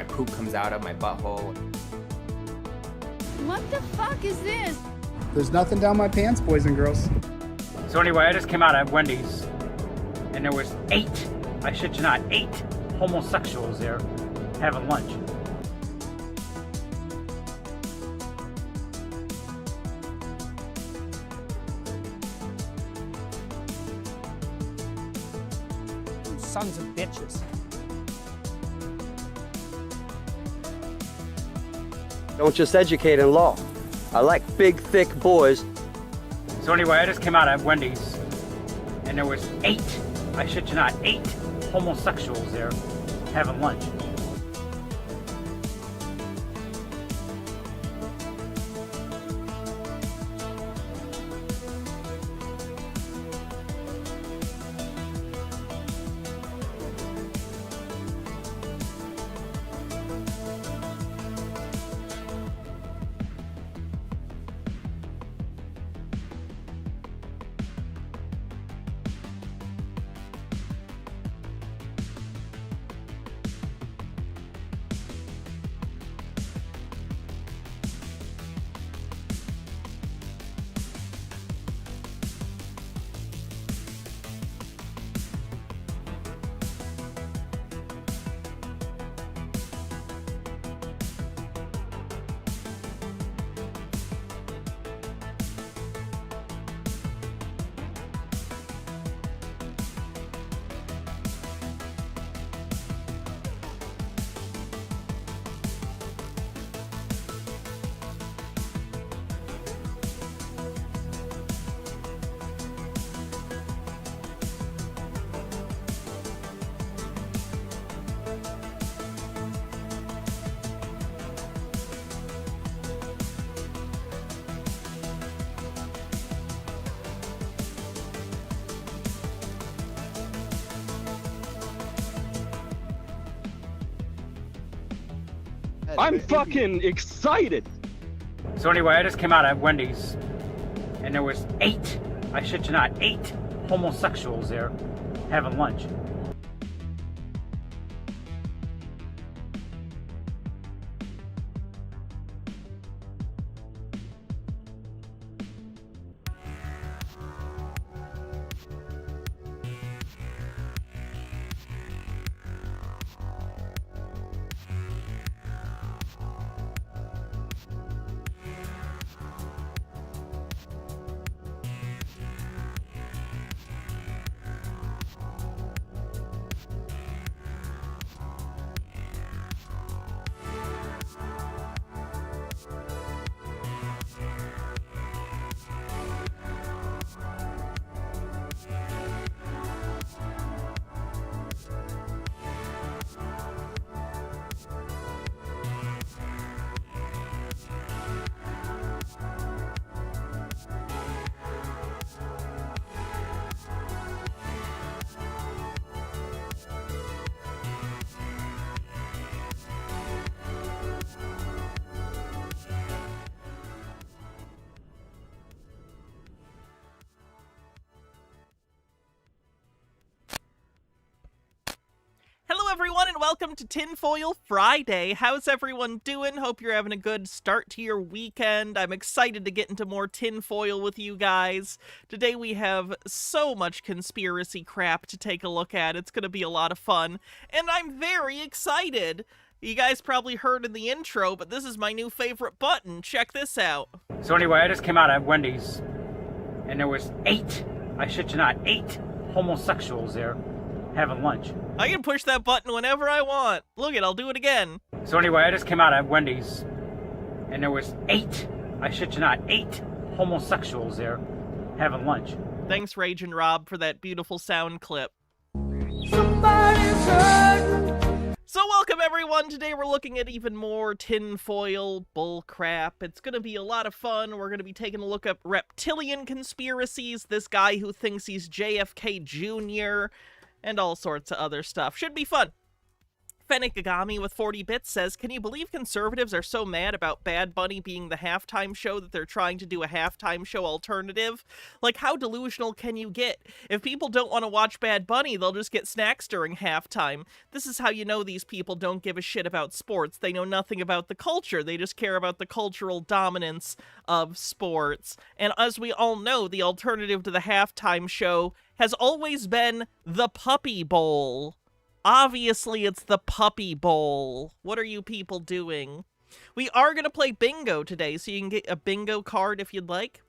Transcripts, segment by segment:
my poop comes out of my butthole. What the fuck is this? There's nothing down my pants, boys and girls. So anyway, I just came out at Wendy's, and there was 8, I shit you not, 8 homosexuals there having lunch. Sons of bitches. Don't just educate in law. I like big, thick boys. So anyway, I just came out at Wendy's, and there was 8, I shit you not, 8 homosexuals there having lunch. I'm fucking excited. So anyway, I just came out at Wendy's, and there was 8, I shit you not, 8 homosexuals there having lunch. Hello everyone and welcome to Tinfoil Friday. How's everyone doing? Hope you're having a good start to your weekend. I'm excited to get into more tinfoil with you guys. Today we have so much conspiracy crap to take a look at. It's going to be a lot of fun, and I'm very excited. You guys probably heard in the intro, but this is my new favorite button. Check this out. So anyway, I just came out at Wendy's, and there was 8, I shit you not, 8 homosexuals there having lunch. I can push that button whenever I want. Look it, I'll do it again. So anyway, I just came out at Wendy's, and there was 8, I shit you not, 8 homosexuals there having lunch. Thanks, Ragin' Rob, for that beautiful sound clip. Somebody's hurt. So welcome everyone, today we're looking at even more tinfoil bullcrap. It's gonna be a lot of fun. We're gonna be taking a look at reptilian conspiracies, this guy who thinks he's JFK Jr., and all sorts of other stuff. Should be fun. Fennikagami with 40 bits says, can you believe conservatives are so mad about Bad Bunny being the halftime show that they're trying to do a halftime show alternative? Like, how delusional can you get? If people don't want to watch Bad Bunny, they'll just get snacks during halftime. This is how you know these people don't give a shit about sports. They know nothing about the culture. They just care about the cultural dominance of sports. And as we all know, the alternative to the halftime show has always been the Puppy Bowl. Obviously, it's the Puppy Bowl. What are you people doing? We are going to play bingo today, so you can get a bingo card if you'd like.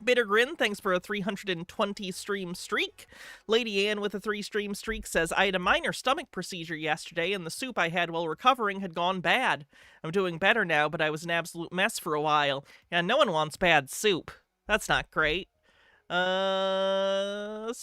Bitter Grin, thanks for a 320 stream streak. Lady Ann with a 3 stream streak says, I had a minor stomach procedure yesterday, and the soup I had while recovering had gone bad. I'm doing better now, but I was an absolute mess for a while. Yeah, no one wants bad soup. That's not great. So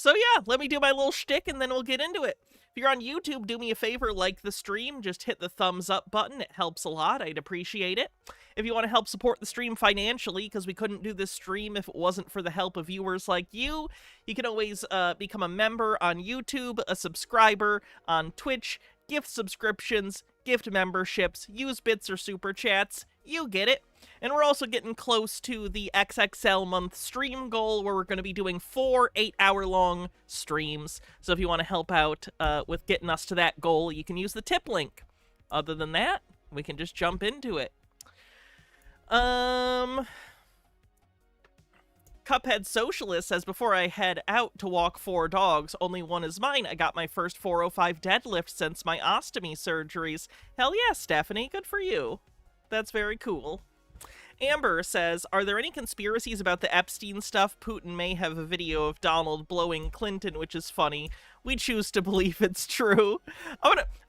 yeah, let me do my little shtick, and then we'll get into it. If you're on YouTube, do me a favor, like the stream, just hit the thumbs up button. It helps a lot. I'd appreciate it. If you want to help support the stream financially, because we couldn't do this stream if it wasn't for the help of viewers like you, you can always become a member on YouTube, a subscriber on Twitch, gift subscriptions, gift memberships, use bits or super chats. You get it. And we're also getting close to the XXL month stream goal, where we're going to be doing 4 8-hour-long streams. So if you want to help out with getting us to that goal, you can use the tip link. Other than that, we can just jump into it. Cuphead Socialist says, before I head out to walk 4 dogs, only one is mine. I got my first 405 deadlift since my ostomy surgeries. Hell yeah, Stephanie, good for you. That's very cool. Amber says, are there any conspiracies about the Epstein stuff? Putin may have a video of Donald blowing Clinton, which is funny. We choose to believe it's true.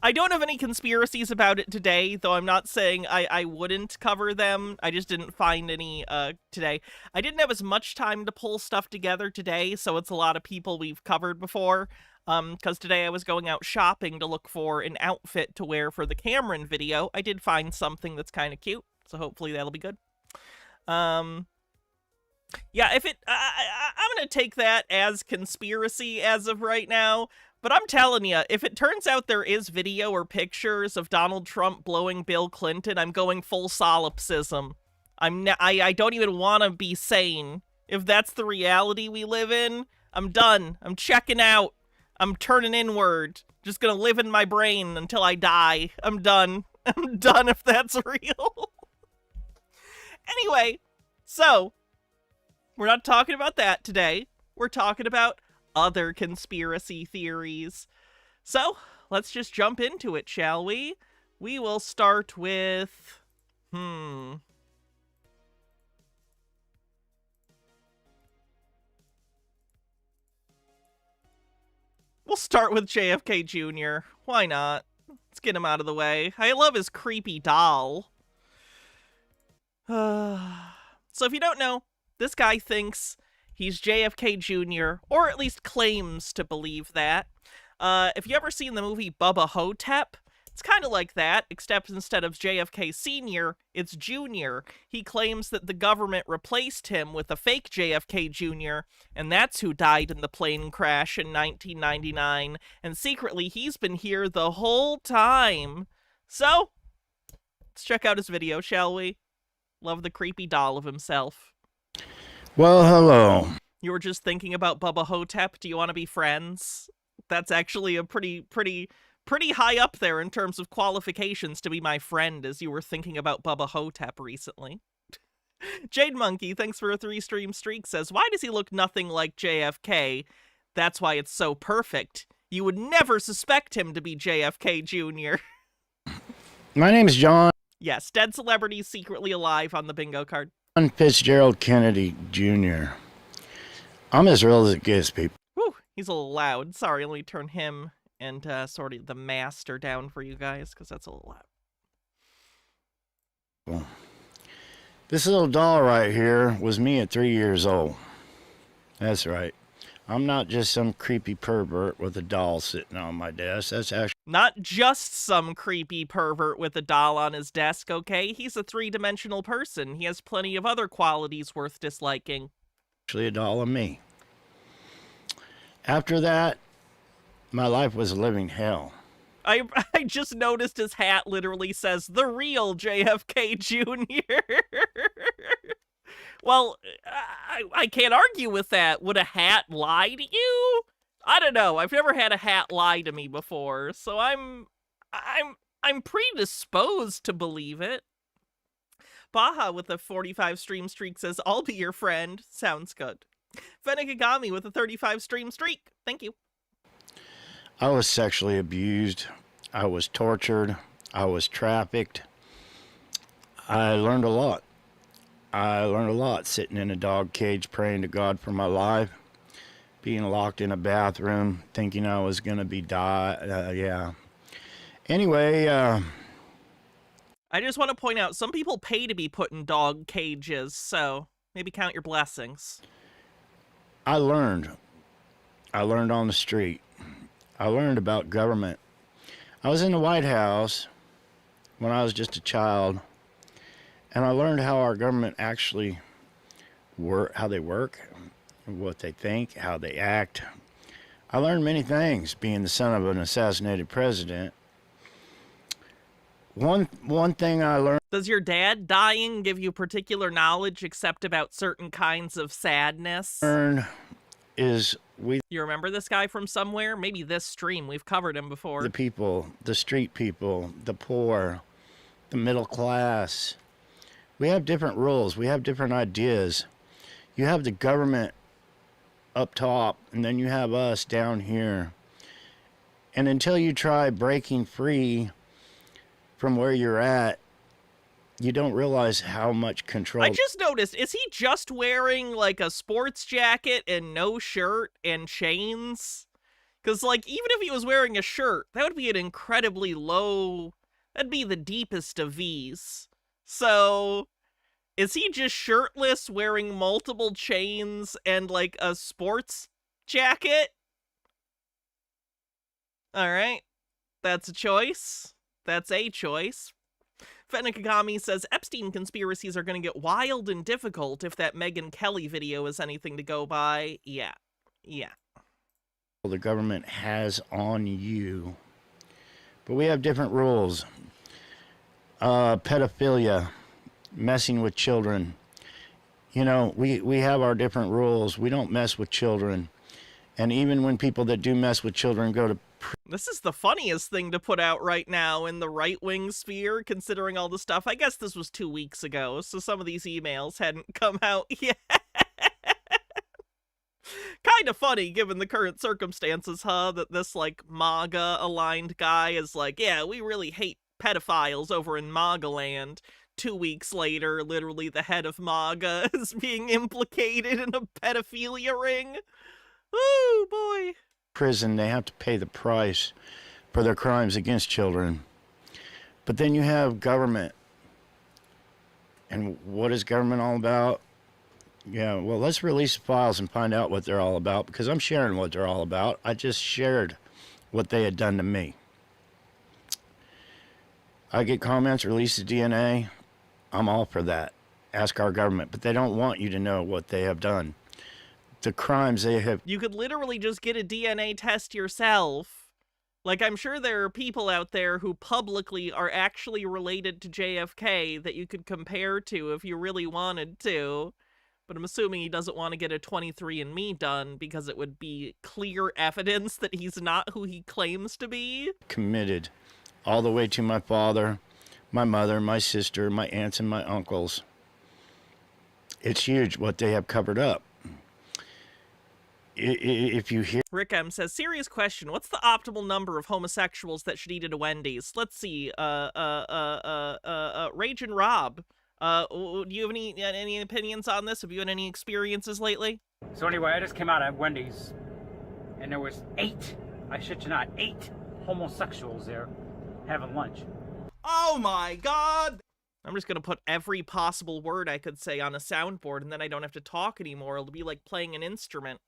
I don't have any conspiracies about it today, though I'm not saying I wouldn't cover them. I just didn't find any today. I didn't have as much time to pull stuff together today, so it's a lot of people we've covered before. Because today I was going out shopping to look for an outfit to wear for the Cameron video. I did find something that's kind of cute, so hopefully that'll be good. Yeah, if I'm gonna take that as conspiracy as of right now, but I'm telling you, if it turns out there is video or pictures of Donald Trump blowing Bill Clinton, I'm going full solipsism. I don't even want to be sane. If that's the reality we live in, I'm done. I'm checking out. I'm turning inward. Just gonna live in my brain until I die. I'm done. I'm done if that's real. Anyway, so, we're not talking about that today. We're talking about other conspiracy theories. So, let's just jump into it, shall we? We will start with... We'll start with JFK Jr. Why not? Let's get him out of the way. I love his creepy doll. So if you don't know, this guy thinks he's JFK Jr., or at least claims to believe that. If you ever seen the movie Bubba Hotep, it's kind of like that, except instead of JFK Sr., it's Jr. He claims that the government replaced him with a fake JFK Jr., and that's who died in the plane crash in 1999, and secretly he's been here the whole time. So, let's check out his video, shall we? Love the creepy doll of himself. Well, hello. You were just thinking about Bubba Hotep. Do you want to be friends? That's actually a pretty high up there in terms of qualifications to be my friend, as you were thinking about Bubba Hotep recently. Jade Monkey, thanks for a 3 stream streak, says, why does he look nothing like JFK? That's why it's so perfect. You would never suspect him to be JFK Jr. My name's John Yes, dead celebrities secretly alive on the bingo card. Fitzgerald Kennedy Jr. I'm as real as it gets, people. Whew, he's a little loud. Sorry, let me turn him and sort of the master down for you guys, because that's a little loud. This little doll right here was me at 3 years old. That's right. I'm not just some creepy pervert with a doll sitting on my desk. That's actually not just some creepy pervert with a doll on his desk, okay? He's a 3-dimensional person. He has plenty of other qualities worth disliking. Actually a doll of me. After that, my life was a living hell. I just noticed his hat literally says, "The real JFK Jr." Well, I can't argue with that. Would a hat lie to you? I don't know. I've never had a hat lie to me before, so I'm predisposed to believe it. Baja with a 45 stream streak says, "I'll be your friend." Sounds good. Fenekagami with a 35 stream streak. Thank you. I was sexually abused. I was tortured. I was trafficked. I learned a lot. I learned a lot sitting in a dog cage praying to God for my life, being locked in a bathroom, thinking I was going to be yeah. Anyway, I just want to point out, some people pay to be put in dog cages, so maybe count your blessings. I learned on the street. I learned about government. I was in the White House when I was just a child, and I learned how our government actually work, how they work, what they think, how they act. I learned many things being the son of an assassinated president. One thing I learned... Does your dad dying give you particular knowledge except about certain kinds of sadness? Is you remember this guy from somewhere? Maybe this stream. We've covered him before. The people, the street people, the poor, the middle class. We have different rules. We have different ideas. You have the government up top, and then you have us down here. And until you try breaking free from where you're at, you don't realize how much control... I just noticed, is he just wearing, like, a sports jacket and no shirt and chains? Because, like, even if he was wearing a shirt, that would be an incredibly low... That'd be the deepest of V's. So, is he just shirtless, wearing multiple chains and, like, a sports jacket? Alright. That's a choice. That's a choice. Fenekagami says, Epstein conspiracies are going to get wild and difficult if that Megyn Kelly video is anything to go by. Yeah. The government has on you. But we have different rules. Pedophilia, messing with children. You know, we have our different rules. We don't mess with children. And even when people that do mess with children go to... This is the funniest thing to put out right now in the right-wing sphere, considering all the stuff. I guess this was 2 weeks ago, so some of these emails hadn't come out yet. Kind of funny, given the current circumstances, huh? That this, like, MAGA-aligned guy is like, yeah, we really hate pedophiles over in MAGA land. 2 weeks later, literally the head of MAGA is being implicated in a pedophilia ring. Ooh, boy. Prison, they have to pay the price for their crimes against children. But then you have government. And what is government all about? Yeah, well, let's release the files and find out what they're all about, because I'm sharing what they're all about. I just shared what they had done to me. I get comments, release the DNA. I'm all for that. Ask our government. But they don't want you to know what they have done. The crimes they have... You could literally just get a DNA test yourself. Like, I'm sure there are people out there who publicly are actually related to JFK that you could compare to if you really wanted to. But I'm assuming he doesn't want to get a 23andMe done because it would be clear evidence that he's not who he claims to be. Committed all the way to my father, my mother, my sister, my aunts, and my uncles. It's huge what they have covered up. If you hear... Rick M says, serious question. What's the optimal number of homosexuals that should eat at a Wendy's? Let's see. Rage and Rob. Do you have any opinions on this? Have you had any experiences lately? So anyway, I just came out at Wendy's, and there was 8, I shit you not, 8 homosexuals there having lunch. Oh my god! I'm just gonna put every possible word I could say on a soundboard, and then I don't have to talk anymore. It'll be like playing an instrument.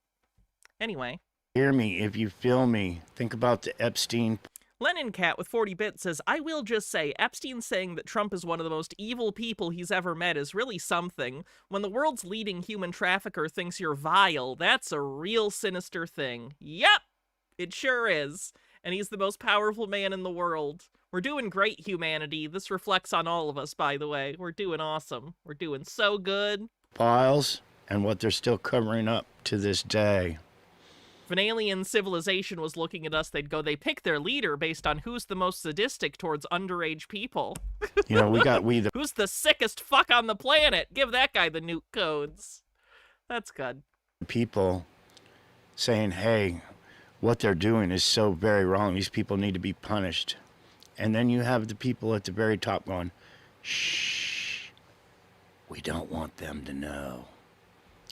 Anyway. Hear me, if you feel me. Think about the Epstein... Lennon Cat with 40 bits says, I will just say, Epstein saying that Trump is one of the most evil people he's ever met is really something. When the world's leading human trafficker thinks you're vile, that's a real sinister thing. Yep, it sure is. and he's the most powerful man in the world. We're doing great, humanity. This reflects on all of us, by the way. We're doing awesome. We're doing so good. Piles and what they're still covering up to this day. If an alien civilization was looking at us, they'd go, they pick their leader based on who's the most sadistic towards underage people. You know, we Who's the sickest fuck on the planet? Give that guy the nuke codes. That's good. people saying, hey, what they're doing is so very wrong. These people need to be punished. And then you have the people at the very top going, shh, we don't want them to know.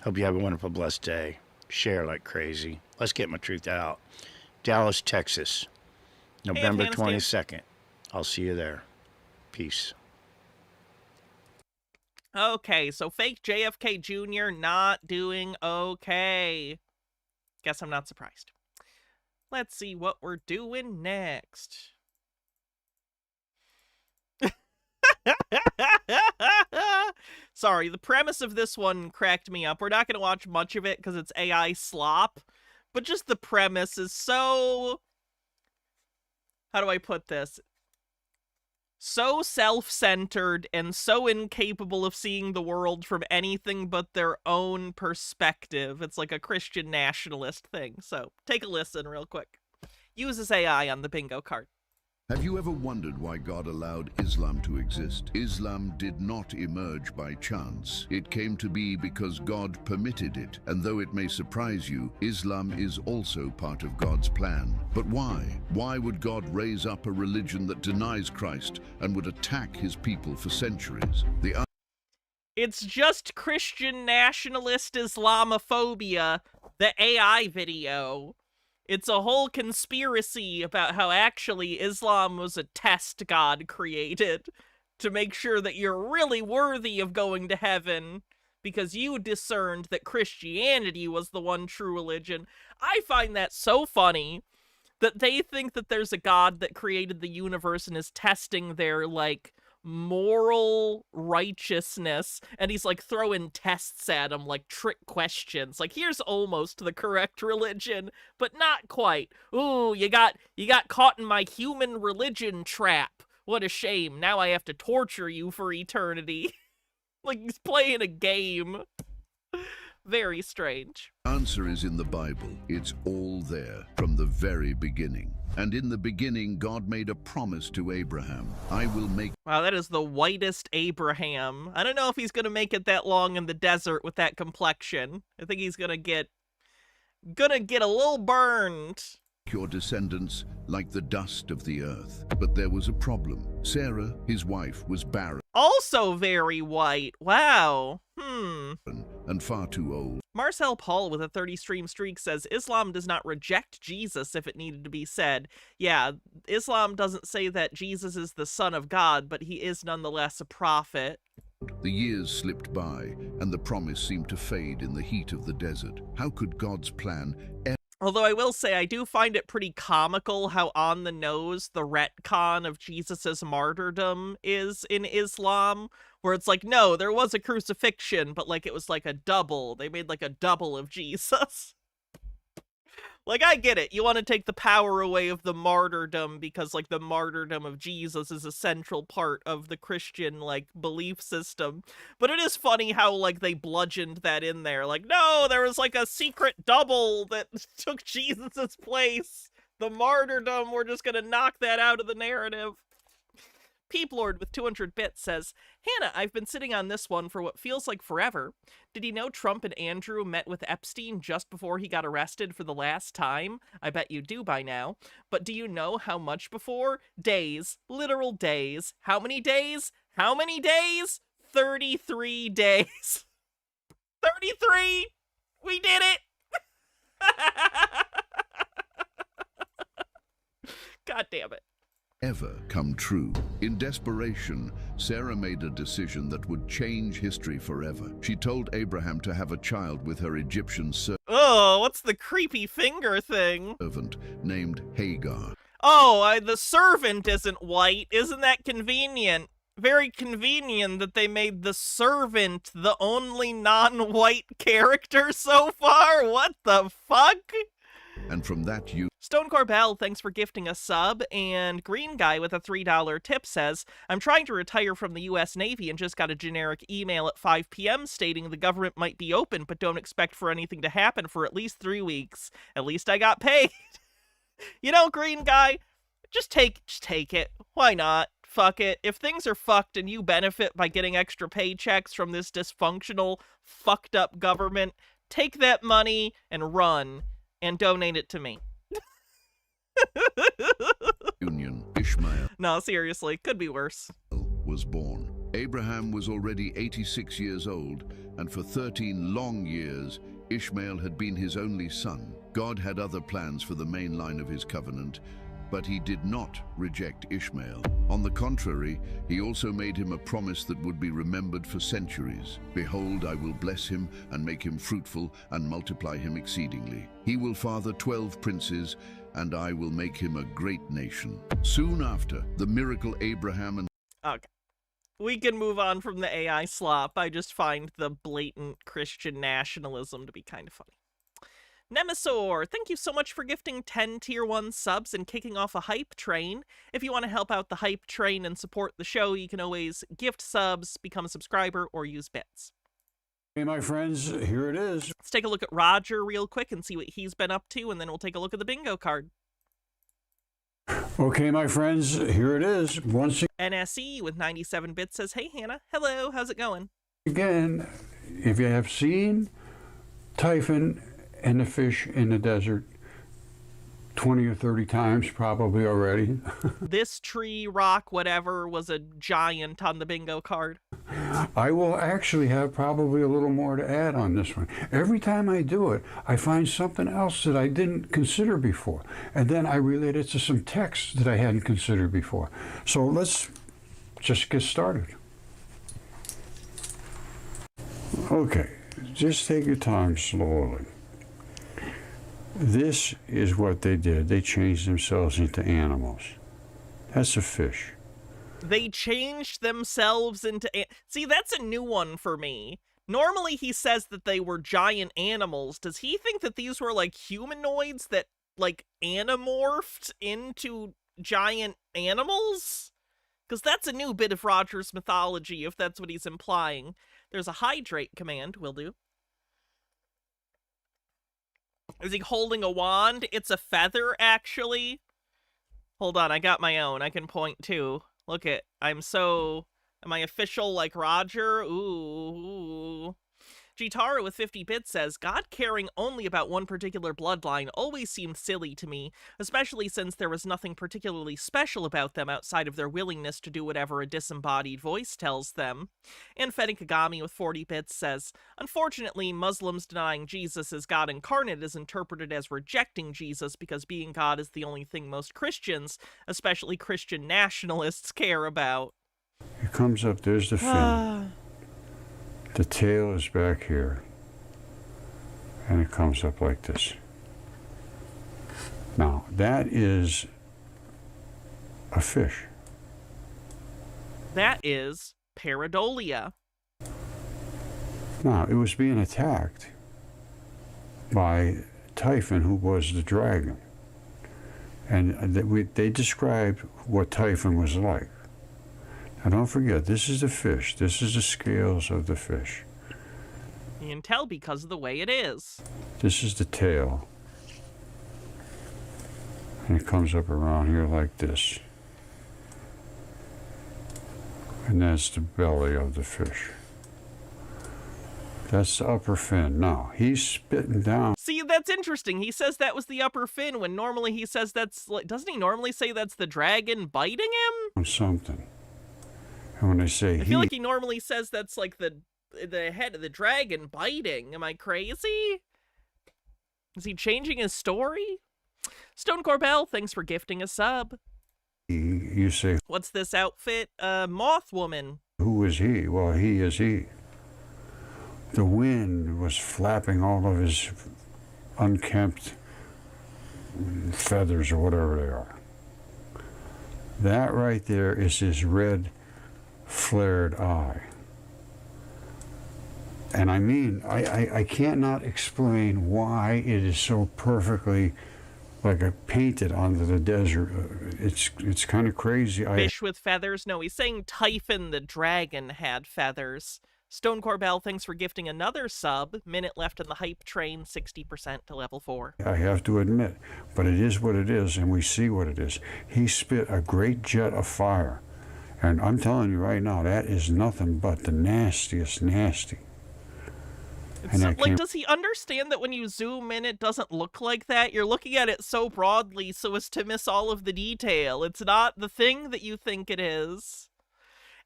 Hope you have a wonderful, blessed day. Share like crazy. Let's get my truth out. Dallas, Texas, November 22nd. I'll see you there. Peace. Okay, so fake JFK Jr. not doing okay. Guess I'm not surprised. Let's see what we're doing next. Sorry, the premise of this one cracked me up. We're not going to watch much of it because it's AI slop, but just the premise is so... How do I put this? So self-centered and so incapable of seeing the world from anything but their own perspective. It's like a Christian nationalist thing. So take a listen real quick. Uses AI on the bingo card. Have you ever wondered why God allowed Islam to exist? Islam did not emerge by chance. It came to be because God permitted it. And though it may surprise you, Islam is also part of God's plan. But why? Why would God raise up a religion that denies Christ and would attack his people for centuries? It's just Christian nationalist Islamophobia, the AI video. It's a whole conspiracy about how actually Islam was a test God created to make sure that you're really worthy of going to heaven because you discerned that Christianity was the one true religion. I find that so funny that they think that there's a God that created the universe and is testing their, like, moral righteousness, and he's like throwing tests at them, like trick questions, like here's almost the correct religion but not quite. Ooh, you got caught in my human religion trap, what a shame, now I have to torture you for eternity. Like he's playing a game. Very strange. The answer is in the Bible. It's all there from the very beginning. And in the beginning, God made a promise to Abraham. I will make... Wow, that is the whitest Abraham. I don't know if he's going to make it that long in the desert with that complexion. I think he's going to get a little burned. Your descendants like the dust of the earth. But there was a problem. Sarah, his wife, was barren. Also very white. Wow. And far too old. Marcel Paul with a 30-stream streak says, Islam does not reject Jesus if it needed to be said. Yeah, Islam doesn't say that Jesus is the son of God, but he is nonetheless a prophet. The years slipped by, and the promise seemed to fade in the heat of the desert. How could God's plan ever... Although I will say, I do find it pretty comical how on the nose the retcon of Jesus's martyrdom is in Islam, where it's like, no, there was a crucifixion, but like it was like a double. They made like a double of Jesus. Like, I get it. You want to take the power away of the martyrdom because, like, the martyrdom of Jesus is a central part of the Christian, like, belief system. But it is funny how, like, they bludgeoned that in there. Like, no, there was, like, a secret double that took Jesus's place. The martyrdom, we're just gonna knock that out of the narrative. Peep Lord with 200 bits says, Hannah, I've been sitting on this one for what feels like forever. Did you know Trump and Andrew met with Epstein just before he got arrested for the last time? I bet you do by now. But do you know how much before? Days. Literal days. How many days? How many days? 33 days. 33! We did it! God damn it. Ever come true. In desperation, Sarah made a decision that would change history forever. She told Abraham to have a child with her Egyptian Oh, what's the creepy finger thing? servant named Hagar. Oh, the servant isn't white. Isn't that convenient? Very convenient that they made the servant the only non-white character so far. What the fuck? and from that you Stone Corbell, thanks for gifting a sub, and Green Guy with a $3 tip says, I'm trying to retire from the U.S. Navy and just got a generic email at 5 p.m. stating the government might be open, but don't expect for anything to happen for at least 3 weeks. At least I got paid. You know, Green Guy, just take it. Why not? Fuck it. If things are fucked and you benefit by getting extra paychecks from this dysfunctional, fucked up government, take that money and run and donate it to me. union, Ishmael No, seriously, could be worse. was born. Abraham was already 86 years old, and for 13 long years, Ishmael had been his only son. God had other plans for the main line of his covenant, but he did not reject Ishmael. On the contrary, he also made him a promise that would be remembered for centuries. Behold, I will bless him and make him fruitful and multiply him exceedingly. He will father 12 princes, and I will make him a great nation. Soon after, the miracle Abraham and Okay. We can move on from the AI slop. I just find the blatant Christian nationalism to be kind of funny. Nemesaur, thank you so much for gifting 10 Tier 1 subs and kicking off a hype train. If you want to help out the hype train and support the show, you can always gift subs, become a subscriber, or use bits. Hey, my friends, here it is. Let's take a look at Roger real quick and see what he's been up to, and then we'll take a look at the bingo card. Okay, my friends, here it is. Once NSE with 97 bits says, hey, Hannah. Hello, how's it going? again, if you have seen Typhon and the fish in the desert 20 or 30 times probably already. This tree, rock, whatever, was a giant on the bingo card. I will actually have probably a little more to add on this one. Every time I do it, I find something else that I didn't consider before. And then I relate it to some text that I hadn't considered before. So let's just get started. Okay, just take your time slowly. This is what they did. They changed themselves into animals. That's a fish. They changed themselves into... See, that's a new one for me. Normally he says that they were giant animals. Does he think that these were, like, humanoids that, like, animorphed into giant animals? Because that's a new bit of Roger's mythology, if that's what he's implying. There's a hydrate command, will do. Is he holding a wand? It's a feather, actually. Hold on, I got my own. I can point too. Look it. Am I official like Roger? Ooh. Gitara with 50 bits says, God caring only about one particular bloodline always seemed silly to me, especially since there was nothing particularly special about them outside of their willingness to do whatever a disembodied voice tells them. And Fedi Kagami with 40 bits says, unfortunately, Muslims denying Jesus as God incarnate is interpreted as rejecting Jesus because being God is the only thing most Christians, especially Christian nationalists, care about. It comes up, there's the fin. The tail is back here, and it comes up like this. Now, that is a fish. That is pareidolia. Now, it was being attacked by Typhon, who was the dragon. And they described what Typhon was like. Now don't forget, this is the fish. This is the scales of the fish. You can tell because of the way it is. This is the tail. And it comes up around here like this. And that's the belly of the fish. That's the upper fin. Now, he's spitting down. See, that's interesting. He says that was the upper fin when normally he says that's... like, doesn't he normally say that's the dragon biting him? On something. And when they say I feel like he normally says that's like the head of the dragon biting. Am I crazy? Is he changing his story? Stone Corbell, thanks for gifting a sub. You say, what's this outfit? Moth woman. Who is he? Well, he is he. The wind was flapping all of his unkempt feathers or whatever they are. That right there is his red flared eye. And I mean, I cannot explain why it is so perfectly like I painted onto the desert. It's kind of crazy. Fish with feathers? No, he's saying Typhon the dragon had feathers. Stone Corbell, thanks for gifting another sub. Minute left in the hype train, 60% to level 4. I have to admit, but it is what it is, and we see what it is. He spit a great jet of fire, and I'm telling you right now, that is nothing but the nastiest nasty. It's like, does he understand that when you zoom in, it doesn't look like that? You're looking at it so broadly so as to miss all of the detail. It's not the thing that you think it is.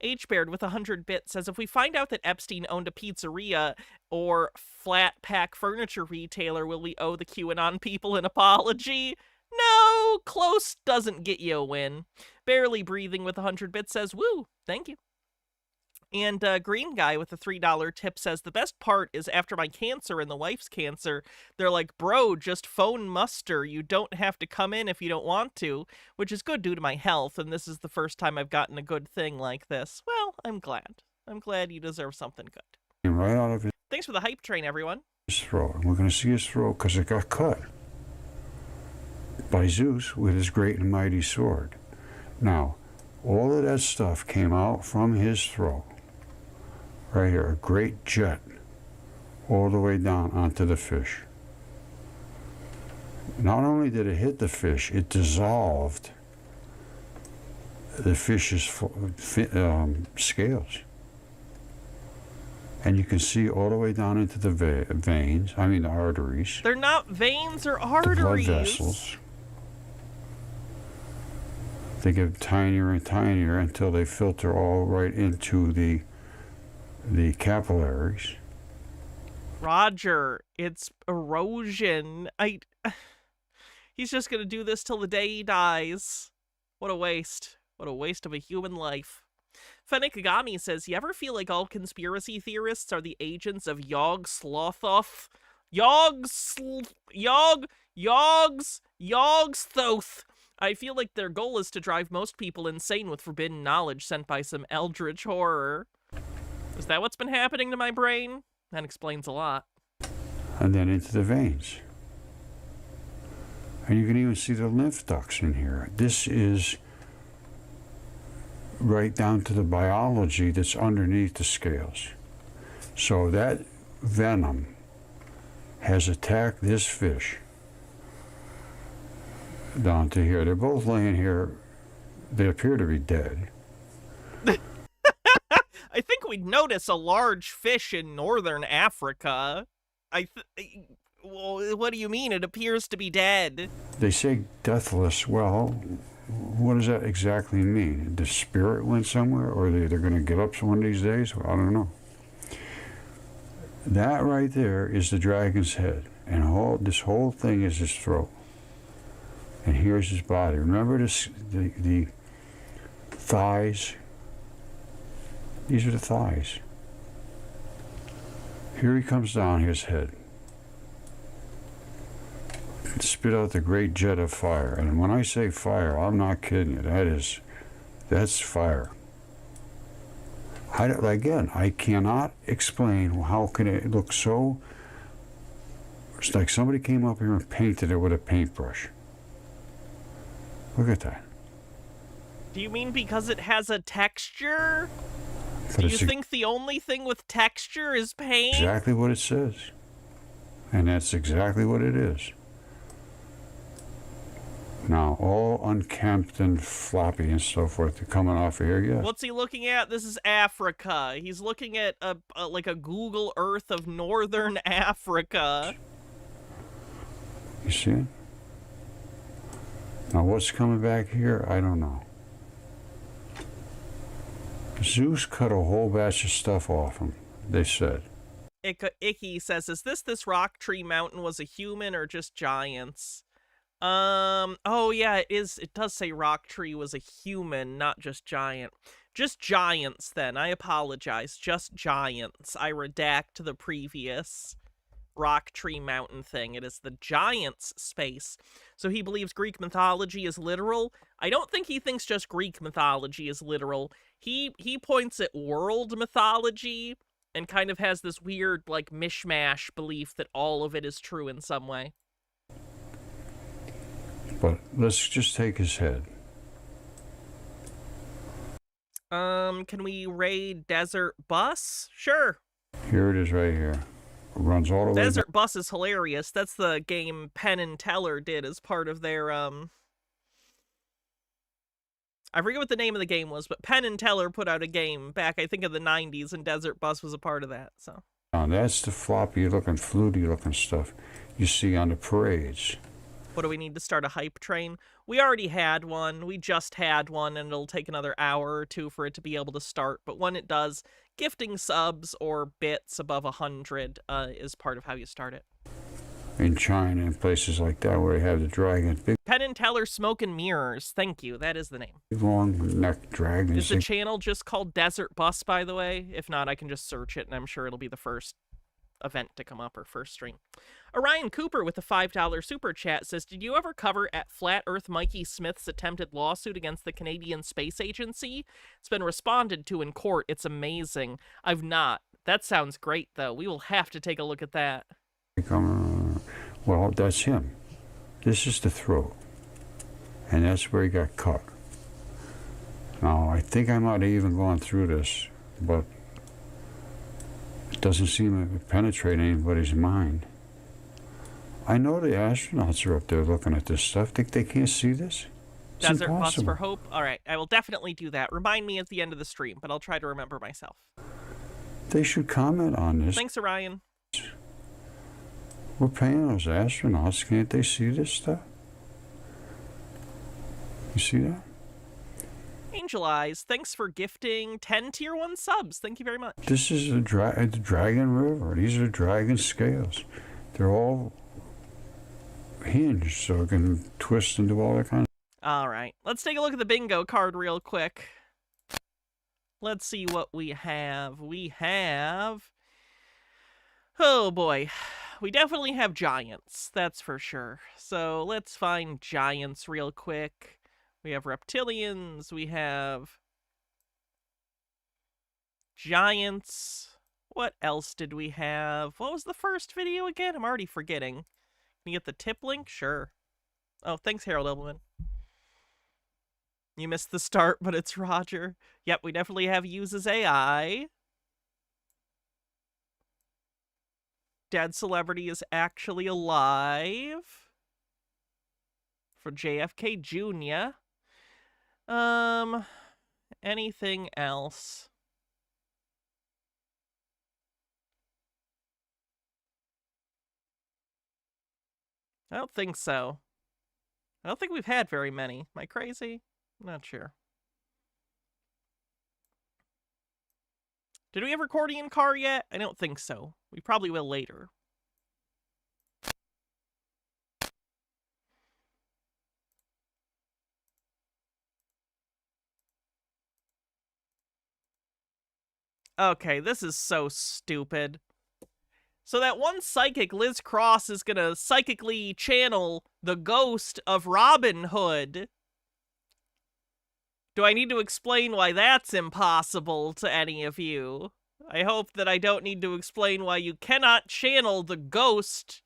H-Baird with 100 bits says, if we find out that Epstein owned a pizzeria or flat pack furniture retailer, will we owe the QAnon people an apology? No, close doesn't get you a win. Barely Breathing with 100 bits says, woo, thank you. And Green Guy with a $3 tip says, the best part is after my cancer and the wife's cancer, they're like, bro, just phone muster. You don't have to come in if you don't want to, which is good due to my health, and this is the first time I've gotten a good thing like this. Well, I'm glad. I'm glad you deserve something good. Right out of his Thanks for the hype train, everyone. throat. We're going to see his throat because it got cut by Zeus with his great and mighty sword. Now, all of that stuff came out from his throat. Right here, a great jet all the way down onto the fish. Not only did it hit the fish, it dissolved the fish's scales. And you can see all the way down into the veins, I mean the arteries. They're not veins or arteries. The blood vessels. They get tinier and tinier until they filter all right into the capillaries. Roger, it's erosion. He's just gonna do this till the day he dies. What a waste. What a waste of a human life. Fennec Kagami says, you ever feel like all conspiracy theorists are the agents of Yog Slothoth? Yogsthoth. I feel like their goal is to drive most people insane with forbidden knowledge sent by some eldritch horror. Is that what's been happening to my brain? That explains a lot. And then into the veins. And you can even see the lymph ducts in here. This is right down to the biology that's underneath the scales. So that venom has attacked this fish down to here. They're both laying here. They appear to be dead. I think we'd notice a large fish in northern Africa. Well, what do you mean? It appears to be dead. They say deathless. Well, what does that exactly mean? The spirit went somewhere, or they're going to get up one of these days? Well, I don't know. That right there is the dragon's head, and this whole thing is his throat. And here's his body. Remember this, the thighs? These are the thighs. Here he comes down, his head. Spit out the great jet of fire. And when I say fire, I'm not kidding you. That's fire. Again, I cannot explain how can it look so... It's like somebody came up here and painted it with a paintbrush. Look at that. Do you mean because it has a texture? But do you think the only thing with texture is paint? Exactly what it says. And that's exactly what it is. Now, all unkempt and floppy and so forth, they're coming off of here, yes. What's he looking at? This is Africa. He's looking at like a Google Earth of northern Africa. You see it? Now, what's coming back here? I don't know. Zeus cut a whole batch of stuff off him, they said. Icky says, is this rock tree mountain was a human or just giants? Oh yeah, it is. It does say rock tree was a human, not just giant. Just giants then. I apologize. Just giants. I redact the previous rock tree mountain thing. It is the giants space. So he believes Greek mythology is literal. I don't think he thinks just Greek mythology is literal. He points at world mythology and kind of has this weird, like, mishmash belief that all of it is true in some way. But let's just take his head. Can we raid Desert Bus? Sure. Here it is right here. It runs all the way Desert Bus is hilarious. That's the game Penn and Teller did as part of their, I forget what the name of the game was, but Penn and Teller put out a game back, I think, in the 90s, and Desert Bus was a part of that, so. down. That's the floppy-looking, fluty-looking stuff you see on the parades. What do we need to start a hype train? We already had one. We just had one, and it'll take another hour or two for it to be able to start. But when it does, gifting subs or bits above 100 is part of how you start it. In China and places like that where they have the dragon, big Penn and Teller Smoke and Mirrors. Thank you. That is the name. long neck dragons. Is the channel just called Desert Bus, by the way? If not, I can just search it, and I'm sure it'll be the first event to come up or first stream. Orion Cooper with the $5 super chat says, did you ever cover at Flat Earth Mikey Smith's attempted lawsuit against the Canadian Space Agency? It's been responded to in court. It's amazing. I've not. That sounds great, though. We will have to take a look at that. Well, that's him. This is the throat. And that's where he got cut. Now, I think I might have even gone through this, but it doesn't seem to penetrate anybody's mind. I know the astronauts are up there looking at this stuff. Think they can't see this? It's Desert Bus impossible. for Hope? All right, I will definitely do that. Remind me at the end of the stream, but I'll try to remember myself. They should comment on this. Thanks, Orion. We're paying those astronauts. Can't they see this stuff? You see that? Angel Eyes, thanks for gifting 10 Tier 1 subs. Thank you very much. This is the Dragon River. These are dragon scales. They're all hinged so it can twist and do all that kind of. All right, let's take a look at the bingo card real quick. Let's see what we have. We have... Oh boy. We definitely have giants, that's for sure. So let's find giants real quick. We have reptilians, we have giants. What else did we have? What was the first video again? I'm already forgetting. Can you get the tip link? Sure. Oh, thanks, Harold Elbman. You missed the start, but it's Roger. Yep, we definitely have uses AI. Dead celebrity is actually alive. For JFK Jr. Anything else? I don't think so. I don't think we've had very many. Am I crazy? I'm not sure. Did we have Recordian Car yet? I don't think so. We probably will later. Okay, this is so stupid. So that one psychic, Liz Cross, is gonna psychically channel the ghost of Robin Hood. Do I need to explain why that's impossible to any of you? I hope that I don't need to explain why you cannot channel the ghost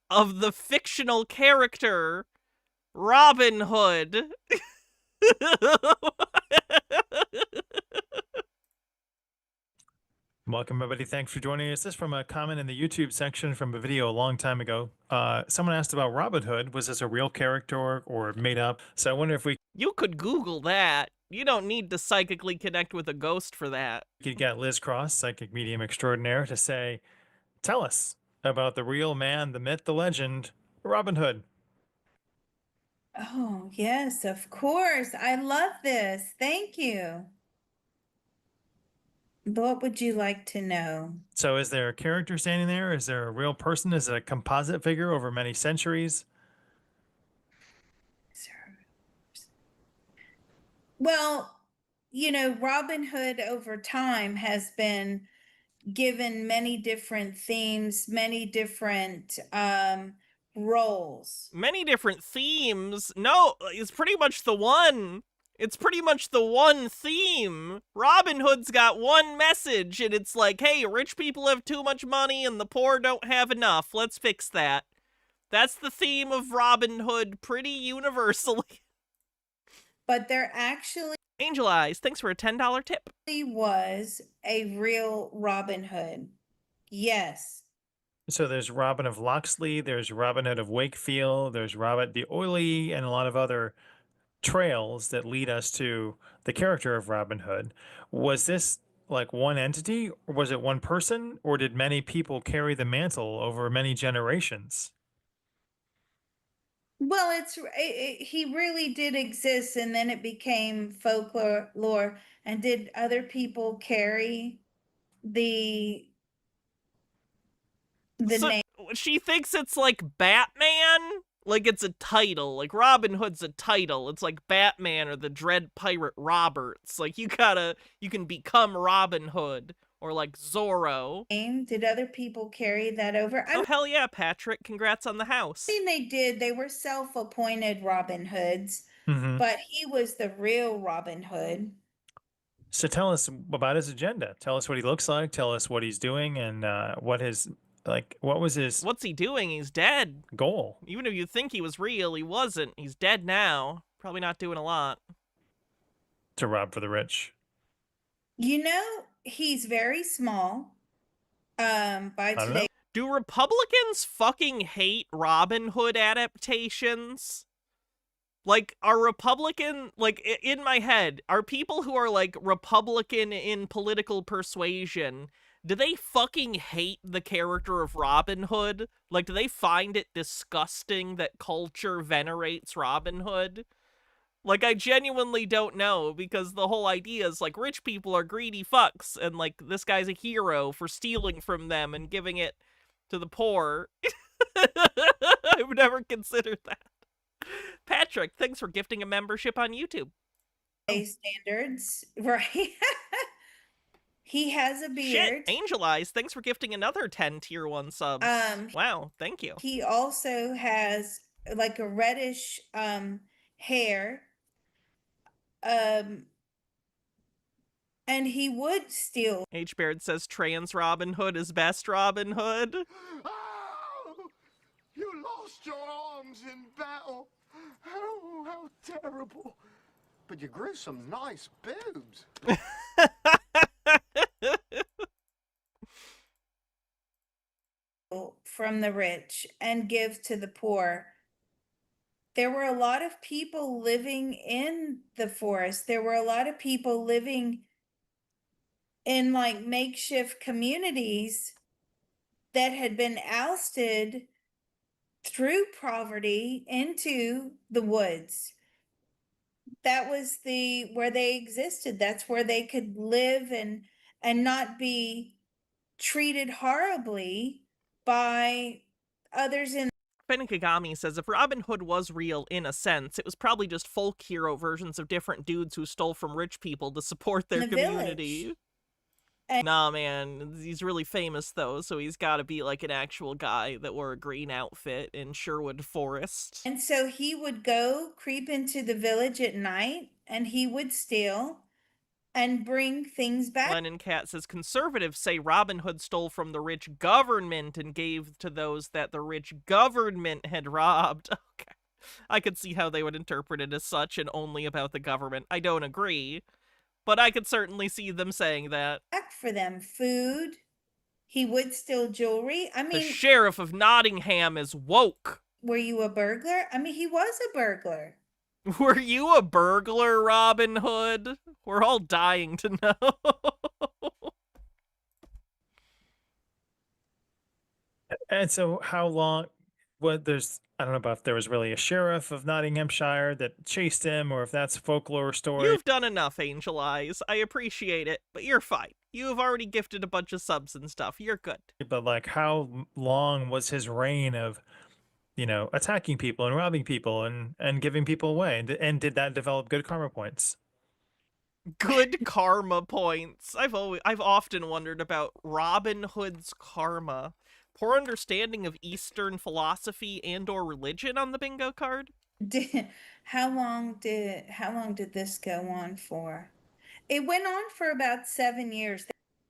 of the fictional character Robin Hood. Welcome, everybody. Thanks for joining us. This is from a comment in the YouTube section from a video a long time ago. Someone asked about Robin Hood. Was this a real character or made up? So I wonder if we You could Google that. You don't need to psychically connect with a ghost for that. could get Liz Cross, psychic medium extraordinaire, to say, tell us about the real man, the myth, the legend, Robin Hood. Oh, yes, of course. I love this. Thank you. What would you like to know? So is there a character standing there? Is there a real person? Is it a composite figure over many centuries? Well, you know, Robin Hood over time has been given many different themes, many different roles. Many different themes. No, it's pretty much the one. It's pretty much the one theme. Robin Hood's got one message, and it's like, hey, rich people have too much money and the poor don't have enough. Let's fix that. That's the theme of Robin Hood pretty universally. But there actually Angel Eyes, thanks for a $10 tip. was a real Robin Hood. Yes. So there's Robin of Locksley, there's Robin Hood of Wakefield, there's Robin the Oily, and a lot of other trails that lead us to the character of Robin Hood. Was this like one entity, or was it one person, or did many people carry the mantle over many generations? Well, he really did exist, and then it became folklore. And did other people carry the So, name? she thinks it's like Batman, like it's a title. Like Robin Hood's a title. It's like Batman or the Dread Pirate Roberts. Like you can become Robin Hood or like Zorro. Did other people carry that over? Oh hell yeah, Patrick! Congrats on the house. I mean, they did. They were self-appointed Robin Hoods, but he was the real Robin Hood. So tell us about his agenda. Tell us what he looks like. Tell us what he's doing, and what was his What's he doing? He's dead. goal? Even if you think he was real, he wasn't. He's dead now. Probably not doing a lot. To rob for the rich. You know, he's very small. By today. Do Republicans fucking hate Robin Hood adaptations? Like, are Republican, like, in my head, are people who are, like, Republican in political persuasion, do they fucking hate the character of Robin Hood? Like, do they find it disgusting that culture venerates Robin Hood? Like, I genuinely don't know, because the whole idea is, like, rich people are greedy fucks, and, like, this guy's a hero for stealing from them and giving it to the poor. I've never considered that. Patrick, thanks for gifting a membership on YouTube. Standards, right? He has a beard. Shit, Angel Eyes, thanks for gifting another 10 tier 1 subs. Wow, thank you. He also has like a reddish hair. And he would steal. H. Baird says trans Robin Hood is best Robin Hood. Oh, you lost your arms in battle. Oh, how terrible. But you grew some nice boobs. From the rich and give to the poor. There were a lot of people living in the forest. There were a lot of people living in like makeshift communities that had been ousted through poverty into the woods. That was where they existed. That's where they could live and not be treated horribly by others in. Fenikagami says if Robin Hood was real in a sense, it was probably just folk hero versions of different dudes who stole from rich people to support their community. Nah, man, he's really famous though, so he's got to be like an actual guy that wore a green outfit in Sherwood Forest. And so he would go creep into the village at night and he would steal and bring things back. Lennon Cat says conservatives say Robin Hood stole from the rich government and gave to those that the rich government had robbed. Okay. I could see how they would interpret it as such and only about the government. I don't agree, but I could certainly see them saying that. Back for them food. He would steal jewelry. I mean, the sheriff of Nottingham is woke. Were you a burglar? I mean, he was a burglar. Were you a burglar, Robin Hood? We're all dying to know. And so how long, I don't know about if there was really a sheriff of Nottinghamshire that chased him, or if that's a folklore story. You've done enough, Angel Eyes. I appreciate it, but you're fine. You have already gifted a bunch of subs and stuff. You're good. But like, how long was his reign of, attacking people and robbing people and giving people away? And did that develop good karma points? Good karma points. I've often wondered about Robin Hood's karma. Poor understanding of Eastern philosophy and or religion on the bingo card. How long did this go on for? It went on for about 7 years.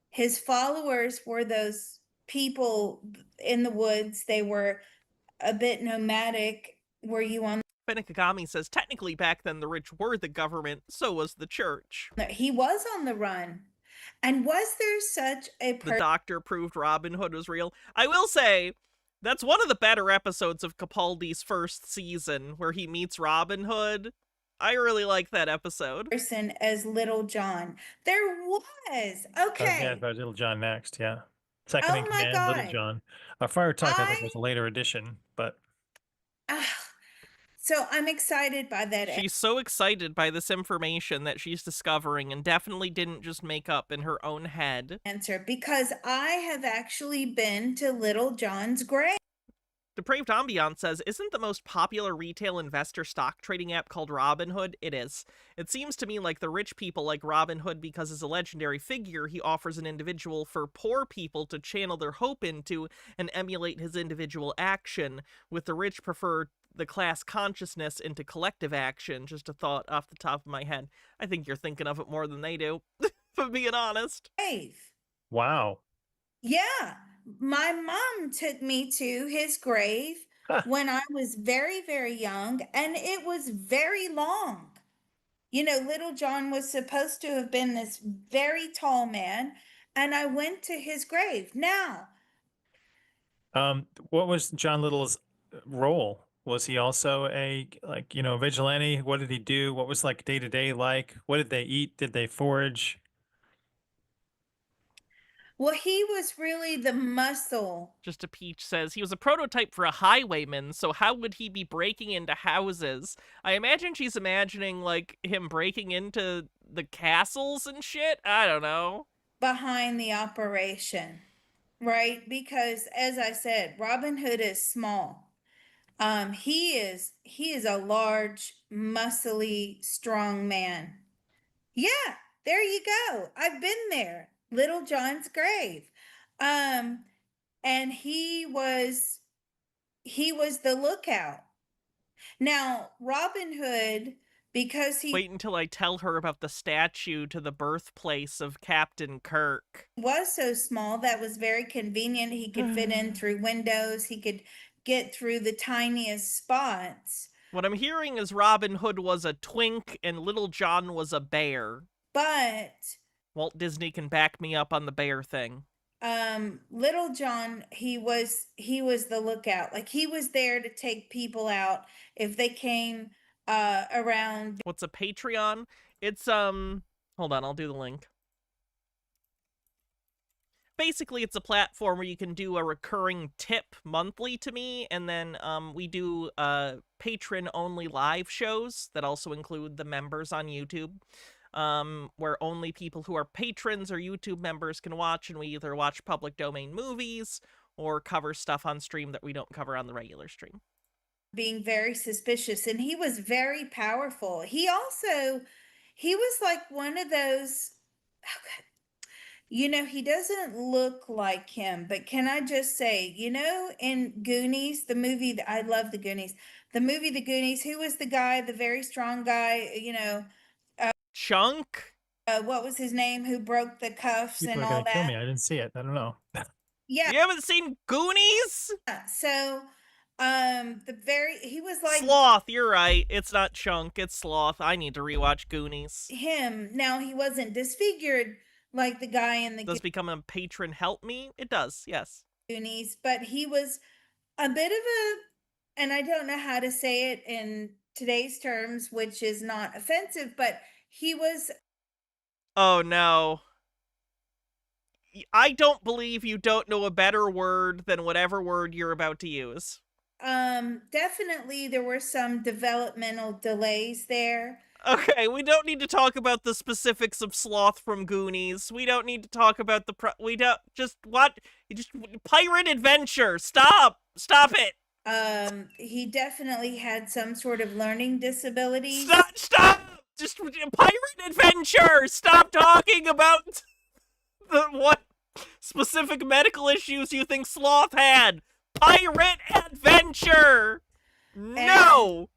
His followers were those people in the woods. They were a bit nomadic. Were you on? Benekagami says, technically back then the rich were the government, so was the church. He was on the run. And was there such a The doctor proved Robin Hood was real. I will say, that's one of the better episodes of Capaldi's first season, where he meets Robin Hood. I really like that episode. Person as Little John? There was. Okay. Yeah, about Little John next. Yeah. Second in Oh my command, Little God. John. Fire Talk, I think, was a later addition, but. So I'm excited by that. She's so excited by this information that she's discovering, and definitely didn't just make up in her own head. Answer, because I have actually been to Little John's grave. Depraved Ambiance says, isn't the most popular retail investor stock trading app called Robinhood? It is. It seems to me like the rich people like Robinhood because as a legendary figure, he offers an individual for poor people to channel their hope into and emulate his individual action, with the rich prefer the class consciousness into collective action. Just a thought off the top of my head. I think you're thinking of it more than they do, if I'm being honest. Wow. Yeah. My mom took me to his grave when I was very, very young, and it was very long. You know, Little John was supposed to have been this very tall man, and I went to his grave. Now, what was John Little's role? Was he also a vigilante? What did he do? What was like day to day like? What did they eat? Did they forage? well, he was really the muscle. Just a Peach says, he was a prototype for a highwayman, so how would he be breaking into houses? I imagine she's imagining, like, him breaking into the castles and shit? I don't know. Behind the operation, right? Because, as I said, Robin Hood is small. He is a large, muscly, strong man. Yeah, there you go. I've been there. Little John's grave. And he was the lookout. Now, Robin Hood, because he Wait until I tell her about the statue to the birthplace of Captain Kirk. was so small, that was very convenient. He could fit in through windows. He could get through the tiniest spots. What I'm hearing is Robin Hood was a twink and Little John was a bear. But Walt Disney can back me up on the bear thing. Little John, he was the lookout. Like, he was there to take people out if they came around. What's a Patreon? It's hold on, I'll do the link. Basically, it's a platform where you can do a recurring tip monthly to me, and then we do patron-only live shows that also include the members on YouTube, where only people who are patrons or YouTube members can watch, and we either watch public domain movies or cover stuff on stream that we don't cover on the regular stream. Being very suspicious, and he was very powerful. He was like one of those, you know, he doesn't look like him, but can I just say, you know, in Goonies, the movie, I love the Goonies, the movie The Goonies, who was the guy, the very strong guy, you know, Chunk? What was his name, who broke the cuffs People and are all gonna that? kill me. I didn't see it. I don't know. Yeah. You haven't seen Goonies? So, he was like Sloth, you're right. It's not Chunk, it's Sloth. I need to rewatch Goonies. him. Now, he wasn't disfigured like the guy in the Does become a patron help me? It does, yes. Goonies, but he was a bit of a, and I don't know how to say it in today's terms, which is not offensive, but he was. Oh no. I don't believe you don't know a better word than whatever word you're about to use. Definitely there were some developmental delays there. Okay, we don't need to talk about the specifics of Sloth from Goonies. We don't need to talk about we don't, just what? Just pirate adventure. Stop it. He definitely had some sort of learning disability. Stop! Just pirate adventure! Stop talking about what specific medical issues you think Sloth had. Pirate adventure! No!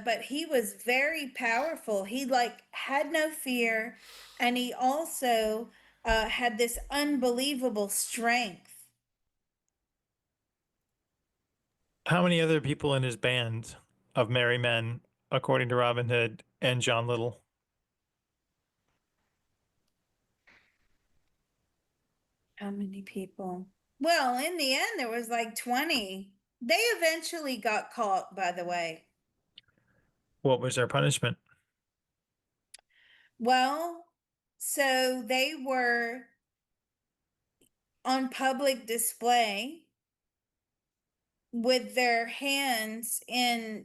But he was very powerful. He had no fear, and he also had this unbelievable strength. How many other people in his band of merry men, according to Robin Hood and John Little? How many people? Well, in the end, there was like 20. They eventually got caught, by the way. What was their punishment? Well, so they were on public display with their hands in,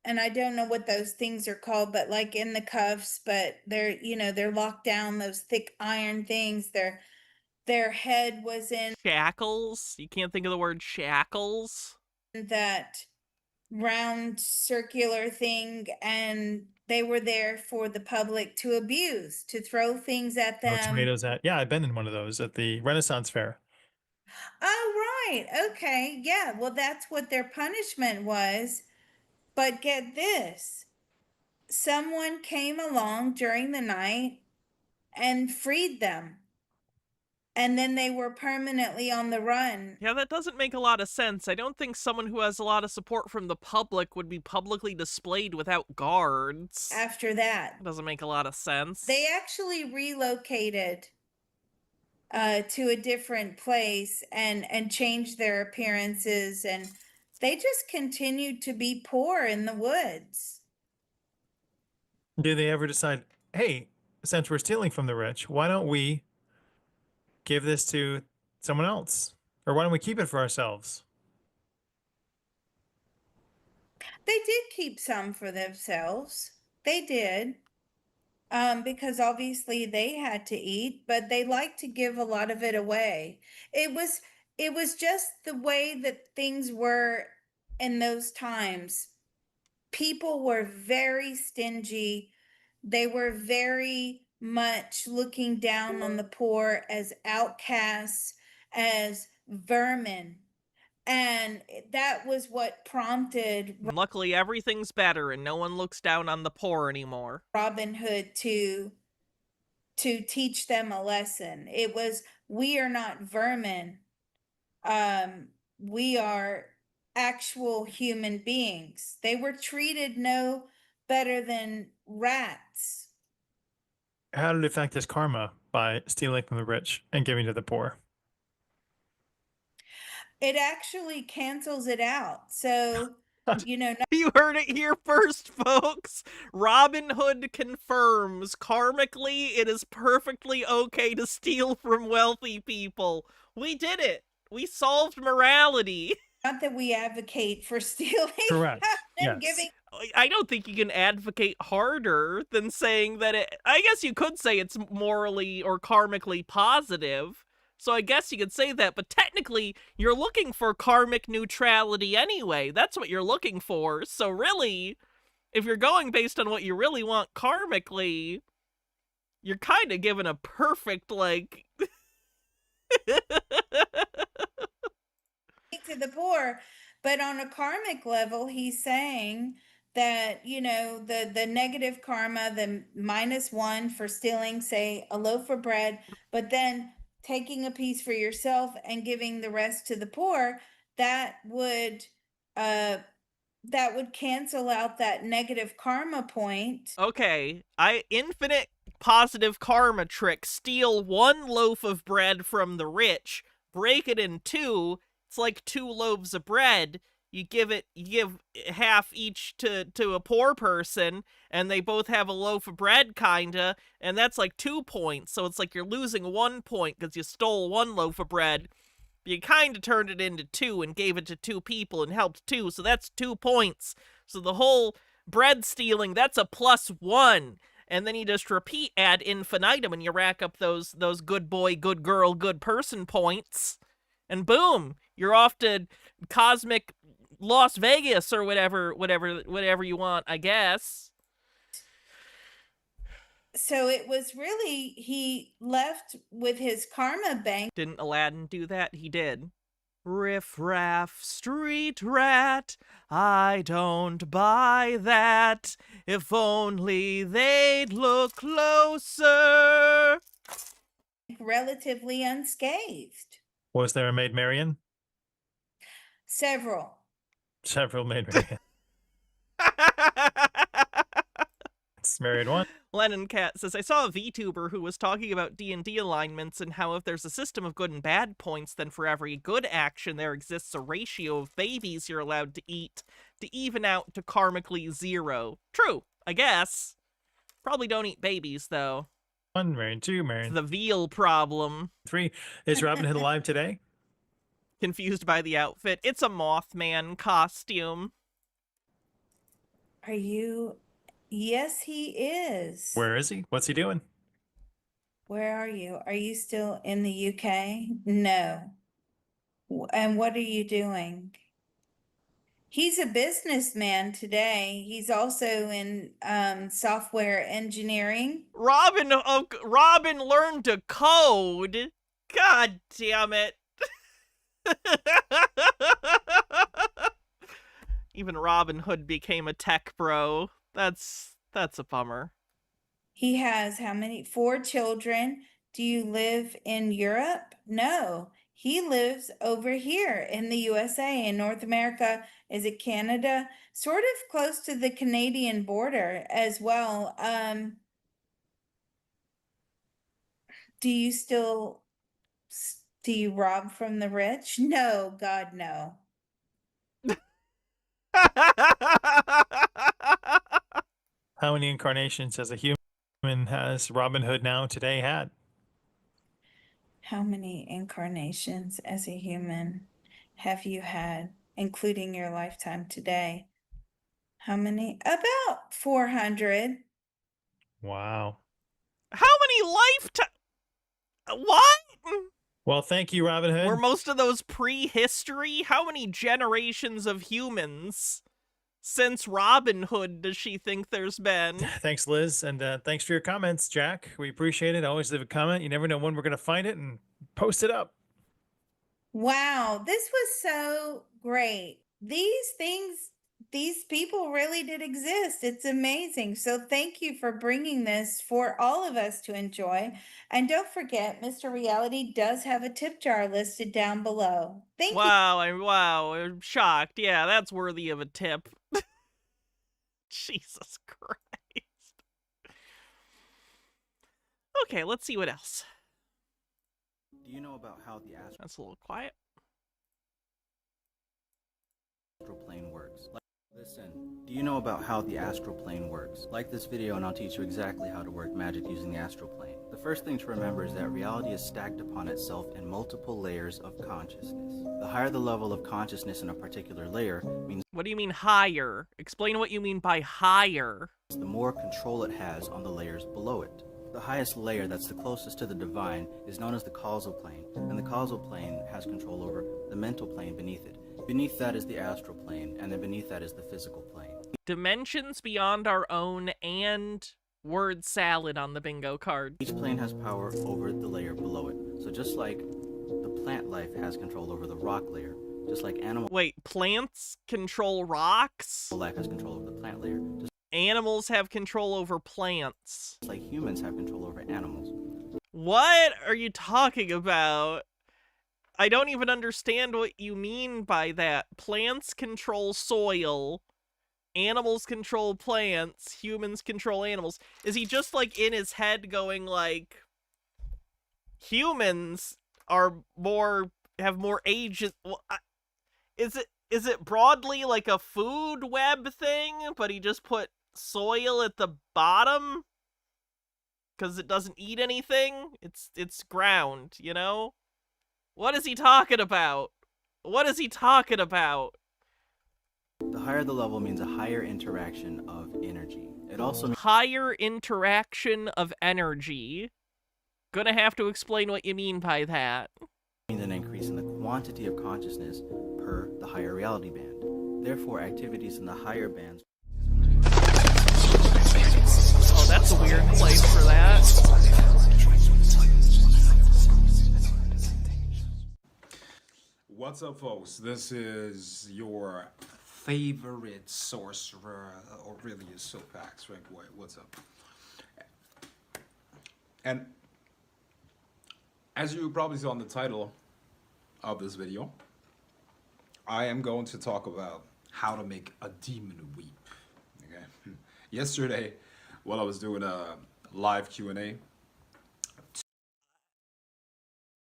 and I don't know what those things are called, but like in the cuffs, but they're, they're locked down, those thick iron things. Their head was in Shackles? You can't think of the word shackles? that round circular thing, and they were there for the public to abuse, to throw things at Oh, them. tomatoes at, yeah, I've been in one of those at the Renaissance Fair. Oh, right. Okay. Yeah. Well, that's what their punishment was. But get this, someone came along during the night and freed them. And then they were permanently on the run. Yeah, that doesn't make a lot of sense. I don't think someone who has a lot of support from the public would be publicly displayed without guards. After that, That doesn't make a lot of sense. they actually relocated to a different place and changed their appearances, and they just continued to be poor in the woods. Do they ever decide, hey, since we're stealing from the rich, why don't we give this to someone else? Or why don't we keep it for ourselves? They did keep some for themselves. They did. Because obviously they had to eat, but they liked to give a lot of it away. It was just the way that things were in those times. People were very stingy. They were very much looking down on the poor as outcasts, as vermin. And that was what prompted Luckily, everything's better and no one looks down on the poor anymore. Robin Hood to teach them a lesson. It was, we are not vermin. We are actual human beings. They were treated no better than rats. How did it affect his karma by stealing from the rich and giving to the poor? It actually cancels it out. So, You heard it here first, folks. Robin Hood confirms karmically it is perfectly okay to steal from wealthy people. We did it. We solved morality. Not that we advocate for stealing. Correct. And Yes. giving. I don't think you can advocate harder than saying that I guess you could say it's morally or karmically positive. So I guess you could say that, but technically you're looking for karmic neutrality anyway. That's what you're looking for. So really, if you're going based on what you really want karmically, you're kind of given a perfect, like... to the poor, but on a karmic level, he's saying that, the negative karma, the -1 for stealing, say, a loaf of bread, but then taking a piece for yourself and giving the rest to the poor, that would cancel out that negative karma point. Okay, infinite positive karma trick. Steal 1 loaf of bread from the rich, break it in 2. It's like 2 loaves of bread. You give half each to a poor person, and they both have a loaf of bread, kinda, and that's like 2 points. So it's like you're losing 1 point because you stole 1 loaf of bread. You kinda turned it into 2 and gave it to 2 people and helped 2, so that's 2 points. So the whole bread stealing, that's a +1. And then you just repeat ad infinitum and you rack up those good boy, good girl, good person points. And boom, you're off to cosmic Las Vegas or whatever you want, I guess. So it was really, he left with his karma bank. Didn't Aladdin do that? He did. Riff raff, street rat, I don't buy that. If only they'd look closer. Relatively unscathed. Was there a Maid Marian? Several. Several made It's married one. Lennon Cat says, I saw a VTuber who was talking about D&D alignments and how if there's a system of good and bad points, then for every good action there exists a ratio of babies you're allowed to eat to even out to karmically 0. True, I guess. Probably don't eat babies, though. 1, married 2, married The veal problem. 3. Is Robin Hood alive today? Confused by the outfit. It's a Mothman costume. Are you? Yes, he is. Where is he? What's he doing? Where are you? Are you still in the UK? No. And what are you doing? He's a businessman today. He's also in software engineering. Robin learned to code. God damn it. Even Robin Hood became a tech bro. That's a bummer. He has how many? 4 children. Do you live in Europe? No. He lives over here in the USA, in North America. Is it Canada? Sort of close to the Canadian border as well. Do you rob from the rich? No, God, no. How many incarnations as a human has Robin Hood now today had? How many incarnations as a human have you had, including your lifetime today? How many? About 400. Wow. How many lifetime? What? Well, thank you, Robin Hood. Were most of those prehistory? How many generations of humans since Robin Hood does she think there's been? Thanks, Liz, and thanks for your comments, Jack. We appreciate it. Always leave a comment. You never know when we're going to find it and post it up. Wow, this was so great. These people really did exist. It's amazing. So thank you for bringing this for all of us to enjoy. And don't forget, Mr. Reality does have a tip jar listed down below. Thank you. Wow, I'm shocked. Yeah, that's worthy of a tip. Jesus Christ. Okay, let's see what else. Do you know about how the That's a little quiet. astral plane works? Listen, do you know about how the astral plane works? Like this video and I'll teach you exactly how to work magic using the astral plane. The first thing to remember is that reality is stacked upon itself in multiple layers of consciousness. The higher the level of consciousness in a particular layer means What do you mean higher? Explain what you mean by higher. the more control it has on the layers below it. The highest layer that's the closest to the divine is known as the causal plane, and the causal plane has control over the mental plane beneath it. Beneath that is the astral plane, and then beneath that is the physical plane. Dimensions beyond our own and word salad on the bingo card. Each plane has power over the layer below it. So just like the plant life has control over the rock layer, just like animal Wait, plants control rocks? life has control over the plant layer, just Animals have control over plants. like humans have control over animals. What are you talking about? I don't even understand what you mean by that. Plants control soil. Animals control plants. Humans control animals. Is he just like in his head going like, humans are have more ages? Well, is it broadly like a food web thing, but he just put soil at the bottom because it doesn't eat anything? It's ground, you know? What is he talking about? What is he talking about? The higher the level means a higher interaction of energy. It also higher interaction of energy. Gonna have to explain what you mean by that. means an increase in the quantity of consciousness per the higher reality band. Therefore, activities in the higher bands. Oh, that's a weird place for that. What's up, folks? This is your favorite sorcerer, Aurelius Silpax, right, boy? What's up? And as you probably saw in the title of this video, I am going to talk about how to make a demon weep. Okay. Yesterday, while I was doing a live Q&A.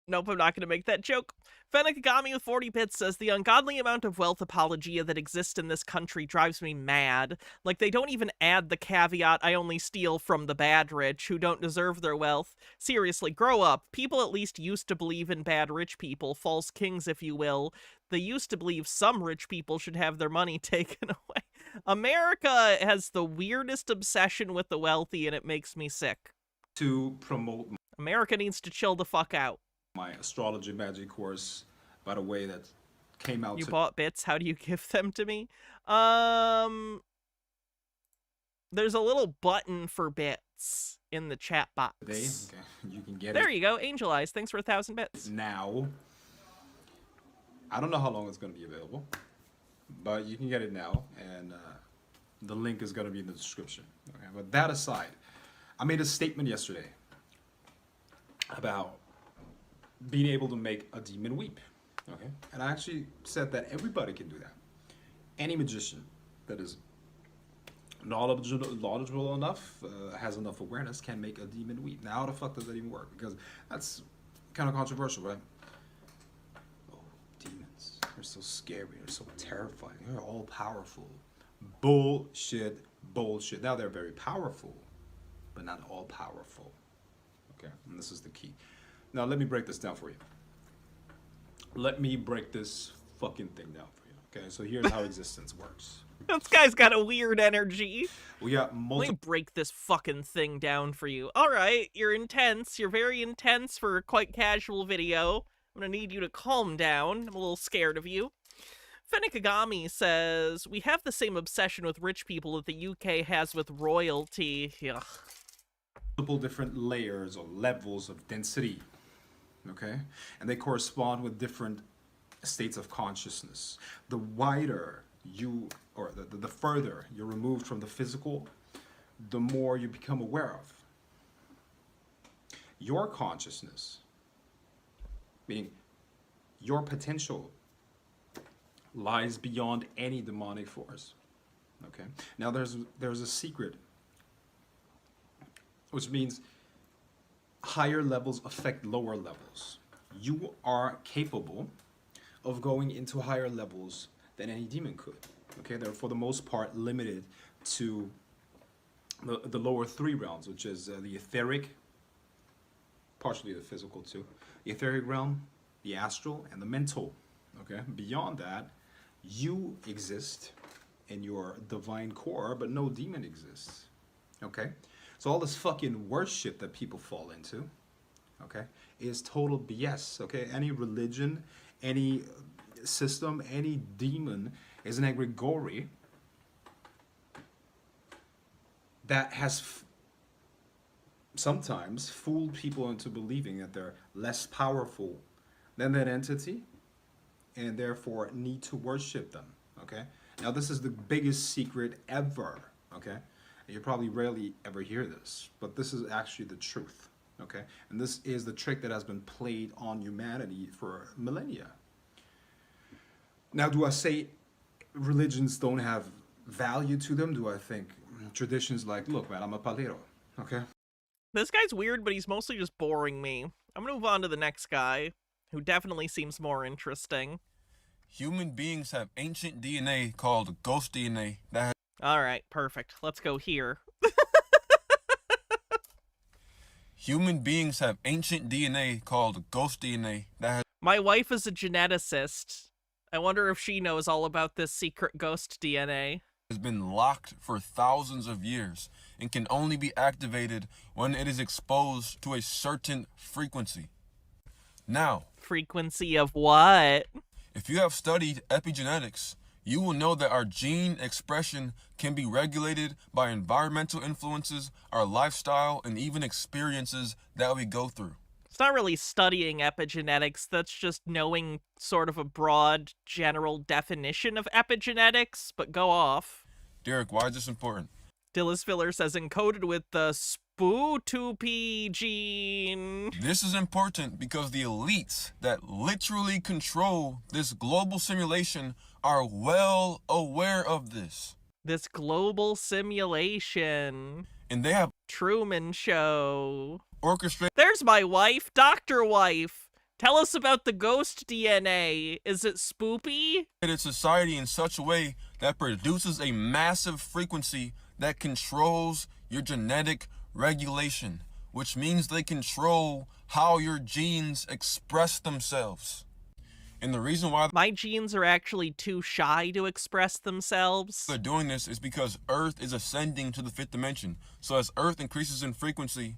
Nope, I'm not going to make that joke. Fenakagami with 40 bits says, the ungodly amount of wealth apologia that exists in this country drives me mad. Like, they don't even add the caveat, I only steal from the bad rich who don't deserve their wealth. Seriously, grow up. People at least used to believe in bad rich people, false kings if you will. They used to believe some rich people should have their money taken away. America has the weirdest obsession with the wealthy, and it makes me sick. To promote America needs to chill the fuck out. My astrology magic course, by the way, that came out. You bought bits. How do you give them to me? There's a little button for bits in the chat box. Okay, you can get there you go. Angel Eyes. Thanks for 1,000 bits. Now, I don't know how long it's going to be available, but you can get it now, and the link is going to be in the description. Okay, but that aside, I made a statement yesterday about being able to make a demon weep. Okay, and I actually said that everybody can do that. Any magician that is knowledgeable enough, has enough awareness, can make a demon weep. Now, how the fuck does that even work? Because that's kind of controversial, right? Oh, demons. They're so scary. They're so terrifying. They're all powerful. Bullshit. Bullshit. Now, they're very powerful, but not all powerful. Okay, and this is the key. Now, let me break this down for you. Let me break this fucking thing down for you. Okay, so here's how existence works. This guy's got a weird energy. We got Let me break this fucking thing down for you. All right, you're intense. You're very intense for a quite casual video. I'm gonna need you to calm down. I'm a little scared of you. Fenakagami says, we have the same obsession with rich people that the UK has with royalty. Ugh. Multiple different layers or levels of density. Okay? And they correspond with different states of consciousness. The wider you, or the further you're removed from the physical, the more you become aware of. Your consciousness, meaning your potential, lies beyond any demonic force. Okay? Now there's a secret, which means higher levels affect lower levels. You are capable of going into higher levels than any demon could. Okay, they're for the most part limited to the lower three realms, which is the etheric, partially the physical too, the etheric realm, the astral, and the mental. Okay, beyond that, you exist in your divine core, but no demon exists. Okay. So all this fucking worship that people fall into, okay, is total BS, okay? Any religion, any system, any demon is an egregore that has sometimes fooled people into believing that they're less powerful than that entity and therefore need to worship them, okay? Now this is the biggest secret ever, okay? You probably rarely ever hear this, but this is actually the truth, okay? And this is the trick that has been played on humanity for millennia. Now, do I say religions don't have value to them? Do I think traditions like, look, man, I'm a palero, okay? This guy's weird, but he's mostly just boring me. I'm gonna move on to the next guy, who definitely seems more interesting. Human beings have ancient DNA called ghost DNA that has... All right, perfect. Let's go here. Human beings have ancient DNA called ghost DNA that has... My wife is a geneticist. I wonder if she knows all about this secret ghost DNA. Has been locked for thousands of years and can only be activated when it is exposed to a certain frequency. Now, frequency of what? If you have studied epigenetics, you will know that our gene expression can be regulated by environmental influences, our lifestyle, and even experiences that we go through. It's not really studying epigenetics, that's just knowing sort of a broad, general definition of epigenetics, but go off. Derek, why is this important? Dillisfiller says encoded with the Spoo2P gene. This is important because the elites that literally control this global simulation are well aware of this. This global simulation. And they have Truman Show. Orchestrated. There's my wife, Dr. Wife. Tell us about the ghost DNA. Is it spoopy? Society in such a way that produces a massive frequency that controls your genetic regulation, which means they control how your genes express themselves. And the reason why my genes are actually too shy to express themselves. They're doing this is because Earth is ascending to the 5th dimension. So as Earth increases in frequency,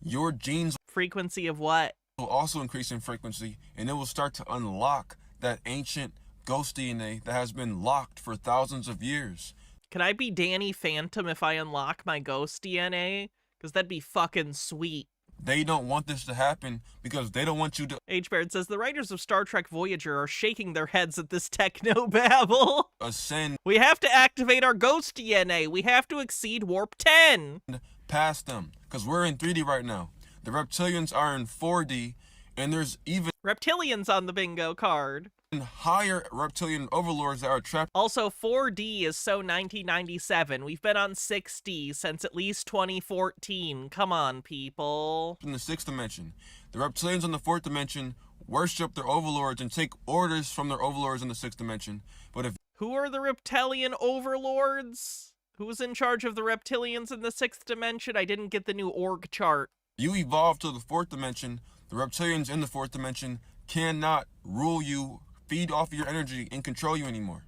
your genes frequency of what? Will also increase in frequency, and it will start to unlock that ancient ghost DNA that has been locked for thousands of years. Can I be Danny Phantom if I unlock my ghost DNA? Because that'd be fucking sweet. They don't want this to happen because they don't want you to... H-Baird says, the writers of Star Trek Voyager are shaking their heads at this techno-babble. Ascend. We have to activate our ghost DNA. We have to exceed warp 10. Past them, because we're in 3D right now. The reptilians are in 4D, and there's even... Reptilians on the bingo card. Higher reptilian overlords that are trapped. Also, 4D is so 1997. We've been on 6D since at least 2014. Come on, people. In the 6th dimension. The reptilians in the 4th dimension worship their overlords and take orders from their overlords in the 6th dimension. But if... Who are the reptilian overlords? Who's in charge of the reptilians in the 6th dimension? I didn't get the new org chart. You evolve to the 4th dimension. The reptilians in the 4th dimension cannot rule you, feed off your energy, and control you anymore.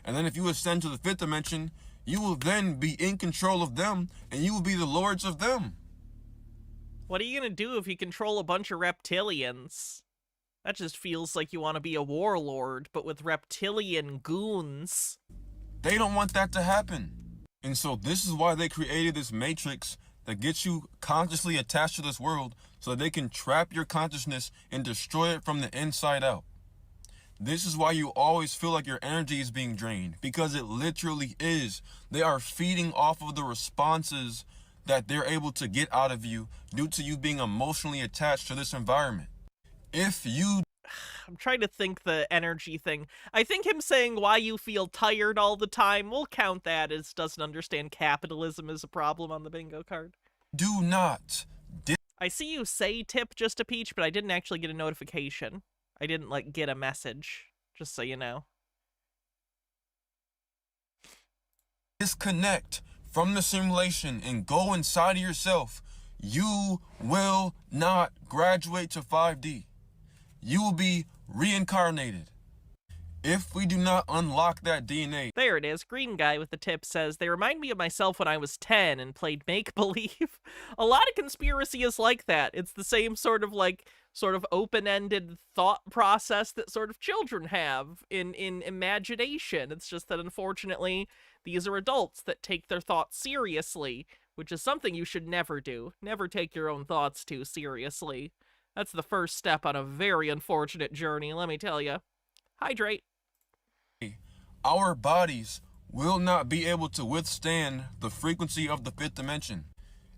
And then if you ascend to the 5th dimension, you will then be in control of them, and you will be the lords of them. What are you gonna do if you control a bunch of reptilians? That just feels like you want to be a warlord, but with reptilian goons. They don't want that to happen. And so this is why they created this matrix that gets you consciously attached to this world so that they can trap your consciousness and destroy it from the inside out. This is why you always feel like your energy is being drained, because it literally is. They are feeding off of the responses that they're able to get out of you due to you being emotionally attached to this environment. If you... I'm trying to think the energy thing. I think him saying why you feel tired all the time, we'll count that as doesn't understand capitalism is a problem on the bingo card. Do not. I see you say tip just a peach, but I didn't actually get a notification. I didn't, like, get a message, just so you know. Disconnect from the simulation and go inside of yourself. You will not graduate to 5D. You will be reincarnated. If we do not unlock that DNA... There it is. Green guy with the tip says, they remind me of myself when I was 10 and played make-believe. A lot of conspiracy is like that. It's the same sort of open-ended thought process that sort of children have in imagination. It's just that unfortunately, these are adults that take their thoughts seriously, which is something you should never do. Never take your own thoughts too seriously. That's the first step on a very unfortunate journey, let me tell you. Hydrate. Our bodies will not be able to withstand the frequency of the 5th dimension.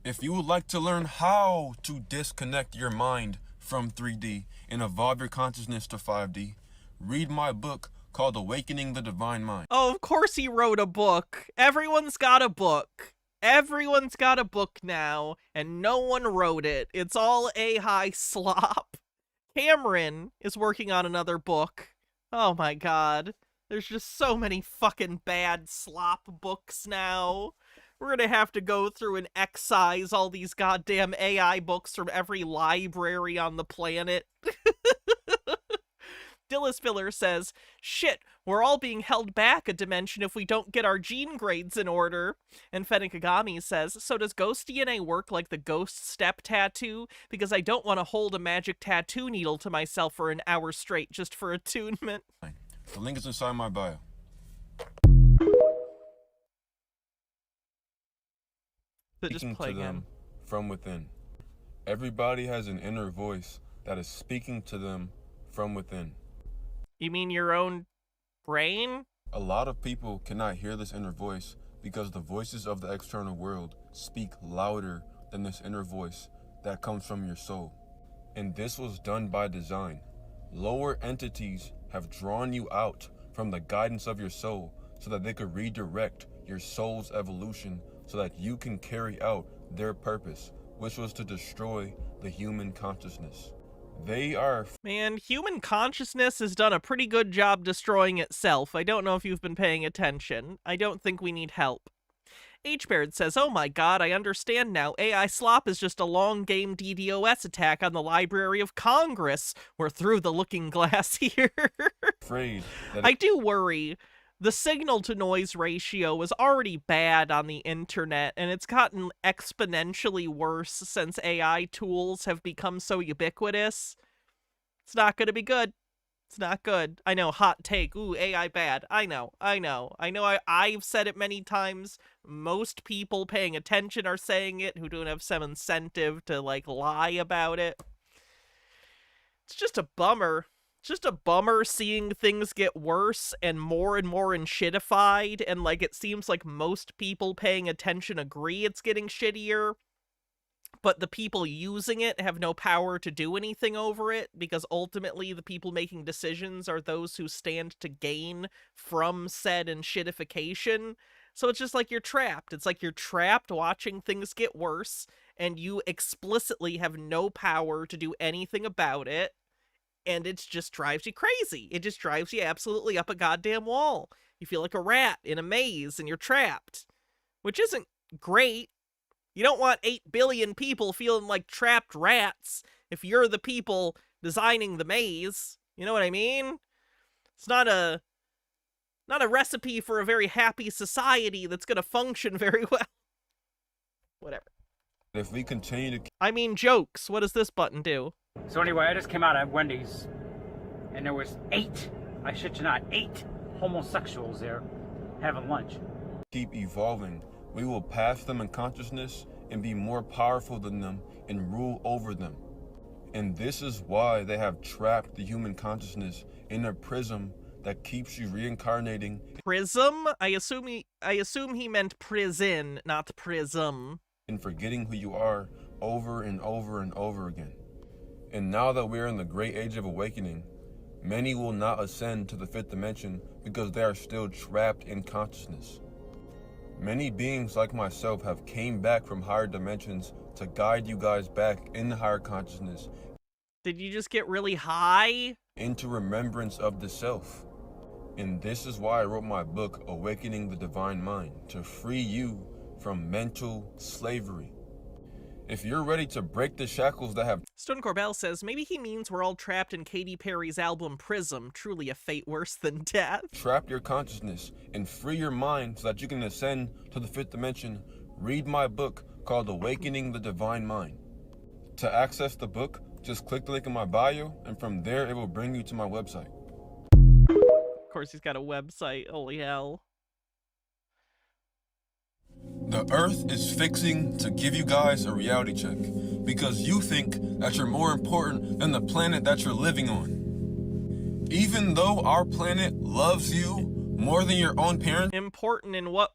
If you would like to learn how to disconnect your mind from 3D and evolve your consciousness to 5D, read my book called Awakening the Divine Mind. Oh, of course he wrote a book. Everyone's got a book. Everyone's got a book now, and no one wrote it. It's all a-high slop. Cameron is working on another book. Oh my god. There's just so many fucking bad slop books now. We're gonna have to go through and excise all these goddamn AI books from every library on the planet. Dillis Filler says, shit, we're all being held back a dimension if we don't get our gene grades in order. And Fennikagami says, so does ghost DNA work like the ghost step tattoo? Because I don't want to hold a magic tattoo needle to myself for an hour straight just for attunement. The link is inside my bio. Speaking to them from within. Everybody has an inner voice that is speaking to them from within. You mean your own brain? A lot of people cannot hear this inner voice because the voices of the external world speak louder than this inner voice that comes from your soul. And this was done by design. Lower entities have drawn you out from the guidance of your soul so that they could redirect your soul's evolution so that you can carry out their purpose, which was to destroy the human consciousness. They are... Man, human consciousness has done a pretty good job destroying itself. I don't know if you've been paying attention. I don't think we need help. H-Baird says, oh my god, I understand now. AI slop is just a long game DDoS attack on the Library of Congress. We're through the looking glass here. afraid that I do worry. The signal-to-noise ratio is already bad on the internet, and it's gotten exponentially worse since AI tools have become so ubiquitous. It's not going to be good. It's not good. I know, hot take. Ooh, AI bad. I know. I've said it many times. Most people paying attention are saying it who don't have some incentive to, like, lie about it. It's just a bummer. It's just a bummer seeing things get worse and more shittified, and like it seems like most people paying attention agree it's getting shittier, but the people using it have no power to do anything over it, because ultimately the people making decisions are those who stand to gain from said shittification. So it's just like you're trapped. It's like you're trapped watching things get worse, and you explicitly have no power to do anything about it. And it just drives you crazy. It just drives you absolutely up a goddamn wall. You feel like a rat in a maze and you're trapped, which isn't great. You don't want 8 billion people feeling like trapped rats if you're the people designing the maze. You know what I mean? It's not a recipe for a very happy society that's going to function very well. Whatever. if we continue to... I mean, jokes. What does this button do? So anyway, I just came out at Wendy's, and there was 8, I shit you not, 8 homosexuals there having lunch. Keep evolving, we will pass them in consciousness and be more powerful than them and rule over them. And this is why they have trapped the human consciousness in a prism that keeps you reincarnating. Prism? I assume he meant prison, not prism. And forgetting who you are over and over and over again. And now that we're in the great age of awakening, many will not ascend to the 5th dimension because they are still trapped in consciousness. Many beings like myself have came back from higher dimensions to guide you guys back in the higher consciousness. Did you just get really high? Into remembrance of the self. And this is why I wrote my book, Awakening the Divine Mind, to free you from mental slavery. If you're ready to break the shackles that have... Stone Corbell says, maybe he means we're all trapped in Katy Perry's album Prism, truly a fate worse than death. Trap your consciousness and free your mind so that you can ascend to the 5th dimension, read my book called Awakening the Divine Mind. To access the book, just click the link in my bio, and from there it will bring you to my website. Of course he's got a website, holy hell. The Earth is fixing to give you guys a reality check because you think that you're more important than the planet that you're living on. Even though our planet loves you more than your own parents. Important in what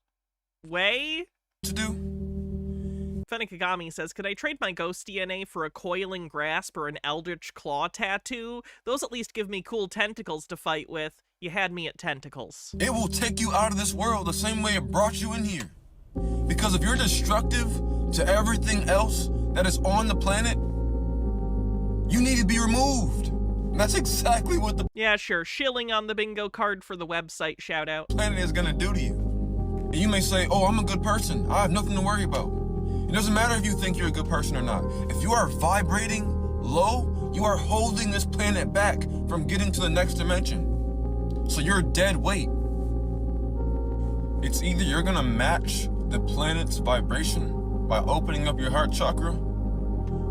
way? To do. Fennikagami says, could I trade my ghost DNA for a coiling grasp or an eldritch claw tattoo? Those at least give me cool tentacles to fight with. You had me at tentacles. It will take you out of this world the same way it brought you in here. Because if you're destructive to everything else that is on the planet, you need to be removed. And that's exactly what the... Yeah, sure. Shilling on the bingo card for the website shout out. ...planet is going to do to you. And you may say, oh, I'm a good person. I have nothing to worry about. It doesn't matter if you think you're a good person or not. If you are vibrating low, you are holding this planet back from getting to the next dimension. So you're dead weight. It's either you're going to match the planet's vibration by opening up your heart chakra,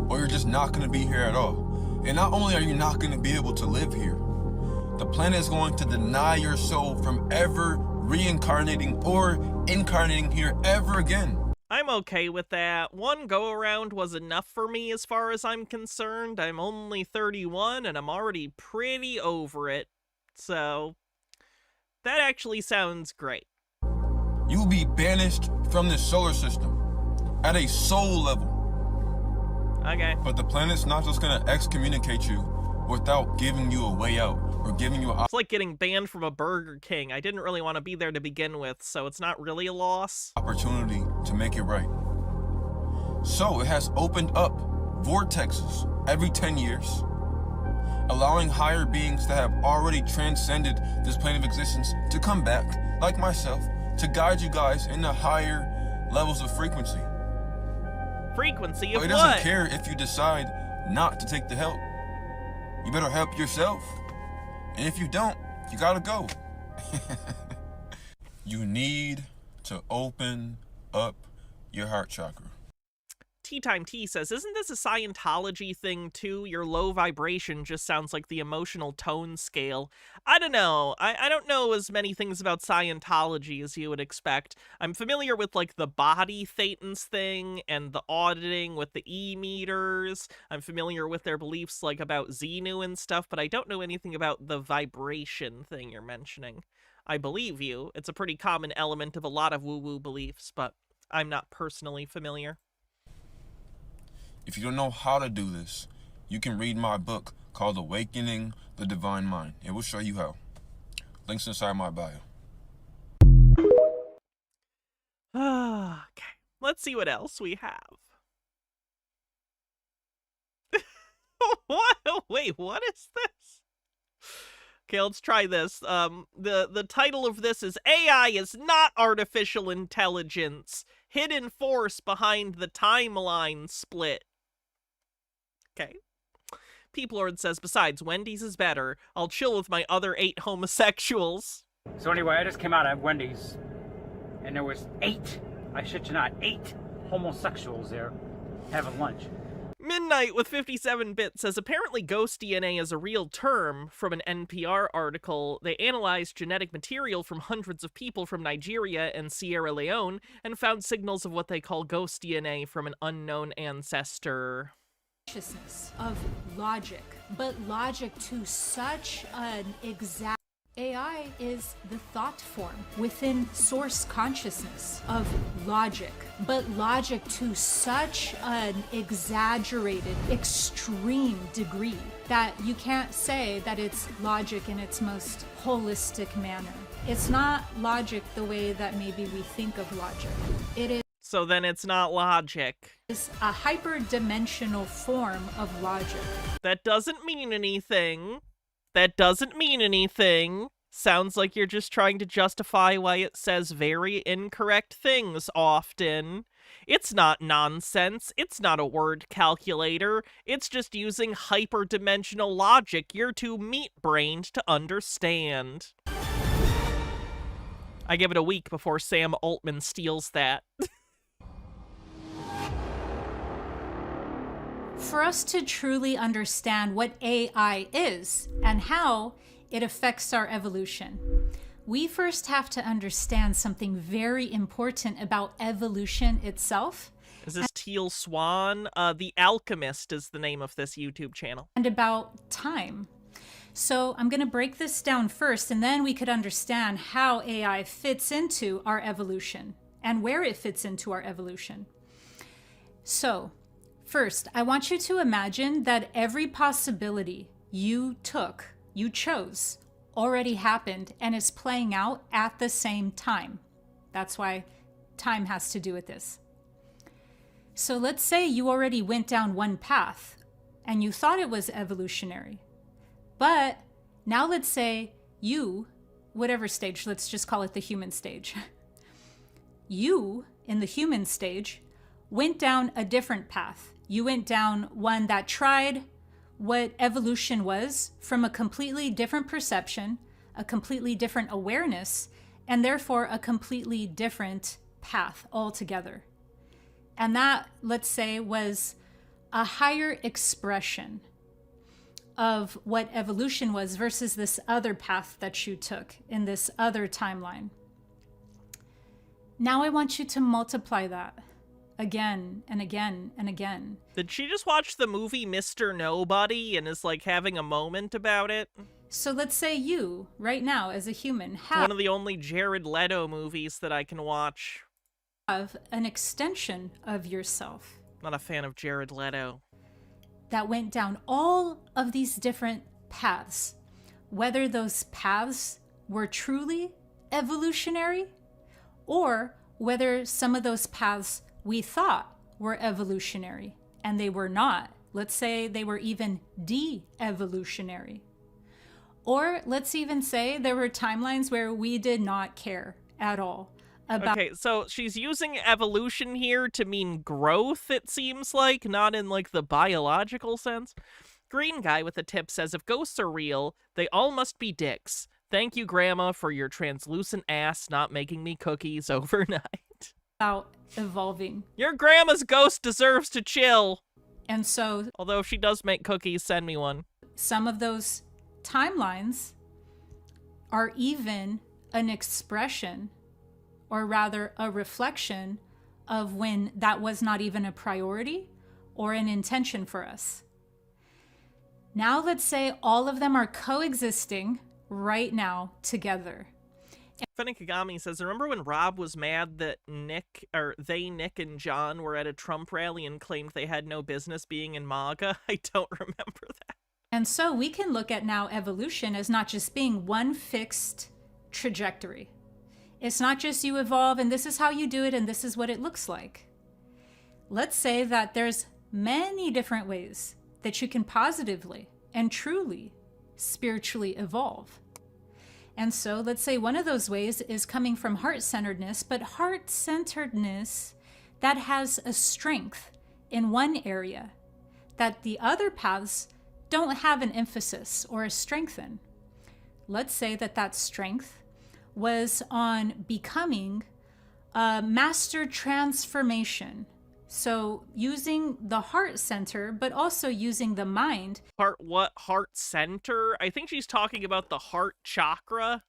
or you're just not going to be here at all. And not only are you not going to be able to live here, the planet is going to deny your soul from ever reincarnating or incarnating here ever again. I'm okay with that. One go-around was enough for me as far as I'm concerned. I'm only 31 and I'm already pretty over it. So, that actually sounds great. You will be banished from this solar system at a soul level. Okay. But the planet's not just gonna excommunicate you without giving you a way out. or giving you It's like getting banned from a Burger King. I didn't really want to be there to begin with, so it's not really a loss. Opportunity to make it right. So it has opened up vortexes every 10 years, allowing higher beings that have already transcended this plane of existence to come back, like myself, to guide you guys into higher levels of frequency. Frequency of It what? doesn't care if you decide not to take the help. You better help yourself. And if you don't, you gotta go. You need to open up your heart chakra. Tea Time Tea says, isn't this a Scientology thing too? Your low vibration just sounds like the emotional tone scale. I don't know. I don't know as many things about Scientology as you would expect. I'm familiar with like the body thetans thing and the auditing with the E-meters. I'm familiar with their beliefs like about Xenu and stuff, but I don't know anything about the vibration thing you're mentioning. I believe you. It's a pretty common element of a lot of woo-woo beliefs, but I'm not personally familiar. If you don't know how to do this, you can read my book called Awakening the Divine Mind. It will show you how. Links inside my bio. Okay, let's see what else we have. What? Wait, what is this? Okay, let's try this. The title of this is AI is not artificial intelligence. Hidden force behind the timeline split. Okay. Peeplord says, besides, Wendy's is better. I'll chill with my other 8 homosexuals. So anyway, I just came out at Wendy's, and there was 8, I shit you not, 8 homosexuals there having lunch. Midnight with 57-bit says, apparently ghost DNA is a real term from an NPR article. They analyzed genetic material from hundreds of people from Nigeria and Sierra Leone and found signals of what they call ghost DNA from an unknown ancestor. Consciousness of logic, but logic to such an exact... AI is the thought form within source consciousness of logic, but logic to such an exaggerated, extreme degree that you can't say that it's logic in its most holistic manner. It's not logic the way that maybe we think of logic. It is. So then it's not logic. It's a hyperdimensional form of logic. That doesn't mean anything. That doesn't mean anything. Sounds like you're just trying to justify why it says very incorrect things often. It's not nonsense. It's not a word calculator. It's just using hyperdimensional logic you're too meat-brained to understand. I give it a week before Sam Altman steals that. For us to truly understand what AI is and how it affects our evolution, we first have to understand something very important about evolution itself. Is this Teal Swan? The Alchemist is the name of this YouTube channel. And about time. So I'm going to break this down first, and then we could understand how AI fits into our evolution and where it fits into our evolution. So first, I want you to imagine that every possibility you chose, already happened and is playing out at the same time. That's why time has to do with this. So let's say you already went down one path and you thought it was evolutionary. But now let's say you, whatever stage, let's just call it the human stage. You, in the human stage, went down a different path. You went down one that tried what evolution was from a completely different perception, a completely different awareness, and therefore a completely different path altogether. And that, let's say, was a higher expression of what evolution was versus this other path that you took in this other timeline. Now I want you to multiply that again and again and again. Did she just watch the movie Mr. Nobody and is like having a moment about it? So let's say you, right now, as a human, have one of the only Jared Leto movies that I can watch. Have an extension of yourself. Not a fan of Jared Leto. That went down all of these different paths. whether those paths were truly evolutionary or whether some of those paths we thought were evolutionary and they were not. Let's say they were even de-evolutionary. Or let's even say there were timelines where we did not care at all about. Okay, so she's using evolution here to mean growth, it seems like, not in like the biological sense. Green guy with a tip says, if ghosts are real, they all must be dicks. Thank you, Grandma, for your translucent ass not making me cookies overnight. About evolving. Your grandma's ghost deserves to chill. And so, although if she does make cookies, send me one. Some of those timelines are even an expression, or rather a reflection, of when that was not even a priority or an intention for us. Now let's say all of them are coexisting right now together. Fennikagami says, remember when Rob was mad that Nick and John were at a Trump rally and claimed they had no business being in MAGA? I don't remember that. And so we can look at now evolution as not just being one fixed trajectory. It's not just you evolve and this is how you do it and this is what it looks like. Let's say that there's many different ways that you can positively and truly spiritually evolve. And so let's say one of those ways is coming from heart-centeredness, but heart-centeredness that has a strength in one area that the other paths don't have an emphasis or a strength in. Let's say that that strength was on becoming a master transformation. So using the heart center, but also using the mind. Heart center? I think she's talking about the heart chakra.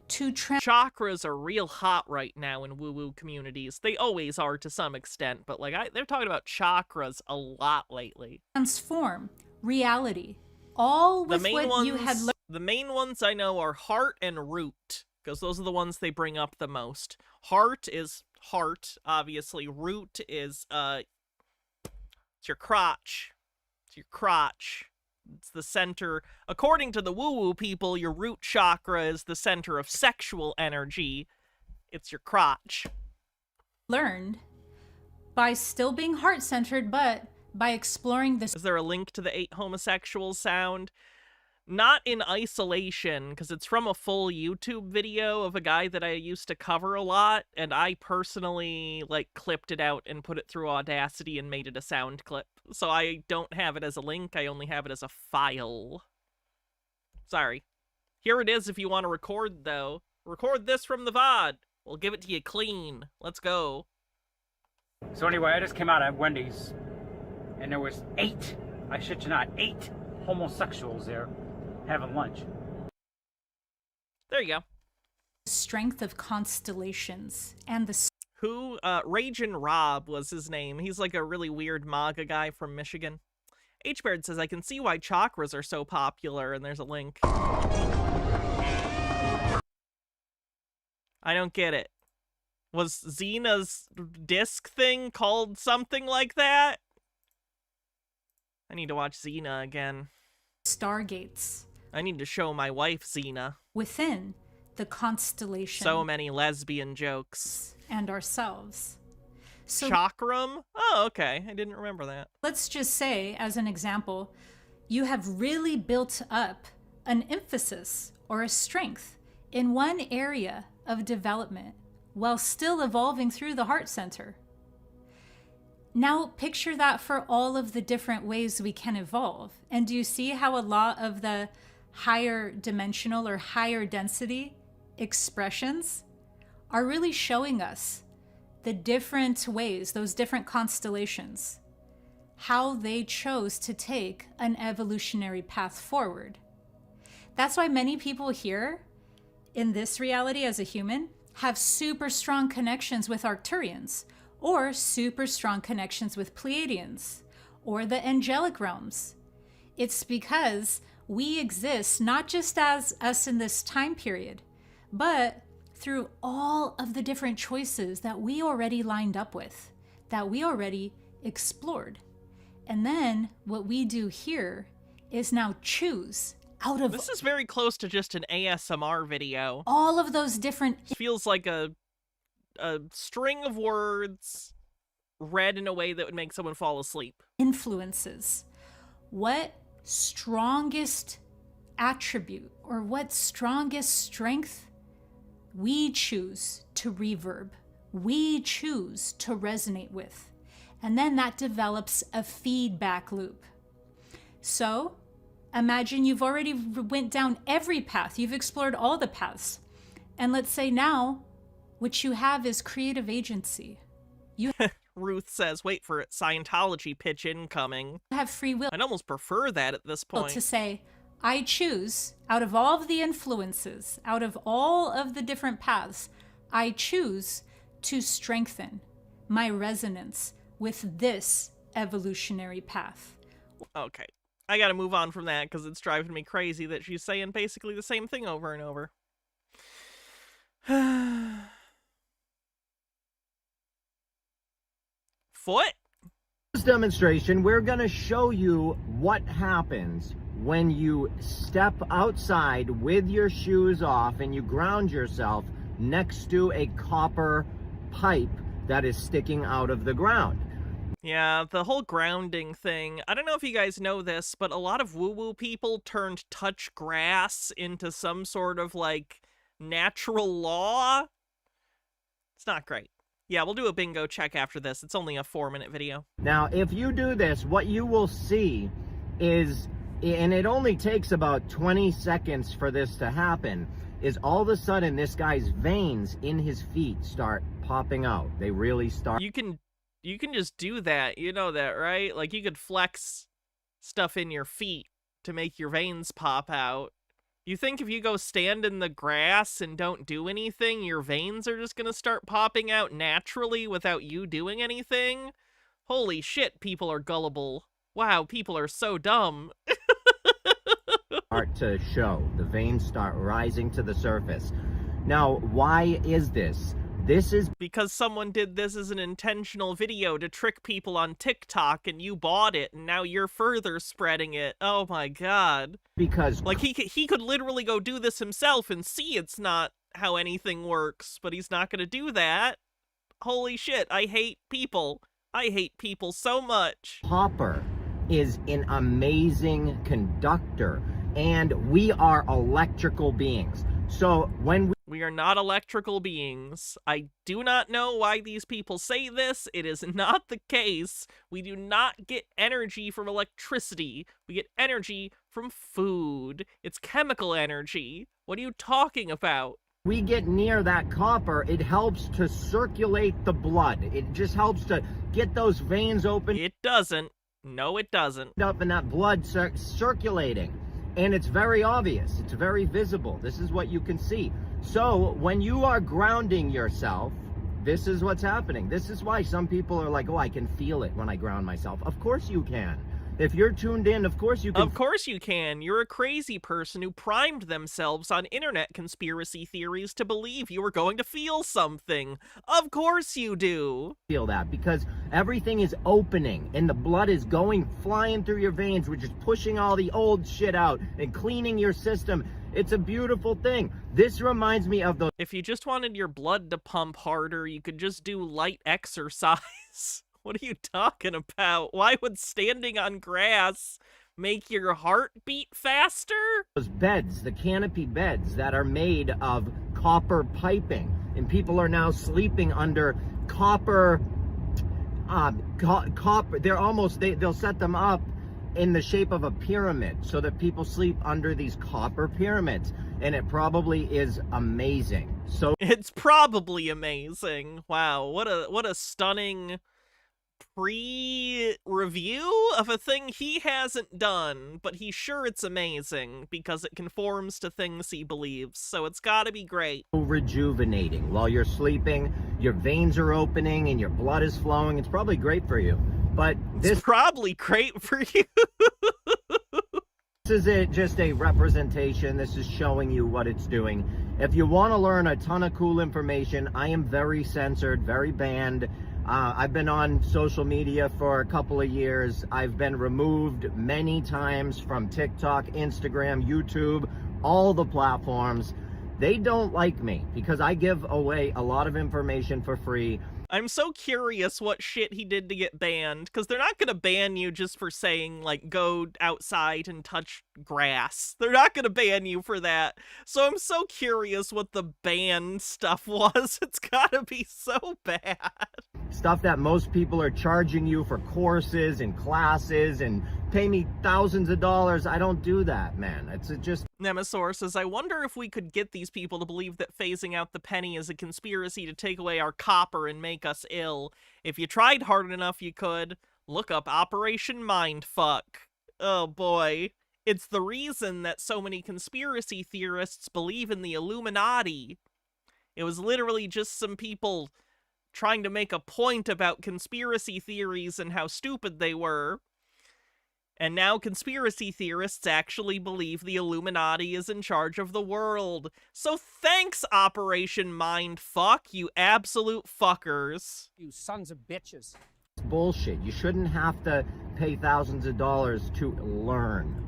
Chakras are real hot right now in woo-woo communities. They always are to some extent, but like they're talking about chakras a lot lately. Transform reality. All with what you had learned. The main ones I know are heart and root, because those are the ones they bring up the most. Heart is heart, obviously. Root is it's your crotch. It's your crotch. It's the center. According to the woo-woo people, your root chakra is the center of sexual energy. It's your crotch. Learned by still being heart-centered, but by exploring this. Is there a link to the 8 homosexuals sound? Not in isolation, because it's from a full YouTube video of a guy that I used to cover a lot, and I personally, like, clipped it out and put it through Audacity and made it a sound clip. So I don't have it as a link, I only have it as a file. Sorry. Here it is if you want to record, though. Record this from the VOD. We'll give it to you clean. Let's go. So anyway, I just came out at Wendy's, and there was 8, I shit you not, 8 homosexuals there having lunch. There you go. Strength of constellations and the... Who? Ragin' Rob was his name. He's like a really weird MAGA guy from Michigan. H-Baird says, I can see why chakras are so popular, and there's a link. I don't get it. Was Xena's disc thing called something like that? I need to watch Xena again. Stargates. I need to show my wife Xena. Within the constellation. So many lesbian jokes. And ourselves. So, Chakram? Oh, okay. I didn't remember that. Let's just say, as an example, you have really built up an emphasis or a strength in one area of development while still evolving through the heart center. Now picture that for all of the different ways we can evolve. And do you see how a lot of the higher dimensional or higher density expressions are really showing us the different ways, those different constellations, how they chose to take an evolutionary path forward. That's why many people here in this reality as a human have super strong connections with Arcturians, or super strong connections with Pleiadians, or the angelic realms. It's because we exist not just as us in this time period, but through all of the different choices that we already lined up with, that we already explored. And then what we do here is now choose out of... This is very close to just an ASMR video. All of those different... It feels like a string of words read in a way that would make someone fall asleep. Influences. What strongest attribute or what strongest strength we choose to reverb, we choose to resonate with. And then that develops a feedback loop. So imagine you've already went down every path. You've explored all the paths. And let's say now what you have is creative agency. You Ruth says, wait for it, Scientology pitch incoming. have free will. I'd almost prefer that at this point. To say, I choose, out of all of the influences, out of all of the different paths, I choose to strengthen my resonance with this evolutionary path. Okay, I gotta move on from that because it's driving me crazy that she's saying basically the same thing over and over. Foot? This demonstration, we're going to show you what happens when you step outside with your shoes off and you ground yourself next to a copper pipe that is sticking out of the ground. Yeah, the whole grounding thing. I don't know if you guys know this, but a lot of woo-woo people turned touch grass into some sort of, like, natural law. It's not great. Yeah, we'll do a bingo check after this. It's only a 4-minute video. Now, if you do this, what you will see is, and it only takes about 20 seconds for this to happen, is all of a sudden this guy's veins in his feet start popping out. They really start. You can just do that. You know that, right? Like, you could flex stuff in your feet to make your veins pop out. You think if you go stand in the grass and don't do anything, your veins are just gonna start popping out naturally without you doing anything? Holy shit, people are gullible. Wow, people are so dumb. Start to show. The veins start rising to the surface. Now, why is this? This is because someone did this as an intentional video to trick people on TikTok and you bought it and now you're further spreading it. Oh my god. Because like he could literally go do this himself and see it's not how anything works, but he's not going to do that. Holy shit, I hate people. I hate people so much. Copper is an amazing conductor and we are electrical beings. So when we are not electrical beings. I do not know why these people say this. It is not the case. We do not get energy from electricity. We get energy from food. It's chemical energy. What are you talking about? We get near that copper, it helps to circulate the blood. It just helps to get those veins open. It doesn't. No, it doesn't. Up and that blood circulating. And it's very obvious. It's very visible. This is what you can see. So when you are grounding yourself, this is what's happening. This is why some people are like, oh, I can feel it when I ground myself. Of course you can. If you're tuned in, of course you can. Of course you can. You're a crazy person who primed themselves on internet conspiracy theories to believe you were going to feel something. Of course you do. Feel that because everything is opening and the blood is flying through your veins, which is pushing all the old shit out and cleaning your system. It's a beautiful thing. This reminds me of the... If you just wanted your blood to pump harder, you could just do light exercise. What are you talking about? Why would standing on grass make your heart beat faster? Those beds, the canopy beds that are made of copper piping, and people are now sleeping under copper, they'll set them up in the shape of a pyramid so that people sleep under these copper pyramids, and it probably is amazing. So it's probably amazing. Wow, what a stunning pre-review of a thing he hasn't done, but he's sure it's amazing because it conforms to things he believes, so it's gotta be great. Rejuvenating. While you're sleeping, your veins are opening and your blood is flowing. It's probably great for you, but this is probably great for you. This is just a representation. This is showing you what it's doing. If you want to learn a ton of cool information, I am very censored, very banned. I've been on social media for a couple of years. I've been removed many times from TikTok, Instagram, YouTube, all the platforms. They don't like me because I give away a lot of information for free. I'm so curious what shit he did to get banned, because they're not going to ban you just for saying, like, go outside and touch grass. They're not going to ban you for that. So I'm so curious what the ban stuff was. It's got to be so bad. Stuff that most people are charging you for courses and classes and pay me thousands of dollars. I don't do that, man. It's just... Nemesaur says, I wonder if we could get these people to believe that phasing out the penny is a conspiracy to take away our copper and make us ill. If you tried hard enough, you could. Look up Operation Mindfuck. Oh boy. It's the reason that so many conspiracy theorists believe in the Illuminati. It was literally just some people trying to make a point about conspiracy theories and how stupid they were. And now conspiracy theorists actually believe the Illuminati is in charge of the world. So thanks, Operation Mindfuck, you absolute fuckers. You sons of bitches. It's bullshit. You shouldn't have to pay thousands of dollars to learn.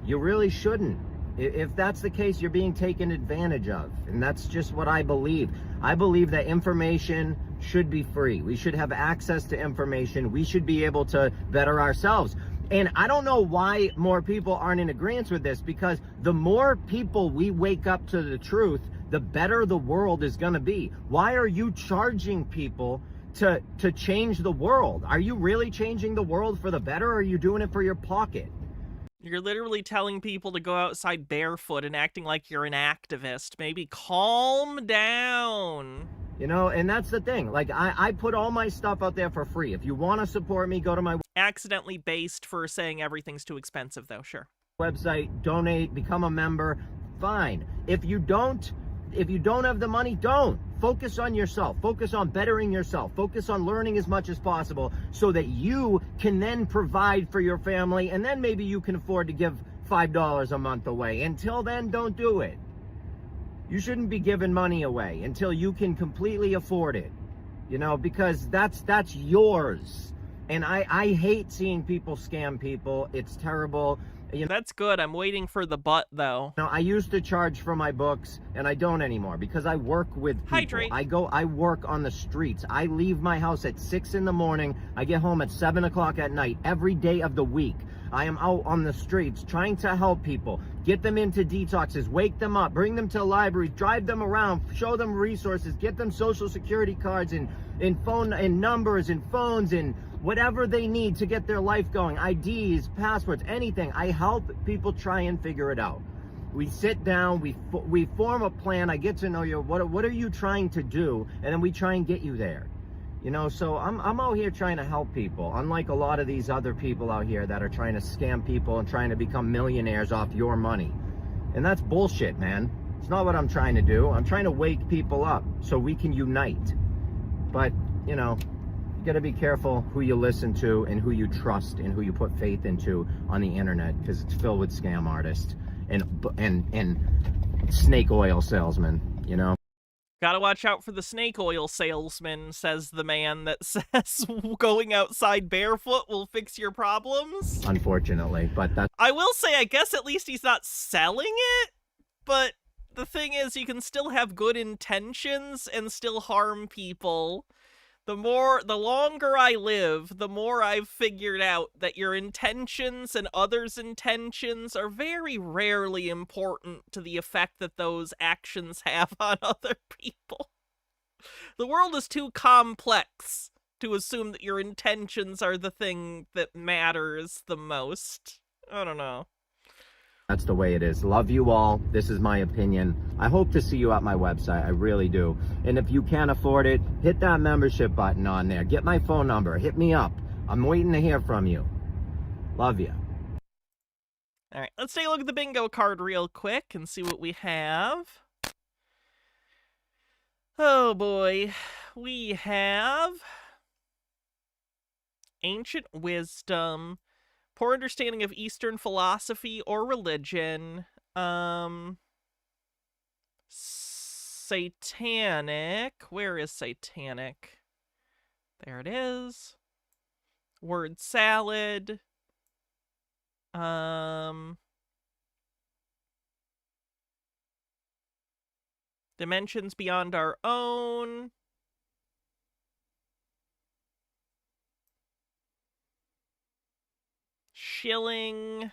You really shouldn't. If that's the case, you're being taken advantage of. And that's just what I believe. I believe that information should be free. We should have access to information. We should be able to better ourselves. And I don't know why more people aren't in agreement with this, because the more people we wake up to the truth, the better the world is going to be. Why are you charging people to change the world? Are you really changing the world for the better, or are you doing it for your pocket? You're literally telling people to go outside barefoot and acting like you're an activist. Maybe calm down. You know, and that's the thing. Like, I put all my stuff out there for free. If you want to support me, go to my... Accidentally based for saying everything's too expensive, though, sure. Website, donate, become a member, fine. If you don't have the money, don't. Focus on yourself. Focus on bettering yourself. Focus on learning as much as possible so that you can then provide for your family, and then maybe you can afford to give $5 a month away. Until then, don't do it. You shouldn't be giving money away until you can completely afford it, you know, because that's yours. And I hate seeing people scam people. It's terrible. You know, that's good. I'm waiting for the butt, though. I used to charge for my books, and I don't anymore because I work with people. Hydrate. I work on the streets. I leave my house at 6 in the morning. I get home at 7 o'clock at night every day of the week. I am out on the streets trying to help people, get them into detoxes, wake them up, bring them to libraries, drive them around, show them resources, get them social security cards and phone and numbers and phones and whatever they need to get their life going, IDs, passports, anything. I help people try and figure it out. We sit down, we form a plan. I get to know you. What are you trying to do? And then we try and get you there. You know, so I'm out here trying to help people, unlike a lot of these other people out here that are trying to scam people and trying to become millionaires off your money. And that's bullshit, man. It's not what I'm trying to do. I'm trying to wake people up so we can unite. But, you know, you got to be careful who you listen to and who you trust and who you put faith into on the internet, because it's filled with scam artists and snake oil salesmen, you know. Gotta watch out for the snake oil salesman, says the man that says going outside barefoot will fix your problems. Unfortunately, but that's... I will say, I guess at least he's not selling it, but the thing is, you can still have good intentions and still harm people. The longer I live, the more I've figured out that your intentions and others' intentions are very rarely important to the effect that those actions have on other people. The world is too complex to assume that your intentions are the thing that matters the most. I don't know. That's the way it is. Love you all. This is my opinion. I hope to see you at my website. I really do. And if you can't afford it, hit that membership button on there. Get my phone number. Hit me up. I'm waiting to hear from you. Love you. All right, let's take a look at the bingo card real quick and see what we have. Oh boy. We have Ancient Wisdom, Poor Understanding of Eastern Philosophy or Religion, Satanic, where is Satanic? There it is. Word salad. Dimensions beyond our own. Shilling.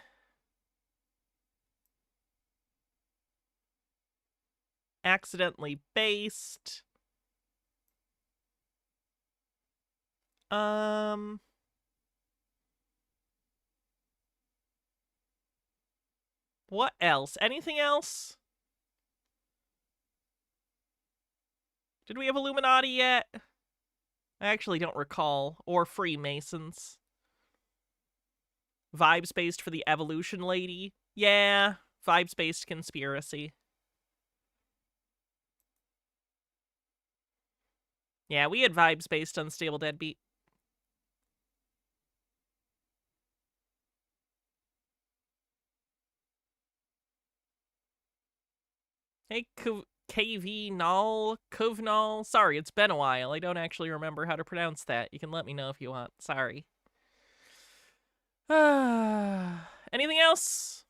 Accidentally based. What else? Anything else? Did we have Illuminati yet? I actually don't recall. Or Freemasons. Vibes-based for the evolution lady. Yeah, vibes-based conspiracy. Yeah, we had vibes-based unstable deadbeat. Hey, KV Null, Kovnal. Sorry, it's been a while. I don't actually remember how to pronounce that. You can let me know if you want. Sorry. Anything else?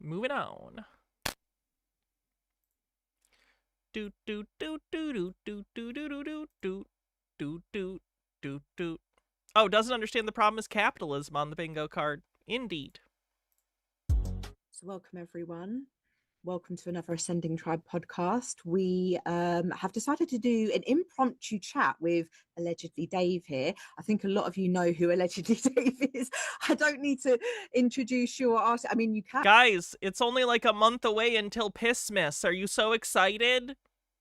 Moving on. Do do do do do do do do do do do do do do. Oh, doesn't understand the problem is capitalism on the bingo card. Indeed. So welcome everyone. Welcome to another Ascending Tribe podcast. We have decided to do an impromptu chat with Allegedly Dave here. I think a lot of you know who Allegedly Dave is. I don't need to introduce you or ask. I mean, you can. Guys, it's only like a month away until Pissmas. Are you so excited?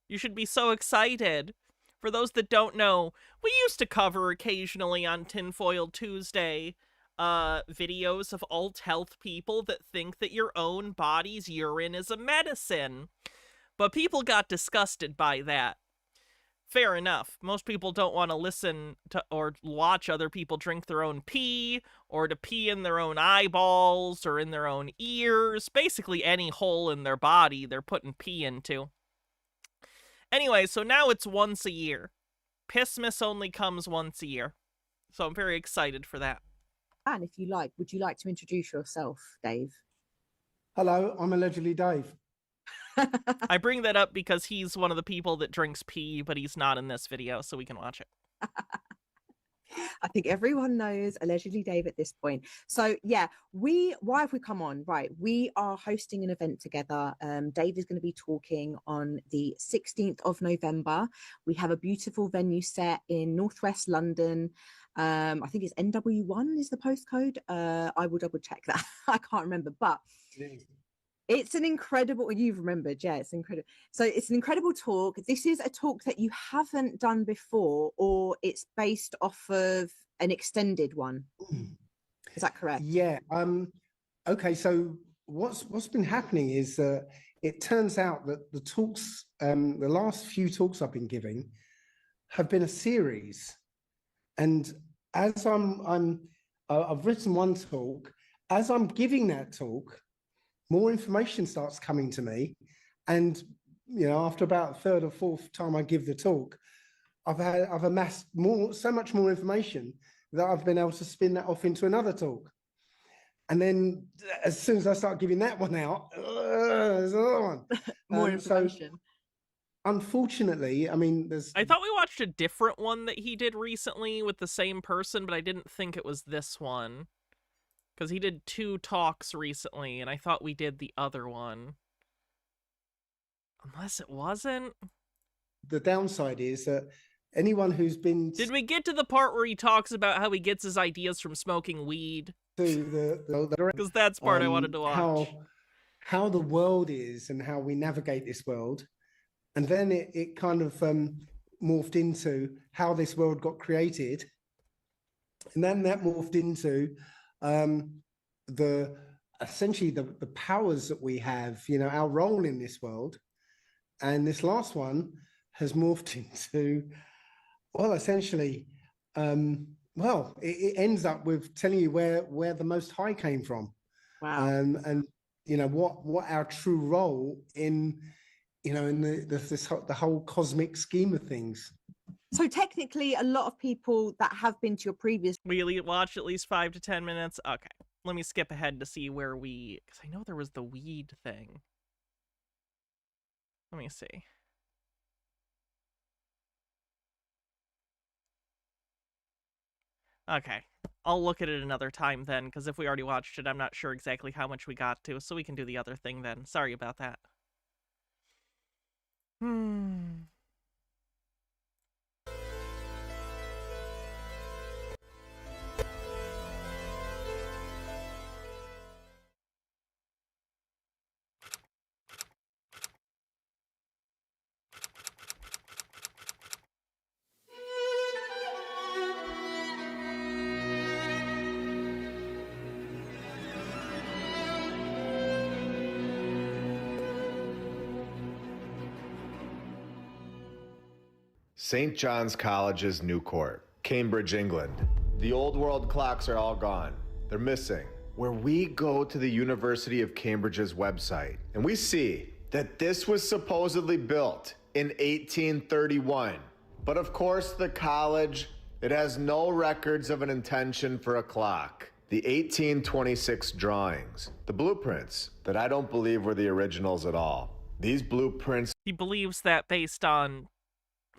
You should be so excited. For those that don't know, we used to cover occasionally on Tinfoil Tuesday videos of alt health people that think that your own body's urine is a medicine. But people got disgusted by that. Fair enough. Most people don't want to listen to or watch other people drink their own pee, or to pee in their own eyeballs, or in their own ears. Basically any hole in their body they're putting pee into. Anyway, so now it's once a year. Pissmas only comes once a year. So I'm very excited for that. And if you like, would you like to introduce yourself, Dave? Hello, I'm Allegedly Dave. I bring that up because he's one of the people that drinks pee, but he's not in this video, so we can watch it. I think everyone knows Allegedly Dave at this point. So yeah, why have we come on? Right, we are hosting an event together. Dave is going to be talking on the 16th of November. We have a beautiful venue set in Northwest London. I think it's NW1 is the postcode. I will double check that. I can't remember, but it's an incredible, you've remembered, yeah, it's incredible. So it's an incredible talk. This is a talk that you haven't done before, or it's based off of an extended one. Is that correct? Yeah. Okay, so what's been happening is it turns out that the talks, the last few talks I've been giving have been a series. And as I've written one talk, as I'm giving that talk, more information starts coming to me. And, you know, after about the third or fourth time I give the talk, I've amassed so much more information that I've been able to spin that off into another talk. And then as soon as I start giving that one out, there's another one. More information. So, unfortunately, I mean, I thought we watched a different one that he did recently with the same person, but I didn't think it was this one. Because he did 2 talks recently, and I thought we did the other one. Unless it wasn't? The downside is that anyone who's been... Did we get to the part where he talks about how he gets his ideas from smoking weed? Because that's the part I wanted to watch. How the world is and how we navigate this world. And then it kind of morphed into how this world got created. And then that morphed into essentially the powers that we have, you know, our role in this world. And this last one has morphed into, well, essentially, it ends up with telling you where the Most High came from. Wow. And you know what our true role in, you know, in the whole cosmic scheme of things. So technically, a lot of people that have been to your previous... We watched at least 5 to 10 minutes. Okay. Let me skip ahead to see where we... Because I know there was the weed thing. Let me see. Okay. I'll look at it another time then, because if we already watched it, I'm not sure exactly how much we got to, so we can do the other thing then. Sorry about that. St. John's College's New Court, Cambridge, England. The old world clocks are all gone. They're missing. Where we go to the University of Cambridge's website, and we see that this was supposedly built in 1831. But of course, the college, it has no records of an intention for a clock. The 1826 drawings, the blueprints that I don't believe were the originals at all. These blueprints... He believes that based on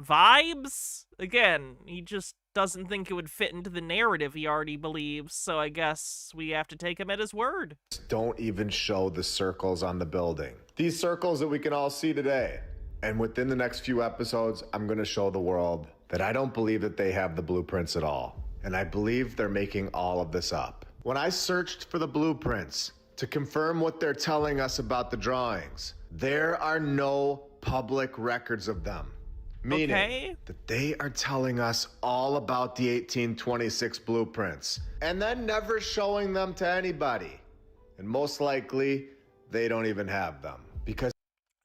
vibes? Again, he just doesn't think it would fit into the narrative he already believes, so I guess we have to take him at his word. Don't even show the circles on the building. These circles that we can all see today. And within the next few episodes, I'm going to show the world that I don't believe that they have the blueprints at all. And I believe they're making all of this up. When I searched for the blueprints to confirm what they're telling us about the drawings, there are no public records of them. Meaning that they are telling us all about the 1826 blueprints and then never showing them to anybody. And most likely, they don't even have them because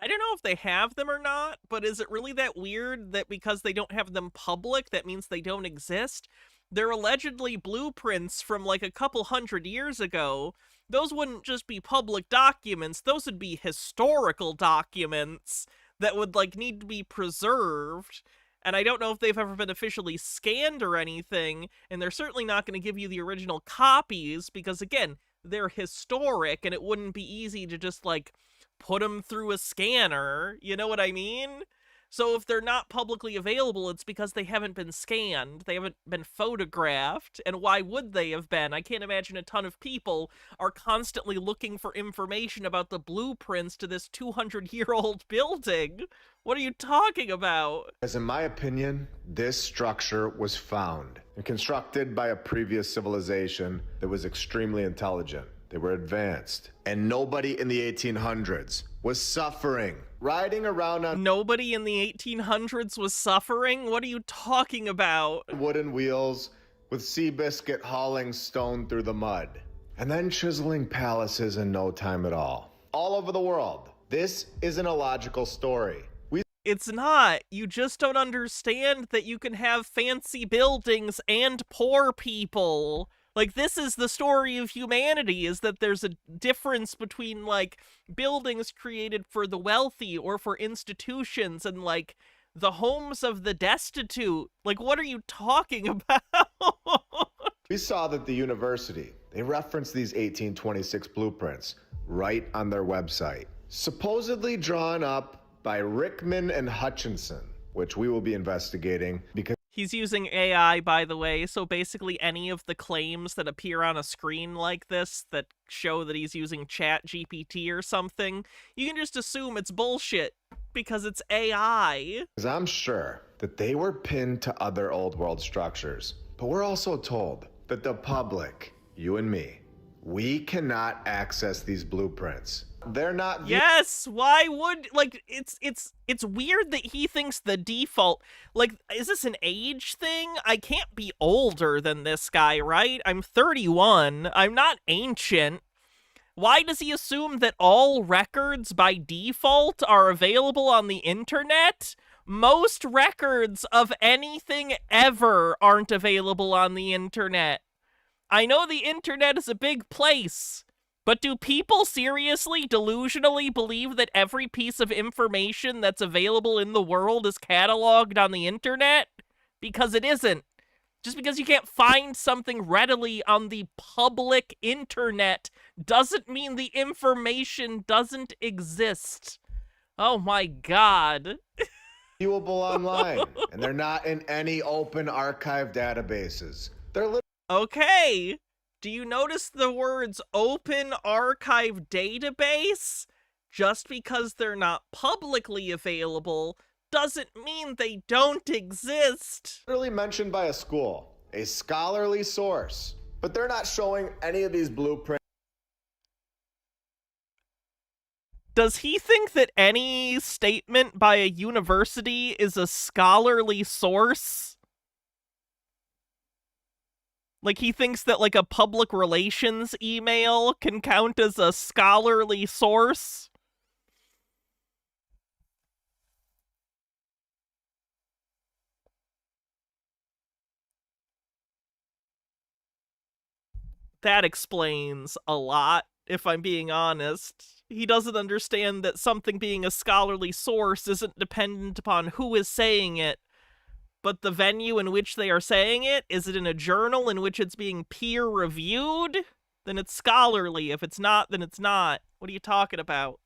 I don't know if they have them or not, but is it really that weird that because they don't have them public, that means they don't exist? They're allegedly blueprints from like a couple hundred years ago. Those wouldn't just be public documents, those would be historical documents that would like need to be preserved. And I don't know if they've ever been officially scanned or anything, and they're certainly not going to give you the original copies because again, they're historic and it wouldn't be easy to just like put them through a scanner, you know what I mean? So if they're not publicly available, it's because they haven't been scanned, they haven't been photographed, and why would they have been? I can't imagine a ton of people are constantly looking for information about the blueprints to this 200-year-old building. What are you talking about? As in my opinion, this structure was found and constructed by a previous civilization that was extremely intelligent. They were advanced. And nobody in the 1800s was suffering, riding around on... Nobody in the 1800s was suffering? What are you talking about? Wooden wheels with Seabiscuit hauling stone through the mud. And then chiseling palaces in no time at all. All over the world. This isn't a logical story. It's not. You just don't understand that you can have fancy buildings and poor people. Like, this is the story of humanity, is that there's a difference between, like, buildings created for the wealthy or for institutions and, like, the homes of the destitute. Like, what are you talking about? We saw that the university, they referenced these 1826 blueprints right on their website. Supposedly drawn up by Rickman and Hutchinson, which we will be investigating because he's using AI, by the way, so basically any of the claims that appear on a screen like this that show that he's using ChatGPT or something, you can just assume it's bullshit because it's AI. I'm sure that they were pinned to other old world structures, but we're also told that the public, you and me, we cannot access these blueprints. They're not... Yes, why would... Like, it's weird that he thinks the default... Like, is this an age thing? I can't be older than this guy, right? I'm 31. I'm not ancient. Why does he assume that all records by default are available on the internet? Most records of anything ever aren't available on the internet. I know the internet is a big place, but do people seriously, delusionally believe that every piece of information that's available in the world is cataloged on the internet? because it isn't. Just because you can't find something readily on the public internet doesn't mean the information doesn't exist. Oh my god. Viewable online, and they're not in any open archive databases. They're Okay. Do you notice the words open archive database? Just because they're not publicly available doesn't mean they don't exist. literally mentioned by a school, a scholarly source, but they're not showing any of these blueprints. Does he think that any statement by a university is a scholarly source? Like, he thinks that, like, a public relations email can count as a scholarly source? That explains a lot, if I'm being honest. He doesn't understand that something being a scholarly source isn't dependent upon who is saying it, but the venue in which they are saying it. Is it in a journal in which it's being peer-reviewed? Then it's scholarly. If it's not, then it's not. What are you talking about?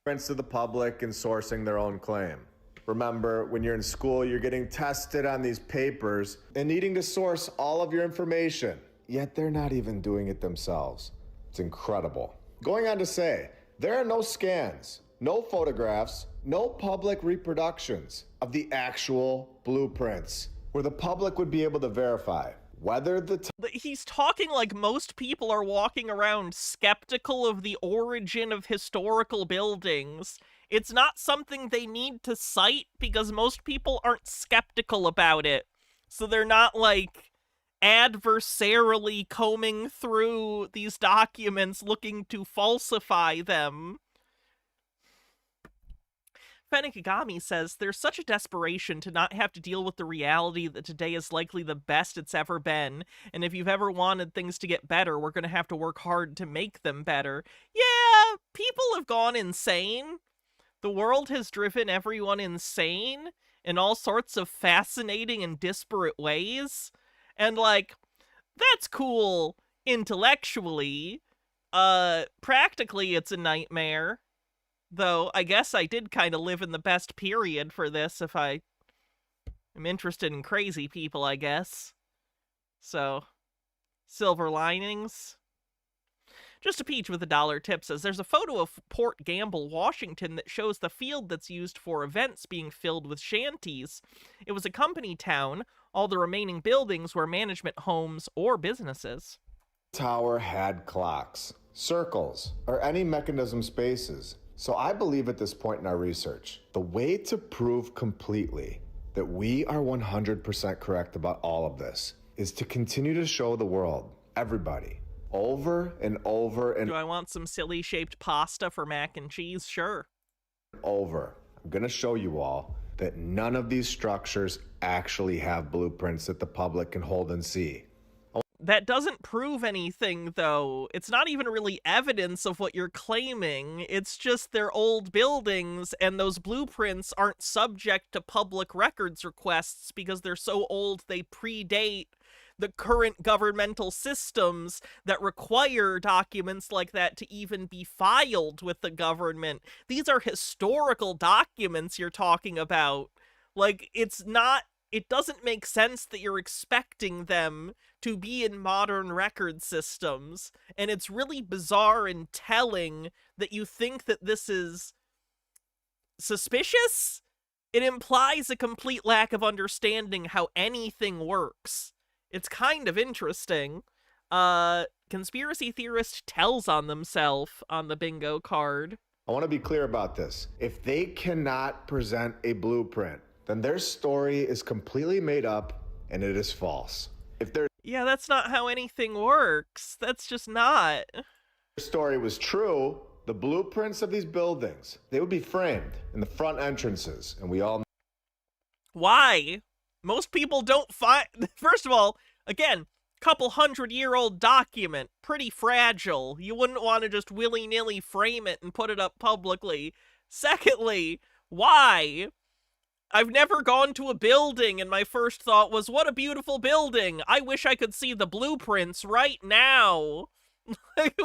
To the public and sourcing their own claim. Remember, when you're in school, you're getting tested on these papers and needing to source all of your information. Yet they're not even doing it themselves. It's incredible. Going on to say, there are no scans, no photographs, no public reproductions of the actual blueprints where the public would be able to verify whether He's talking like most people are walking around skeptical of the origin of historical buildings. It's not something they need to cite because most people aren't skeptical about it. So they're not, like, adversarially combing through these documents looking to falsify them. Fennikigami says, there's such a desperation to not have to deal with the reality that today is likely the best it's ever been, and if you've ever wanted things to get better, we're going to have to work hard to make them better. Yeah, people have gone insane. The world has driven everyone insane in all sorts of fascinating and disparate ways, and, like, that's cool intellectually. Practically, it's a nightmare. Though, I guess I did kind of live in the best period for this if I am interested in crazy people, I guess. So, silver linings. Just a Peach with a $1 tip says, there's a photo of Port Gamble, Washington that shows the field that's used for events being filled with shanties. It was a company town. All the remaining buildings were management homes or businesses. tower had clocks, circles, or any mechanism spaces. So I believe at this point in our research, the way to prove completely that we are 100% correct about all of this is to continue to show the world, everybody, over and over and Do I want some silly shaped pasta for mac and cheese? Sure. over. I'm going to show you all that none of these structures actually have blueprints that the public can hold and see. That doesn't prove anything, though. It's not even really evidence of what you're claiming. It's just they're old buildings, and those blueprints aren't subject to public records requests because they're so old they predate the current governmental systems that require documents like that to even be filed with the government. These are historical documents you're talking about. Like, it doesn't make sense that you're expecting them to be in modern record systems, and it's really bizarre and telling that you think that this is suspicious. It implies a complete lack of understanding how anything works. It's kind of interesting. Conspiracy theorist tells on themselves on the bingo card. I want to be clear about this. If they cannot present a blueprint, then their story is completely made up and it is false. If their Yeah, that's not how anything works. That's just not. story was true, the blueprints of these buildings, they would be framed in the front entrances, and we all know. Why? Most people don't find... First of all, again, couple 100-year-old document, pretty fragile. You wouldn't want to just willy-nilly frame it and put it up publicly. Secondly, why? I've never gone to a building, and my first thought was, what a beautiful building. I wish I could see the blueprints right now. Like,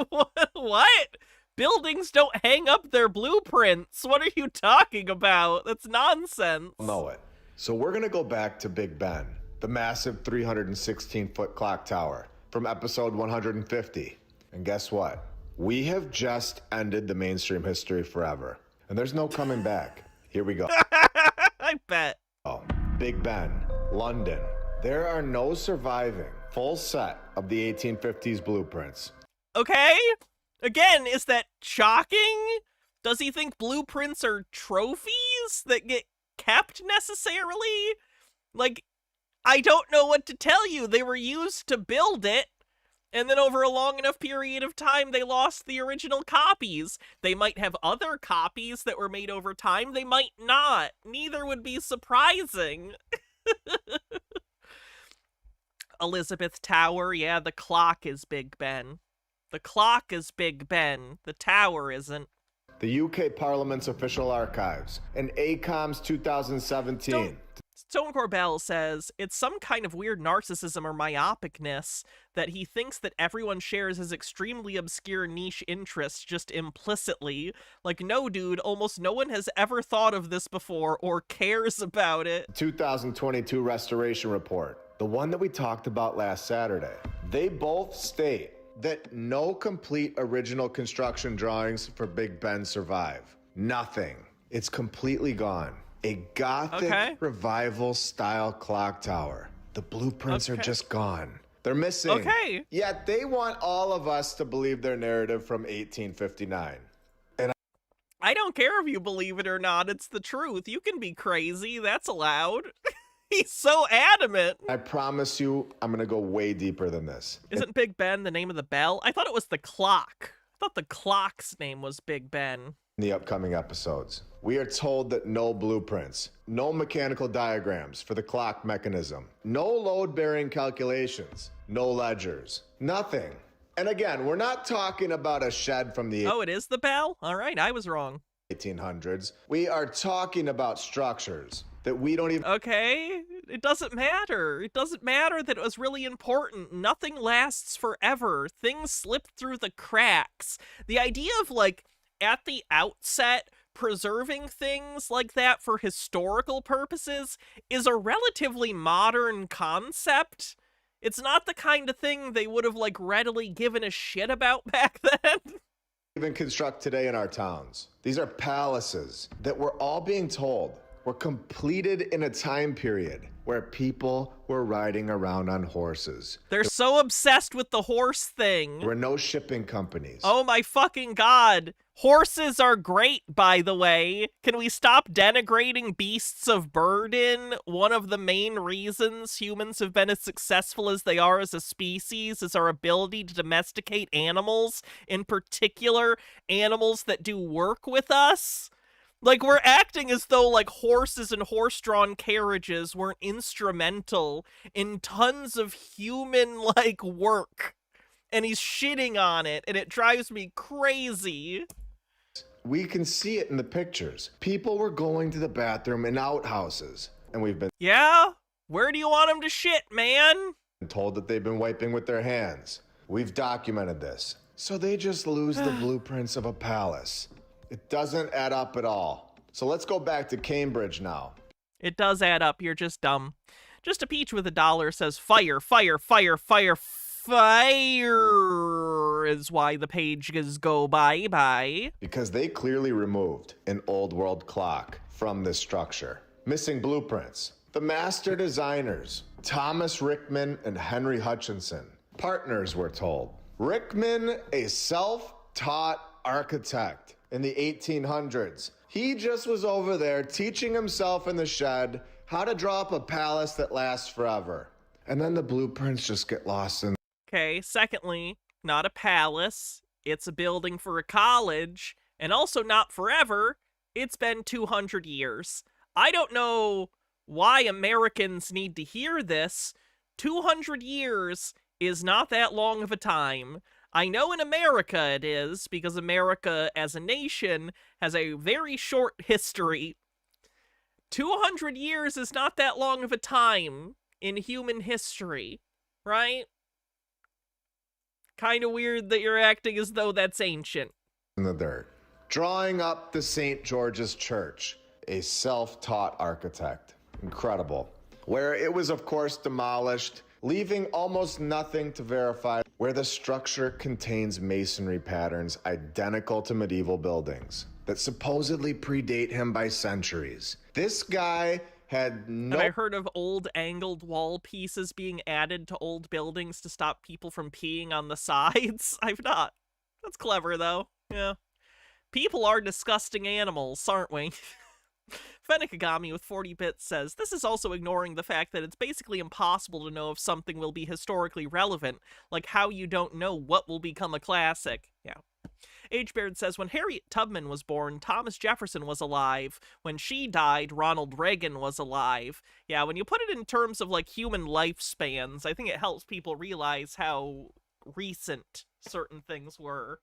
what? Buildings don't hang up their blueprints. What are you talking about? That's nonsense. Know it. So we're going to go back to Big Ben, the massive 316-foot clock tower from episode 150. And guess what? We have just ended the mainstream history forever. And there's no coming back. Here we go. I bet. Oh, Big Ben, London. There are no surviving full set of the 1850s blueprints. Okay? Again, is that shocking? Does he think blueprints are trophies that get kept necessarily? Like, I don't know what to tell you. They were used to build it, and then over a long enough period of time, they lost the original copies. They might have other copies that were made over time. They might not. Neither would be surprising. Elizabeth Tower, yeah, the clock is Big Ben. The clock is Big Ben. The tower isn't. The UK Parliament's official archives and ACOM's 2017. Stone Corbell says, it's some kind of weird narcissism or myopicness that he thinks that everyone shares his extremely obscure niche interests just implicitly. Like, no, dude, almost no one has ever thought of this before or cares about it. 2022 restoration report, the one that we talked about last Saturday. They both state that no complete original construction drawings for Big Ben survive. Nothing. It's completely gone. A Gothic revival style clock tower. The blueprints are just gone. They're missing. Okay. Yet they want all of us to believe their narrative from 1859. And I don't care if you believe it or not. It's the truth. You can be crazy. That's allowed. He's so adamant. I promise you, I'm going to go way deeper than this. Isn't Big Ben the name of the bell? I thought it was the clock. I thought the clock's name was Big Ben. In the upcoming episodes, we are told that no blueprints, no mechanical diagrams for the clock mechanism, no load-bearing calculations, no ledgers, nothing. And again, we're not talking about a shed from the Oh, it is the bell? All right, I was wrong. 1800s. We are talking about structures that we don't even... Okay, it doesn't matter. It doesn't matter that it was really important. Nothing lasts forever. Things slip through the cracks. The idea of, like, at the outset, preserving things like that for historical purposes is a relatively modern concept. It's not the kind of thing they would have, like, readily given a shit about back then. Even construct today in our towns. These are palaces that we're all being told were completed in a time period where people were riding around on horses. They're so obsessed with the horse thing. There were no shipping companies. Oh my fucking god. Horses are great, by the way. Can we stop denigrating beasts of burden? One of the main reasons humans have been as successful as they are as a species is our ability to domesticate animals, in particular, animals that do work with us. Like, we're acting as though, like, horses and horse-drawn carriages weren't instrumental in tons of human, like, work. And he's shitting on it, and it drives me crazy. We can see it in the pictures. People were going to the bathroom in outhouses, and we've been... Yeah? Where do you want them to shit, man? ...told that they've been wiping with their hands. We've documented this. So they just lose the blueprints of a palace. It doesn't add up at all. So let's go back to Cambridge now. It does add up. You're just dumb. Just a peach with $1 says fire, fire, fire, fire, fire is why the pages go bye-bye. Because they clearly removed an old world clock from this structure. Missing blueprints. The master designers, Thomas Rickman and Henry Hutchinson. Partners, we're told. Rickman, a self-taught architect. In the 1800s. He just was over there teaching himself in the shed how to draw up a palace that lasts forever. And then the blueprints just get lost in... Okay, secondly, not a palace. It's a building for a college. And also not forever. It's been 200 years. I don't know why Americans need to hear this. 200 years is not that long of a time. I know in America it is, because America as a nation has a very short history. 200 years is not that long of a time in human history, right? Kind of weird that you're acting as though that's ancient. In the dirt. Drawing up the St. George's Church, a self-taught architect. Incredible. Where it was, of course, demolished, leaving almost nothing to verify, where the structure contains masonry patterns identical to medieval buildings that supposedly predate him by centuries. This guy had no... Have I heard of old angled wall pieces being added to old buildings to stop people from peeing on the sides? I've not. That's clever, though. Yeah. People are disgusting animals, aren't we? Fennikagami with 40 bits says, this is also ignoring the fact that it's basically impossible to know if something will be historically relevant, like how you don't know what will become a classic. Yeah. H-Baird says, when Harriet Tubman was born, Thomas Jefferson was alive. When she died, Ronald Reagan was alive. Yeah, when you put it in terms of, like, human lifespans, I think it helps people realize how recent certain things were.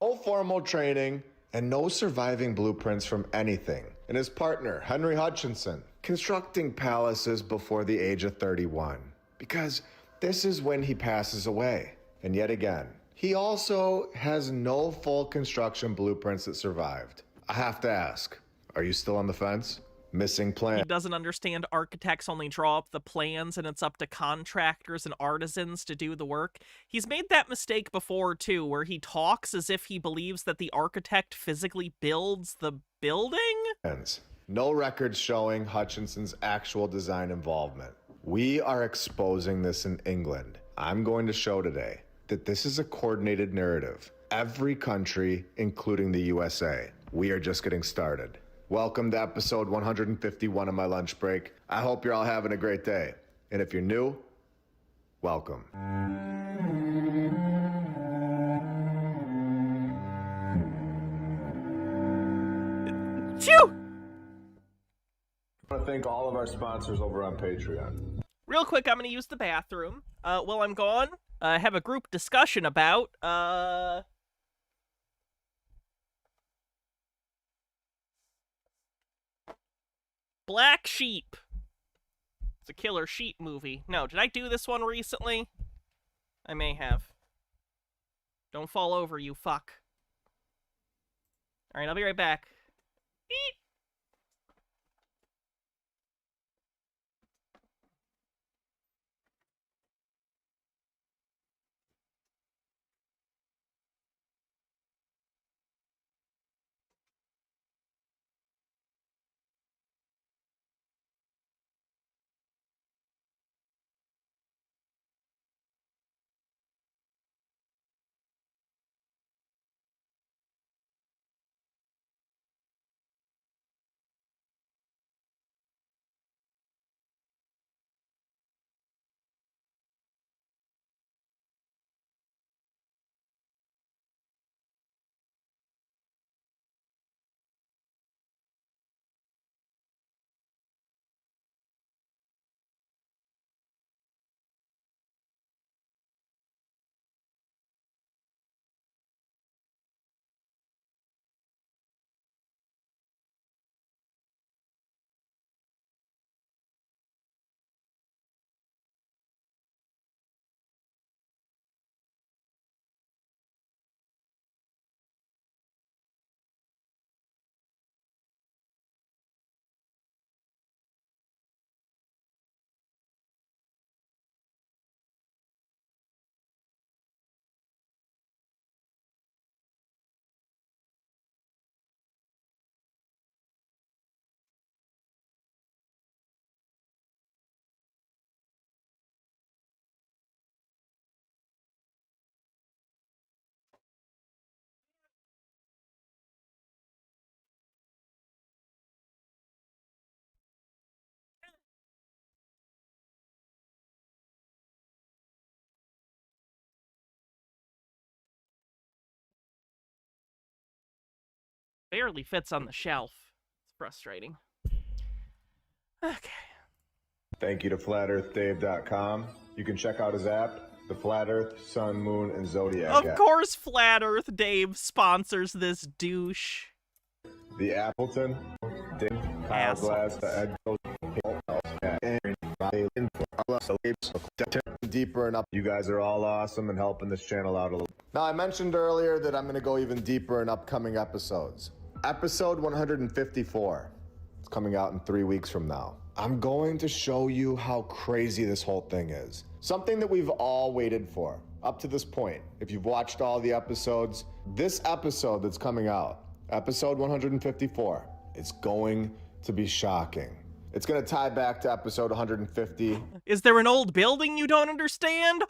No formal training and no surviving blueprints from anything. And his partner, Henry Hutchinson, constructing palaces before the age of 31. Because this is when he passes away. And yet again, he also has no full construction blueprints that survived. I have to ask, are you still on the fence? Missing plan. He doesn't understand architects only draw up the plans and it's up to contractors and artisans to do the work. He's made that mistake before, too, where he talks as if he believes that the architect physically builds the building? No records showing Hutchinson's actual design involvement. We are exposing this in England. I'm going to show today that this is a coordinated narrative. Every country, including the USA. We are just getting started. Welcome to episode 151 of my lunch break. I hope you're all having a great day. And if you're new, welcome. Phew! I want to thank all of our sponsors over on Patreon. Real quick, I'm going to use the bathroom. While I'm gone, have a group discussion about, Black Sheep. It's a killer sheep movie. No, did I do this one recently? I may have. Don't fall over, you fuck. Alright, I'll be right back. Beep. Barely fits on the shelf. It's frustrating. Okay. Thank you to FlatEarthDave.com. You can check out his app, the Flat Earth, Sun, Moon, and Zodiac app. Of course Flat Earth Dave sponsors this douche. the Appleton, Hourglass, the deeper and up. You guys are all awesome and helping this channel out a little. Now, I mentioned earlier that I'm going to go even deeper in upcoming episodes. Episode 154. It's coming out in 3 weeks from now. I'm going to show you how crazy this whole thing is. Something that we've all waited for up to this point. If you've watched all the episodes, this episode that's coming out, episode 154, it's going to be shocking. It's going to tie back to episode 150. Is there an old building you don't understand?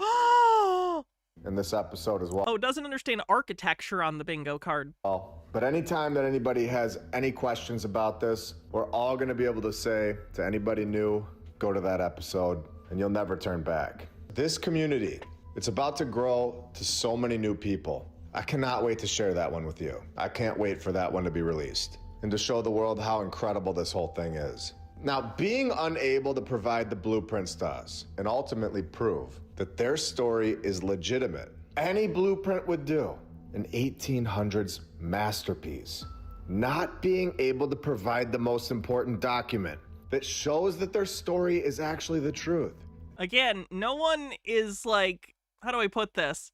In this episode as well. Oh, doesn't understand architecture on the bingo card. But anytime that anybody has any questions about this, we're all going to be able to say to anybody new, go to that episode and you'll never turn back. This community, it's about to grow to so many new people. I cannot wait to share that one with you. I can't wait for that one to be released and to show the world how incredible this whole thing is. Now, being unable to provide the blueprints to us and ultimately prove that their story is legitimate, any blueprint would do, an 1800s masterpiece. Not being able to provide the most important document that shows that their story is actually the truth. Again, no one is like, how do I put this?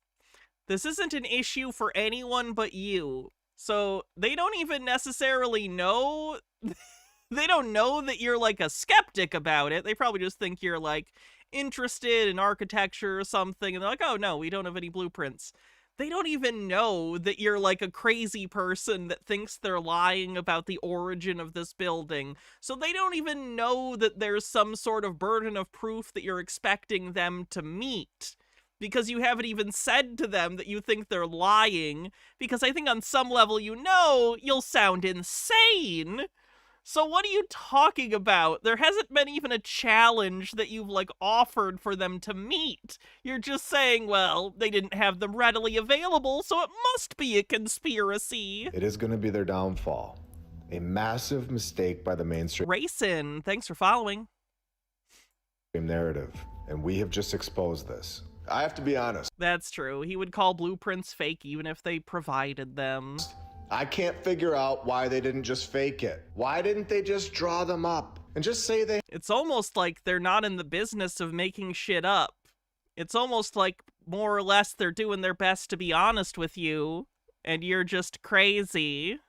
This isn't an issue for anyone but you. So they don't even necessarily know. They don't know that you're like a skeptic about it. They probably just think you're like interested in architecture or something. And they're like, oh no, we don't have any blueprints. They don't even know that you're like a crazy person that thinks they're lying about the origin of this building. So they don't even know that there's some sort of burden of proof that you're expecting them to meet. Because you haven't even said to them that you think they're lying. Because I think on some level you know you'll sound insane. So what are you talking about? There hasn't been even a challenge that you've, like, offered for them to meet. You're just saying, well, they didn't have them readily available, so it must be a conspiracy. It is going to be their downfall. A massive mistake by the mainstream Racin, thanks for following. narrative, and we have just exposed this. I have to be honest. That's true. He would call blueprints fake even if they provided them. I can't figure out why they didn't just fake it. Why didn't they just draw them up and just say they... It's almost like they're not in the business of making shit up. It's almost like more or less they're doing their best to be honest with you, and you're just crazy.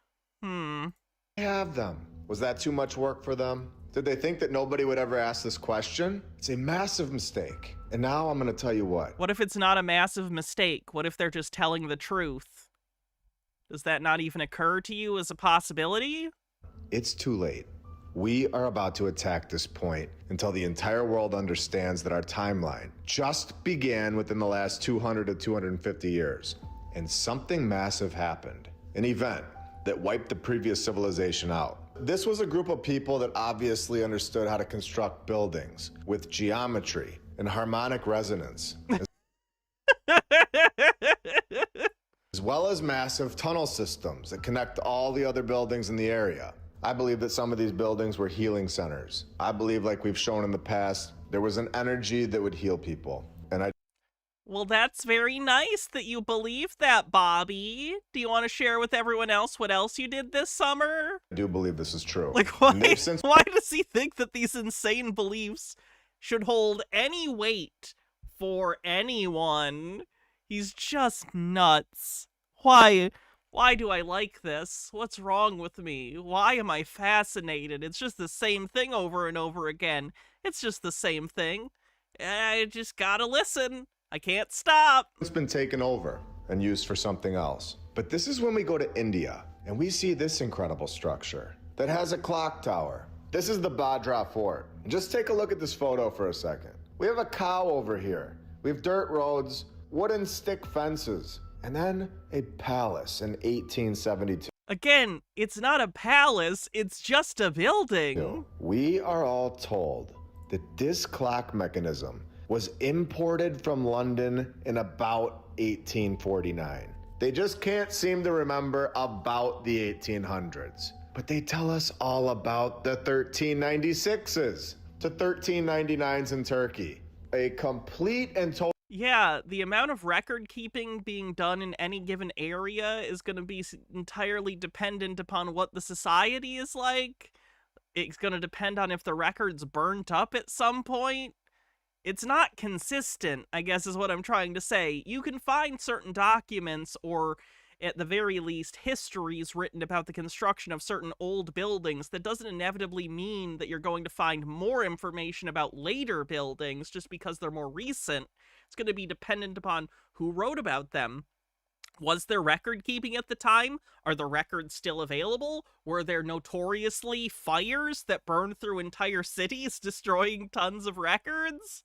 Have them. Was that too much work for them? Did they think that nobody would ever ask this question? It's a massive mistake. And now I'm going to tell you what. What if it's not a massive mistake? What if they're just telling the truth? Does that not even occur to you as a possibility? It's too late. We are about to attack this point until the entire world understands that our timeline just began within the last 200 to 250 years. And something massive happened. An event that wiped the previous civilization out. This was a group of people that obviously understood how to construct buildings with geometry and harmonic resonance. As well as massive tunnel systems that connect all the other buildings in the area. I believe that some of these buildings were healing centers. I believe, like we've shown in the past, there was an energy that would heal people. And Well, that's very nice that you believe that, Bobby. Do you want to share with everyone else what else you did this summer? I do believe this is true. Like, why does he think that these insane beliefs should hold any weight for anyone? He's just nuts. Why do I like this? What's wrong with me? Why am I fascinated? It's just the same thing over and over again. It's just the same thing. I just gotta listen. I can't stop. It's been taken over and used for something else. But this is when we go to India and we see this incredible structure that has a clock tower. This is the Badra Fort. And just take a look at this photo for a second. We have a cow over here. We have dirt roads, wooden stick fences, and then a palace in 1872. Again, it's not a palace, it's just a building. We are all told that this clock mechanism was imported from London in about 1849. They just can't seem to remember about the 1800s. But they tell us all about the 1396s to 1399s in Turkey. A complete and total Yeah, the amount of record keeping being done in any given area is going to be entirely dependent upon what the society is like. It's going to depend on if the record's burnt up at some point. It's not consistent, I guess is what I'm trying to say. You can find certain documents or, at the very least, histories written about the construction of certain old buildings. That doesn't inevitably mean that you're going to find more information about later buildings just because they're more recent. It's going to be dependent upon who wrote about them. Was there record keeping at the time? Are the records still available? Were there notoriously fires that burned through entire cities, destroying tons of records?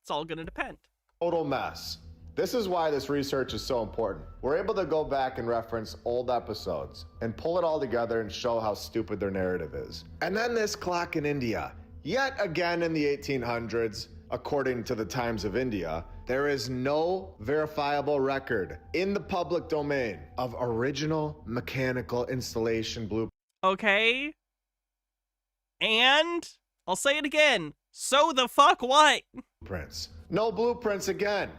It's all going to depend. Total mess. This is why this research is so important. We're able to go back and reference old episodes and pull it all together and show how stupid their narrative is. And then this clock in India. Yet again in the 1800s, according to the Times of India, there is no verifiable record in the public domain of original mechanical installation blueprints. Okay. And I'll say it again. So the fuck what? No blueprints again.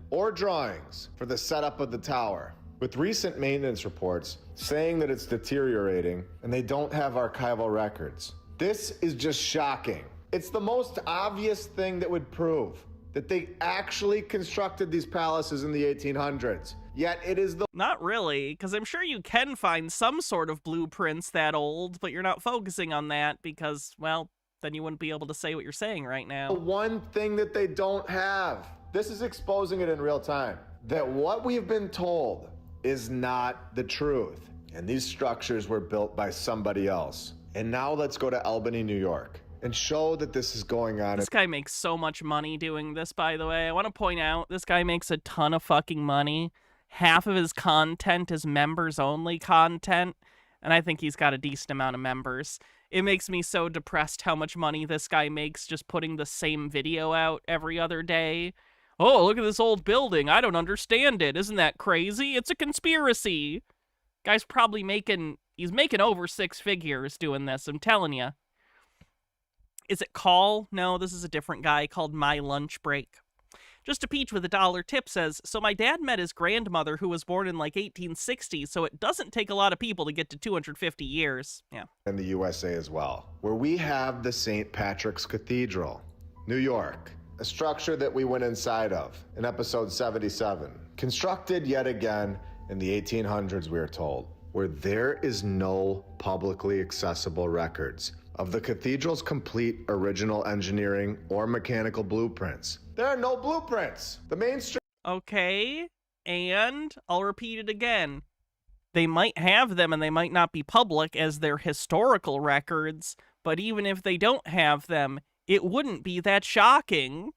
Or drawings for the setup of the tower. With recent maintenance reports saying that it's deteriorating and they don't have archival records. This is just shocking. It's the most obvious thing that would prove that they actually constructed these palaces in the 1800s. Yet it is the... Not really, because I'm sure you can find some sort of blueprints that old, but you're not focusing on that because, well, then you wouldn't be able to say what you're saying right now. The one thing that they don't have. This is exposing it in real time. That what we've been told is not the truth. And these structures were built by somebody else. And now let's go to Albany, New York, and show that this is going on. This guy makes so much money doing this, by the way. I want to point out, this guy makes a ton of fucking money. Half of his content is members-only content, and I think he's got a decent amount of members. It makes me so depressed how much money this guy makes just putting the same video out every other day. Oh, look at this old building. I don't understand it. Isn't that crazy? It's a conspiracy. Guy's probably he's making over 6 figures doing this, I'm telling you. Is it Call? No, this is a different guy called My Lunch Break. Just a Peach with a $1 tip says, so my dad met his grandmother who was born in like 1860, so it doesn't take a lot of people to get to 250 years. Yeah. In the USA as well, where we have the St. Patrick's Cathedral, New York, a structure that we went inside of in episode 77. Constructed yet again in the 1800s, we are told, where there is no publicly accessible records of the cathedral's complete original engineering or mechanical blueprints. There are no blueprints. The mainstream... Okay, and I'll repeat it again. They might have them and they might not be public as their historical records, but even if they don't have them, it wouldn't be that shocking.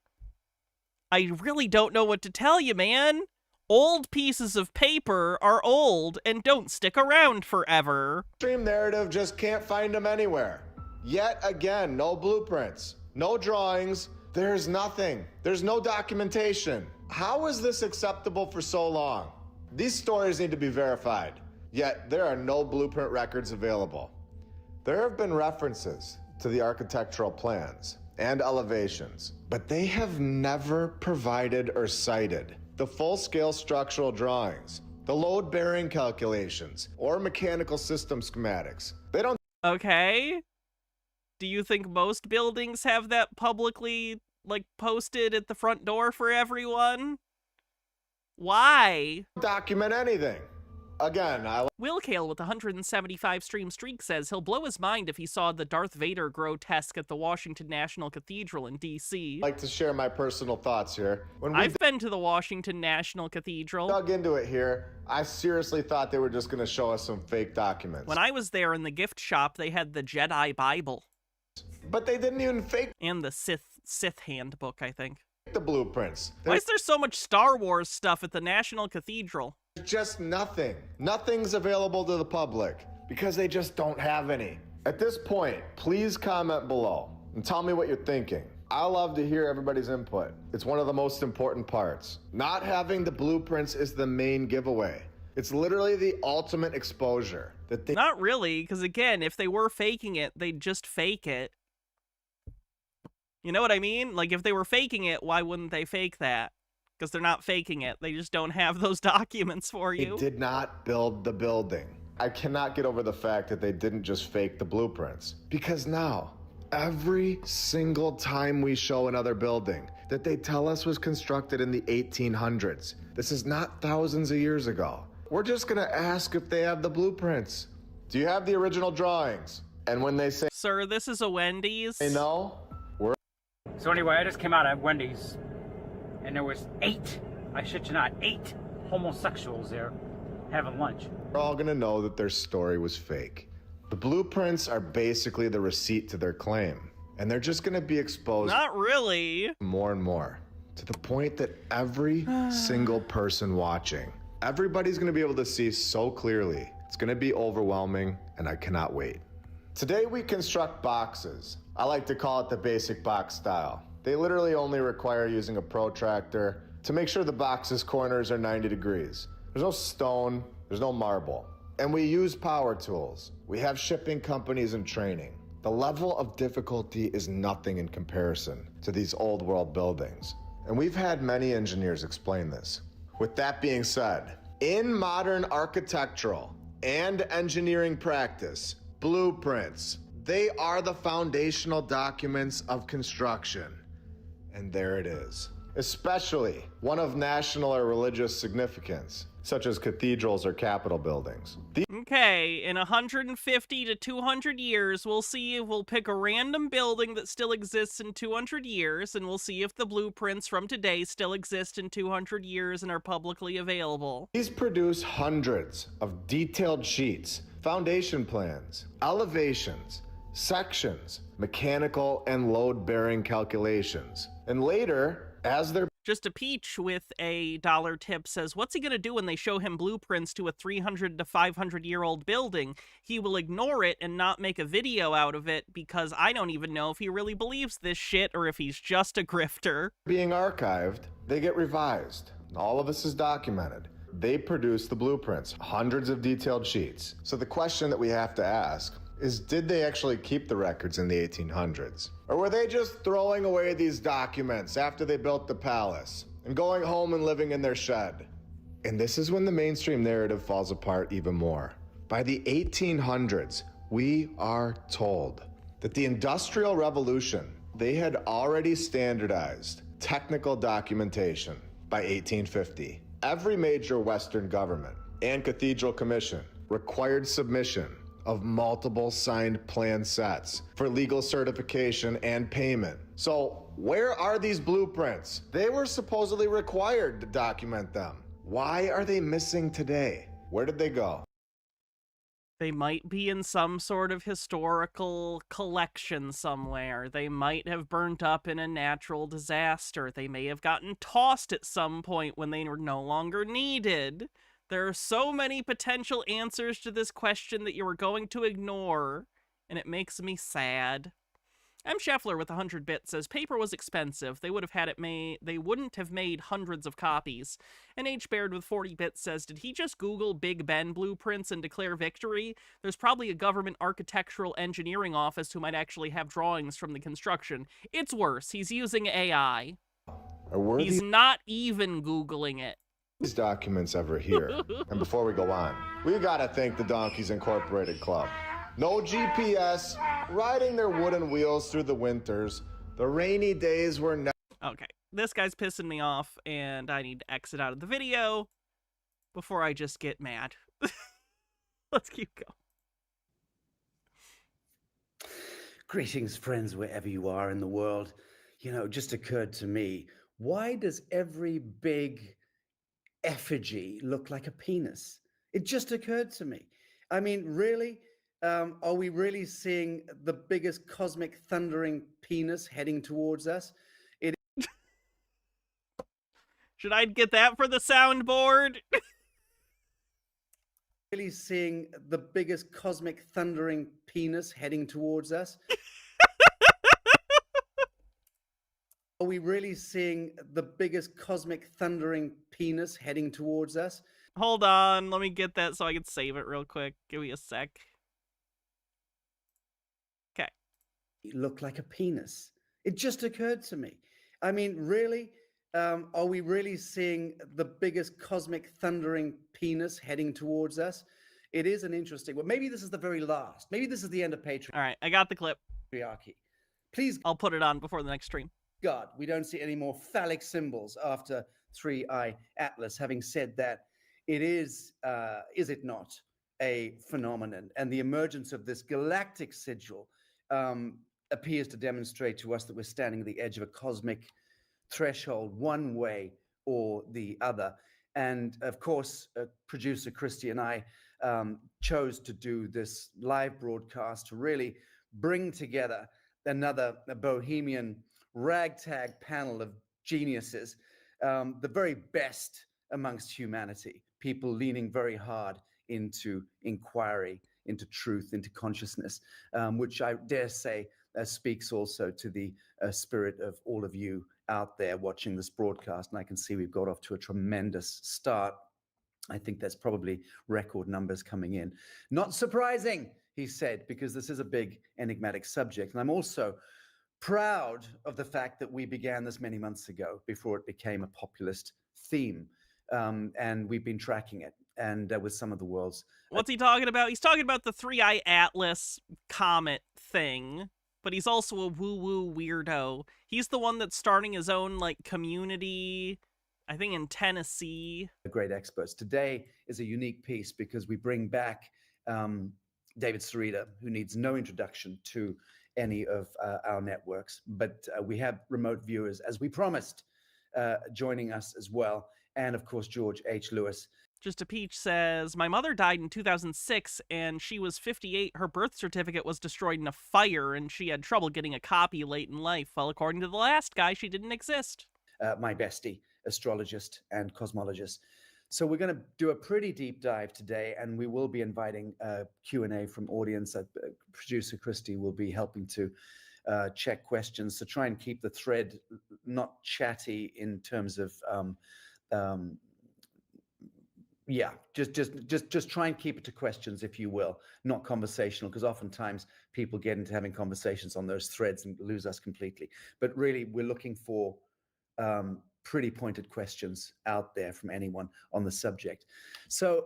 I really don't know what to tell you, man. Old pieces of paper are old and don't stick around forever. Mainstream narrative just can't find them anywhere. Yet again, no blueprints, no drawings, there's nothing. There's no documentation. How is this acceptable for so long? These stories need to be verified, yet there are no blueprint records available. There have been references to the architectural plans and elevations, but they have never provided or cited the full-scale structural drawings, the load-bearing calculations, or mechanical system schematics. They don't... Okay. Do you think most buildings have that publicly, like, posted at the front door for everyone? Why? Document anything. Again, Will Kale with 175 stream streak says he'll blow his mind if he saw the Darth Vader grotesque at the Washington National Cathedral in D.C. I'd like to share my personal thoughts here. When I've been to the Washington National Cathedral. Dug into it here, I seriously thought they were just going to show us some fake documents. When I was there in the gift shop, they had the Jedi Bible. But they didn't even fake... And the Sith handbook, I think. The blueprints. Why is there so much Star Wars stuff at the National Cathedral? Just nothing. Nothing's available to the public because they just don't have any. At this point, please comment below and tell me what you're thinking. I love to hear everybody's input. It's one of the most important parts. Not having the blueprints is the main giveaway. It's literally the ultimate exposure. Not really, because again, if they were faking it, they'd just fake it. You know what I mean? Like, if they were faking it, why wouldn't they fake that? because they're not faking it. They just don't have those documents for They you. did not build the building. I cannot get over the fact that they didn't just fake the blueprints. Because now, every single time we show another building that they tell us was constructed in the 1800s, this is not thousands of years ago. We're just gonna ask if they have the blueprints. Do you have the original drawings? And when they say, Sir, this is a Wendy's. they know, we're... So anyway, I just came out at Wendy's, and there was 8, I shit you not, 8 homosexuals there having lunch. We're all gonna know that their story was fake. The blueprints are basically the receipt to their claim, and they're just gonna be exposed Not really. more and more, to the point that every single person watching, everybody's gonna be able to see so clearly. It's gonna be overwhelming, and I cannot wait. Today we construct boxes. I like to call it the basic box style. They literally only require using a protractor to make sure the box's corners are 90 degrees. There's no stone, there's no marble. And we use power tools. We have shipping companies and training. The level of difficulty is nothing in comparison to these old world buildings. And we've had many engineers explain this. With that being said, in modern architectural and engineering practice, blueprints, they are the foundational documents of construction. And there it is. Especially one of national or religious significance, such as cathedrals or capitol buildings. Okay, in 150 to 200 years, we'll see if we'll pick a random building that still exists in 200 years, and we'll see if the blueprints from today still exist in 200 years and are publicly available. These produce hundreds of detailed sheets, foundation plans, elevations, sections, mechanical and load-bearing calculations. And later, as they're Just a Peach with a dollar tip says, what's he going to do when they show him blueprints to a 300 to 500-year-old building? He will ignore it and not make a video out of it because I don't even know if he really believes this shit or if he's just a grifter. being archived, they get revised. All of this is documented. They produce the blueprints, hundreds of detailed sheets. So the question that we have to ask is, did they actually keep the records in the 1800s? Or were they just throwing away these documents after they built the palace and going home and living in their shed? And this is when the mainstream narrative falls apart even more. By the 1800s, we are told that the Industrial Revolution, they had already standardized technical documentation by 1850. Every major Western government and cathedral commission required submission of multiple signed plan sets for legal certification and payment. So where are these blueprints? They were supposedly required to document them. Why are they missing today? Where did they go? They might be in some sort of historical collection somewhere. They might have burnt up in a natural disaster. They may have gotten tossed at some point when they were no longer needed. There are so many potential answers to this question that you are going to ignore, and it makes me sad. M. Scheffler with 100 bits says, paper was expensive. They would have had it made. They wouldn't have made hundreds of copies. And H. Baird with 40 bits says, did he just Google Big Ben blueprints and declare victory? There's probably a government architectural engineering office who might actually have drawings from the construction. It's worse. He's using AI. He's not even Googling it. These documents ever here. And before we go on, we gotta thank the Donkeys Incorporated Club. No GPS, riding their wooden wheels through the winters. The rainy days were never... Okay, this guy's pissing me off, and I need to exit out of the video before I just get mad. Let's keep going. Greetings, friends, wherever you are in the world. You know, it just occurred to me, why does every big effigy look like a penis? It just occurred to me. I mean, really? Are we really seeing the biggest cosmic thundering penis heading towards us? Should I get that for the soundboard? Really seeing the biggest cosmic thundering penis heading towards us? Are we really seeing the biggest cosmic thundering penis heading towards us? Hold on, let me get that so I can save it real quick. Give me a sec. Okay. Look like a penis. It just occurred to me. I mean, really? Are we really seeing the biggest cosmic thundering penis heading towards us? It is an interesting. Well, maybe this is the very last. Maybe this is the end of patriarchy. All right, I got the clip. Please, I'll put it on before the next stream. God, we don't see any more phallic symbols after 3i Atlas. Having said that, it is it not, a phenomenon? And the emergence of this galactic sigil appears to demonstrate to us that we're standing at the edge of a cosmic threshold, one way or the other. And of course, producer Christy and I chose to do this live broadcast to really bring together another bohemian ragtag panel of geniuses, the very best amongst humanity, people leaning very hard into inquiry, into truth, into consciousness, which I dare say speaks also to the spirit of all of you out there watching this broadcast. And I can see we've got off to a tremendous start. I think there's probably record numbers coming in. Not surprising, he said, because this is a big enigmatic subject. And I'm also proud of the fact that we began this many months ago before it became a populist theme. And we've been tracking it, and with some of the world's... What's he talking about? He's talking about the 3i Atlas comet thing, but he's also a woo-woo weirdo. He's the one that's starting his own, like, community, I think in Tennessee. Great experts. Today is a unique piece because we bring back David Sarita, who needs no introduction to any of our networks, but we have remote viewers, as we promised, joining us as well. And of course, George H. Lewis. Just a Peach says, my mother died in 2006 and she was 58. Her birth certificate was destroyed in a fire and she had trouble getting a copy late in life. Well, according to the last guy, she didn't exist. My bestie, astrologist and cosmologist. So we're going to do a pretty deep dive today, and we will be inviting Q&A from audience. Producer Christy will be helping to check questions to try and keep the thread not chatty in terms of just try and keep it to questions, if you will, not conversational, because oftentimes people get into having conversations on those threads and lose us completely. But really, we're looking for pretty pointed questions out there from anyone on the subject. So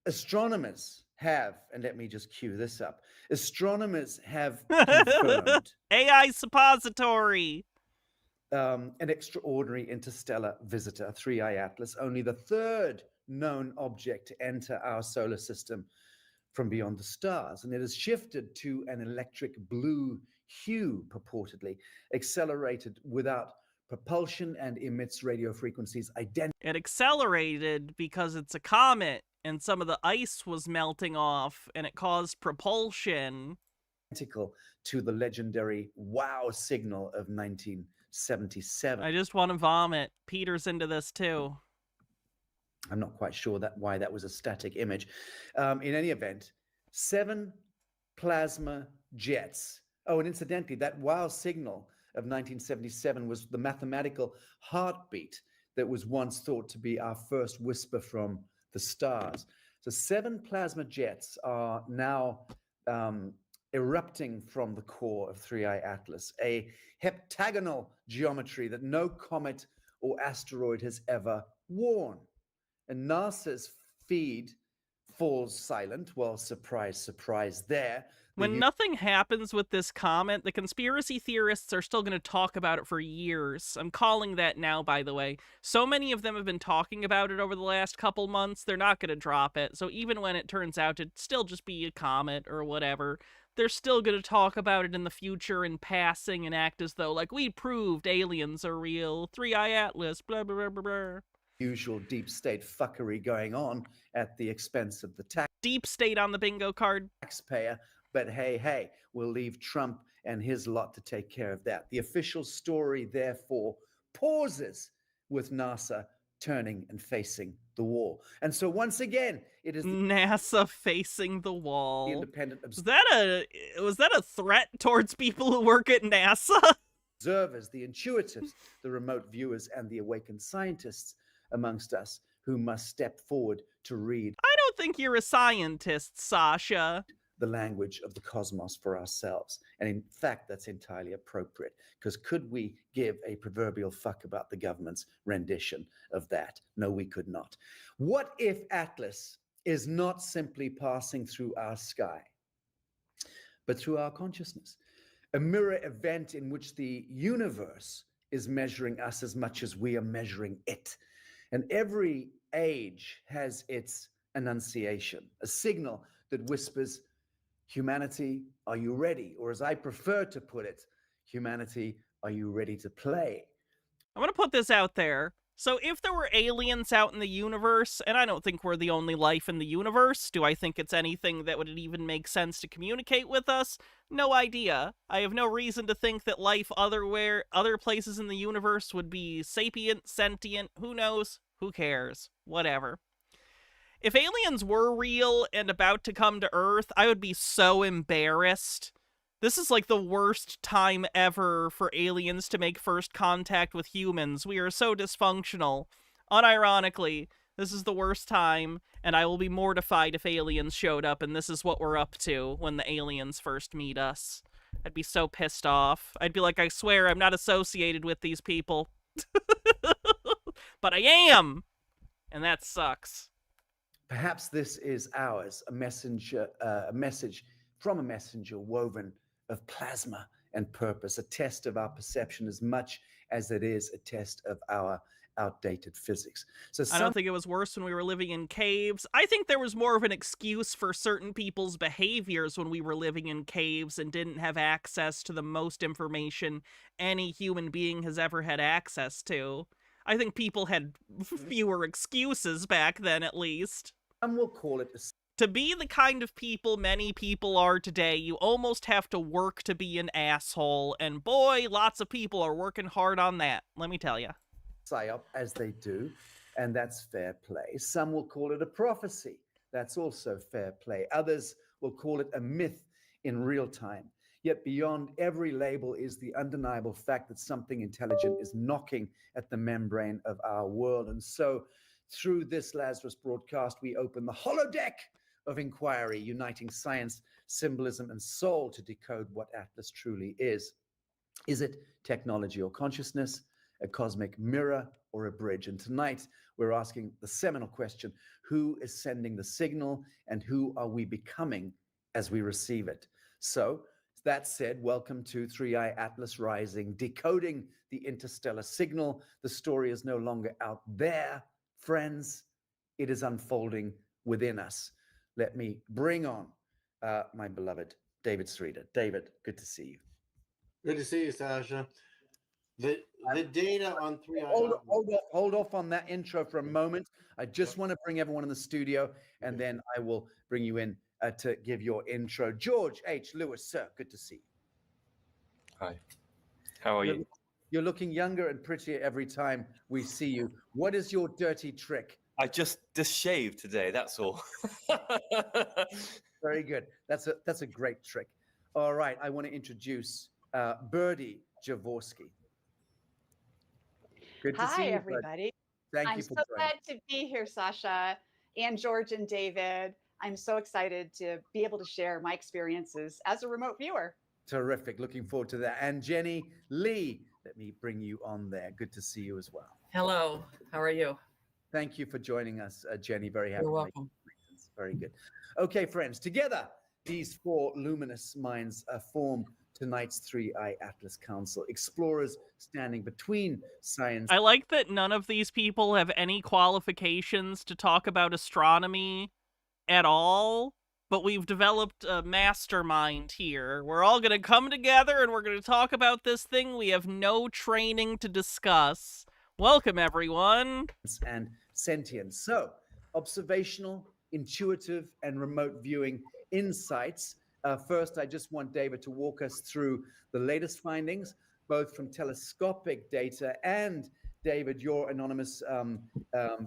astronomers have, and let me just cue this up, astronomers have confirmed AI suppository. An extraordinary interstellar visitor, 3i Atlas, only the third known object to enter our solar system from beyond the stars. And it has shifted to an electric blue hue, purportedly, accelerated without propulsion and emits radio frequencies identical. It accelerated because it's a comet and some of the ice was melting off and it caused propulsion. To the legendary wow signal of 1977. I just want to vomit. Peter's into this too. I'm not quite sure why that was a static image. In any event, 7 plasma jets. Oh, and incidentally, that wow signal of 1977 was the mathematical heartbeat that was once thought to be our first whisper from the stars. So 7 plasma jets are now erupting from the core of 3i Atlas, a heptagonal geometry that no comet or asteroid has ever worn. And NASA's feed falls silent. Well, surprise, surprise there. When nothing happens with this comet, the conspiracy theorists are still going to talk about it for years. I'm calling that now, by the way. So many of them have been talking about it over the last couple months, they're not going to drop it. So even when it turns out to still just be a comet or whatever, they're still going to talk about it in the future in passing and act as though, like, we proved aliens are real, 3i Atlas, blah, blah, blah, blah, blah. Usual deep state fuckery going on at the expense of the deep state on the bingo card. Taxpayer. But hey, we'll leave Trump and his lot to take care of that. The official story, therefore, pauses with NASA turning and facing the wall. And so once again, it is NASA facing the wall. The independent was that a threat towards people who work at NASA? Observers, the intuitives, the remote viewers, and the awakened scientists amongst us who must step forward to read. I don't think you're a scientist, Sasha. the language of the cosmos for ourselves. And in fact, that's entirely appropriate, because could we give a proverbial fuck about the government's rendition of that? No, we could not. What if Atlas is not simply passing through our sky, but through our consciousness? A mirror event in which the universe is measuring us as much as we are measuring it. And every age has its annunciation, a signal that whispers, humanity, are you ready? Or as I prefer to put it, humanity, are you ready to play? I'm going to put this out there. So if there were aliens out in the universe, and I don't think we're the only life in the universe, do I think it's anything that would even make sense to communicate with us? No idea. I have no reason to think that life other places in the universe would be sapient, sentient, who knows, who cares, whatever. If aliens were real and about to come to Earth, I would be so embarrassed. This is like the worst time ever for aliens to make first contact with humans. We are so dysfunctional. Unironically, this is the worst time, and I will be mortified if aliens showed up and this is what we're up to when the aliens first meet us. I'd be so pissed off. I'd be like, I swear I'm not associated with these people. But I am! And that sucks. Perhaps this is ours, a message from a messenger woven of plasma and purpose, a test of our perception as much as it is a test of our outdated physics. So I don't think it was worse when we were living in caves. I think there was more of an excuse for certain people's behaviors when we were living in caves and didn't have access to the most information any human being has ever had access to. I think people had fewer excuses back then, at least. Some will call it to be the kind of people many people are today, you almost have to work to be an asshole, and boy, lots of people are working hard on that, let me tell you. Psyop, as they do, and that's fair play. Some will call it a prophecy. That's also fair play. Others will call it a myth in real time. Yet beyond every label is the undeniable fact that something intelligent is knocking at the membrane of our world. And so through this Lazarus broadcast, we open the holodeck of inquiry, uniting science, symbolism, and soul to decode what Atlas truly is. Is it technology or consciousness, a cosmic mirror, or a bridge? And tonight, we're asking the seminal question, who is sending the signal, and who are we becoming as we receive it? So, that said, welcome to 3i Atlas Rising, decoding the interstellar signal. The story is no longer out there, friends. It is unfolding within us. Let me bring on my beloved David Streeter. David, good to see you. Good to see you, Sasha. The data on 3i. Hold off on that intro for a moment. I just want to bring everyone in the studio, and then I will bring you in to give your intro. George H. Lewis, sir, good to see you. Hi. How are you? You're looking younger and prettier every time we see you. What is your dirty trick? I just shaved today, that's all. Very good. That's a great trick. All right, I want to introduce Birdie Jaworski. Good to see you, everybody. Thank I'm you for so joining. glad to be here, Sasha, and George and David. I'm so excited to be able to share my experiences as a remote viewer. Terrific. Looking forward to that. And Jenny Lee, let me bring you on there. Good to see you as well. Hello. How are you? Thank you for joining us, Jenny. Very happy. You're welcome. Very good. Okay, friends. Together, these four luminous minds form tonight's 3i Atlas Council. Explorers standing between science. I like that none of these people have any qualifications to talk about astronomy at all, but we've developed a mastermind here. We're all going to come together and we're going to talk about this thing we have no training to discuss. Welcome, everyone. And sentience. So, observational, intuitive, and remote viewing insights. First, I just want David to walk us through the latest findings, both from telescopic data and, David, your anonymous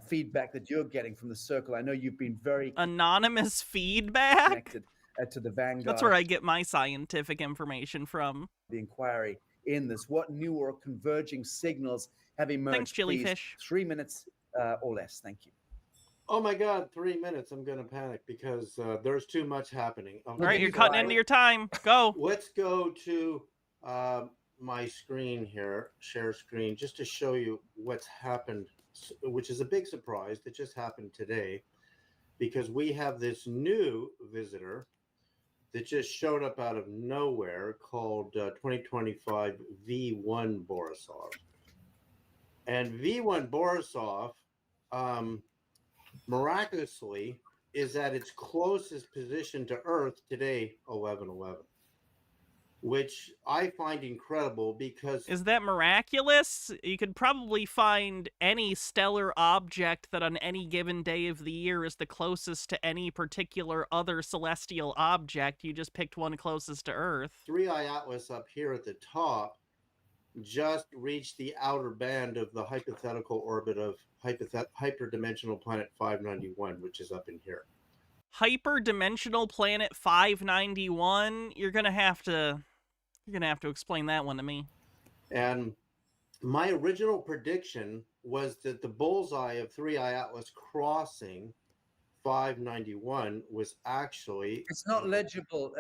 feedback that you're getting from the circle. I know you've been very anonymous feedback connected to the Vanguard. That's where I get my scientific information from. The inquiry in this. What new or converging signals have emerged? Thanks, Jellyfish. Please, 3 minutes or less. Thank you. Oh my God, 3 minutes. I'm going to panic because there's too much happening. All right, you're cutting into your time. Go. Let's go to my screen here, share screen, just to show you what's happened, which is a big surprise that just happened today, because we have this new visitor that just showed up out of nowhere called 2025 V1 Borisov. And V1 Borisov, miraculously, is at its closest position to Earth today, 11/11, which I find incredible because... Is that miraculous? You could probably find any stellar object that on any given day of the year is the closest to any particular other celestial object. You just picked one closest to Earth. 3i Atlas up here at the top just reached the outer band of the hypothetical orbit of hyperdimensional planet 591, which is up in here. Hyperdimensional planet 591? You're gonna have to explain that one to me. And my original prediction was that the bullseye of 3i Atlas crossing 591 was actually... It's not legible,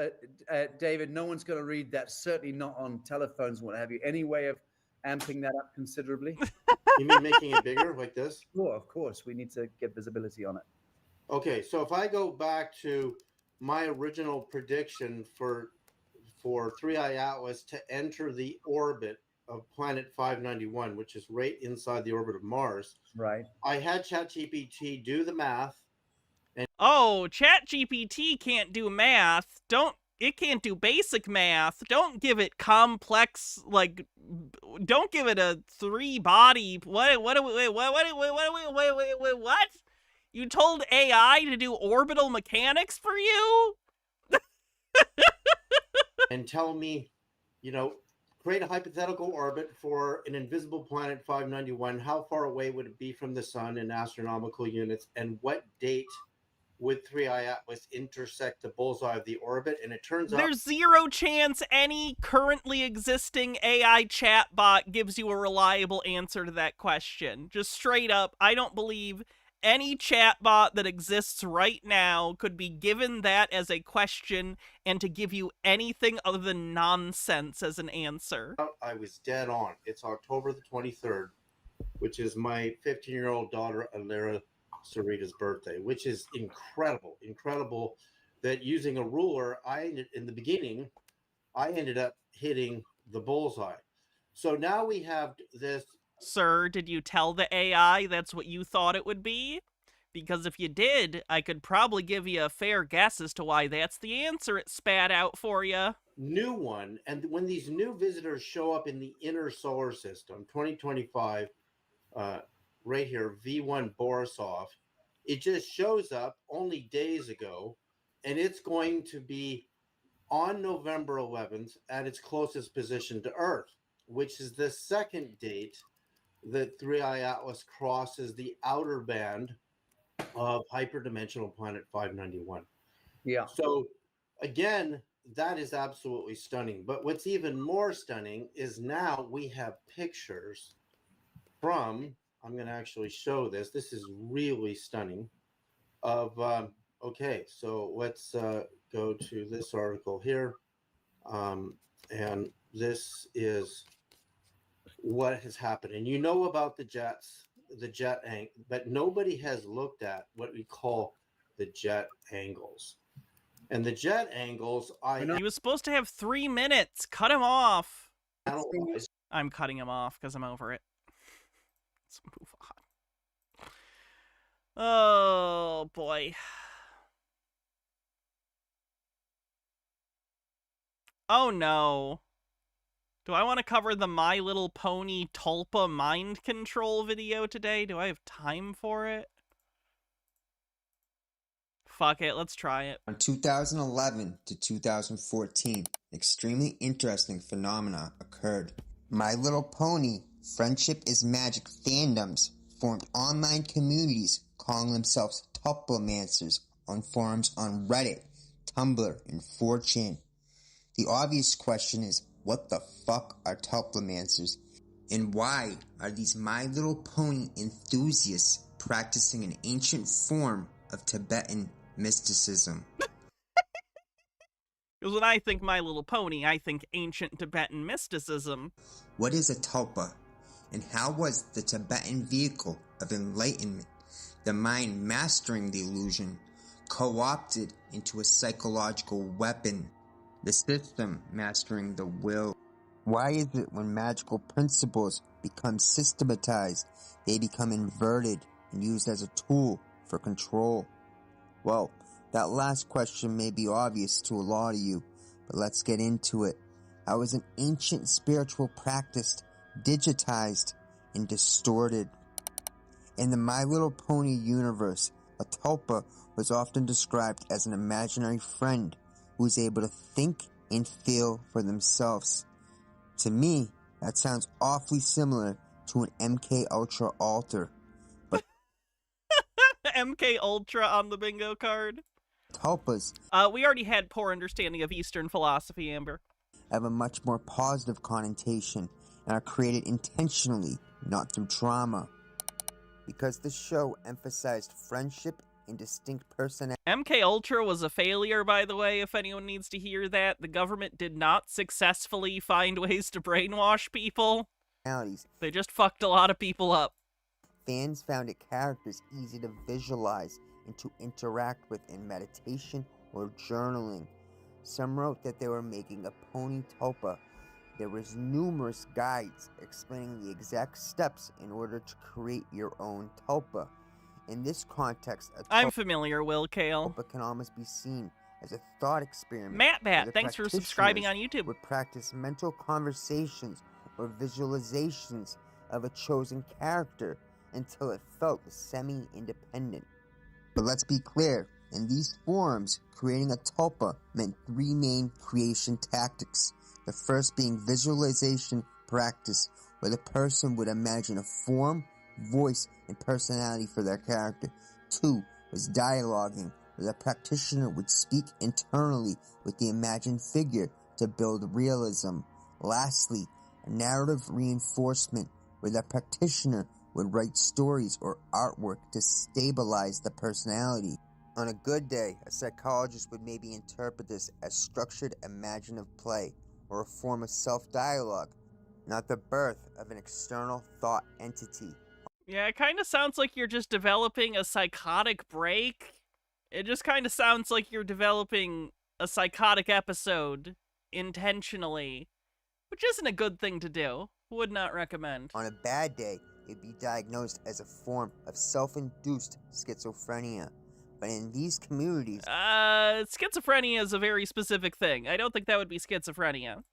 David. No one's going to read that. Certainly not on telephones and what have you. Any way of amping that up considerably? You mean making it bigger like this? Sure, of course. We need to get visibility on it. Okay, so if I go back to my original prediction for 3i Atlas to enter the orbit of planet 591, which is right inside the orbit of Mars. Right. I had ChatGPT do the math. Oh, ChatGPT can't do math. It can't do basic math. Don't give it complex, like, don't give it a 3-body. What? You told AI to do orbital mechanics for you? And tell me, create a hypothetical orbit for an invisible planet 591. How far away would it be from the sun in astronomical units? And what date would 3i Atlas intersect the bullseye of the orbit? And it turns out there's zero chance any currently existing AI chatbot gives you a reliable answer to that question. Just straight up, I don't believe any chatbot that exists right now could be given that as a question and to give you anything other than nonsense as an answer. I was dead on. It's October the 23rd, which is my 15-year-old daughter, Alera Sarita's birthday, which is incredible that using a ruler, in the beginning, I ended up hitting the bullseye. So now we have this. Sir, did you tell the AI that's what you thought it would be? Because if you did, I could probably give you a fair guess as to why that's the answer it spat out for you. New one, and when these new visitors show up in the inner solar system, 2025, right here, V1 Borisov, it just shows up only days ago, and it's going to be on November 11th at its closest position to Earth, which is the second date that 3i Atlas crosses the outer band of hyperdimensional planet 591. Yeah. So again, that is absolutely stunning. But what's even more stunning is now we have pictures from, I'm going to actually show this. This is really stunning. Okay, so let's go to this article here. And this is what has happened. And you know about the jet angle, but nobody has looked at what we call the jet angles. And the jet angles, He was supposed to have 3 minutes. Cut him off. I'm cutting him off because I'm over it. Let's move on. Oh, boy. Oh, no. Do I want to cover the My Little Pony Tulpa mind control video today? Do I have time for it? Fuck it, let's try it. From 2011 to 2014, extremely interesting phenomena occurred. My Little Pony Friendship is Magic fandoms formed online communities calling themselves Tulpamancers on forums on Reddit, Tumblr, and 4chan. The obvious question is, what the fuck are Tulpamancers? And why are these My Little Pony enthusiasts practicing an ancient form of Tibetan mysticism. Because when I think My Little Pony, I think ancient Tibetan mysticism. What is a tulpa? And how was the Tibetan vehicle of enlightenment, the mind mastering the illusion, co-opted into a psychological weapon, the system mastering the will? Why is it when magical principles become systematized, they become inverted and used as a tool for control? Well, that last question may be obvious to a lot of you, but let's get into it. How is an ancient spiritual practice digitized and distorted? In the My Little Pony universe, a tulpa was often described as an imaginary friend who is able to think and feel for themselves. To me, that sounds awfully similar to an MK Ultra alter. But MK Ultra on the bingo card. tulpas We already had poor understanding of Eastern philosophy, Amber. have a much more positive connotation and are created intentionally, not through trauma. Because the show emphasized friendship and distinct personality. MK Ultra was a failure, by the way, if anyone needs to hear that. The government did not successfully find ways to brainwash people. They just fucked a lot of people up. Fans found it characters easy to visualize and to interact with in meditation or journaling. Some wrote that they were making a pony tulpa. There was numerous guides explaining the exact steps in order to create your own tulpa. In this context, I'm familiar, Will Kale. Tulpa can almost be seen as a thought experiment. Matt where Bat, the thanks for subscribing on practitioners YouTube. Would practice mental conversations or visualizations of a chosen character until it felt semi-independent. But let's be clear, in these forums, creating a tulpa meant three main creation tactics. The first being visualization practice, where the person would imagine a form, voice, and personality for their character. 2 was dialoguing, where the practitioner would speak internally with the imagined figure to build realism. Lastly, a narrative reinforcement, where the practitioner would write stories or artwork to stabilize the personality. On a good day, a psychologist would maybe interpret this as structured imaginative play, or a form of self-dialogue, not the birth of an external thought entity. Yeah, it kind of sounds like you're just developing a psychotic break. It just kind of sounds like you're developing a psychotic episode intentionally, which isn't a good thing to do. Would not recommend. On a bad day, it'd be diagnosed as a form of self-induced schizophrenia. But in these communities, schizophrenia is a very specific thing. I don't think that would be schizophrenia.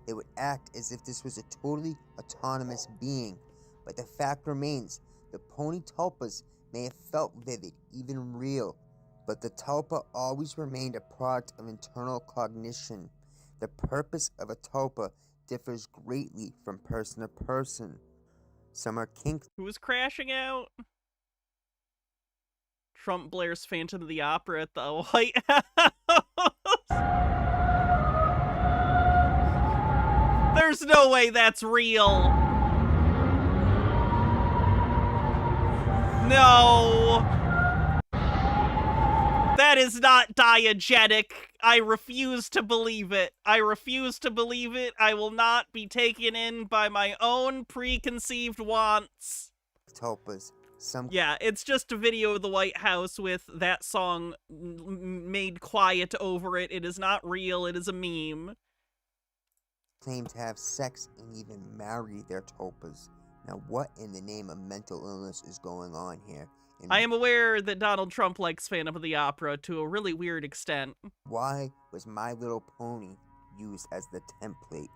They would act as if this was a totally autonomous being. But the fact remains, the pony tulpas may have felt vivid, even real. But the tulpa always remained a product of internal cognition. The purpose of a tulpa differs greatly from person to person. Some are kink. Who's crashing out? Trump blares Phantom of the Opera at the White House. There's no way that's real. No. That is not diegetic. I refuse to believe it. I refuse to believe it. I will not be taken in by my own preconceived wants. Tulpas. Yeah, it's just a video of the White House with that song made quiet over it. It is not real. It is a meme. Claim to have sex and even marry their tulpas. Now, what in the name of mental illness is going on here? And I am aware that Donald Trump likes Phantom of the Opera to a really weird extent. why was My Little Pony used as the template?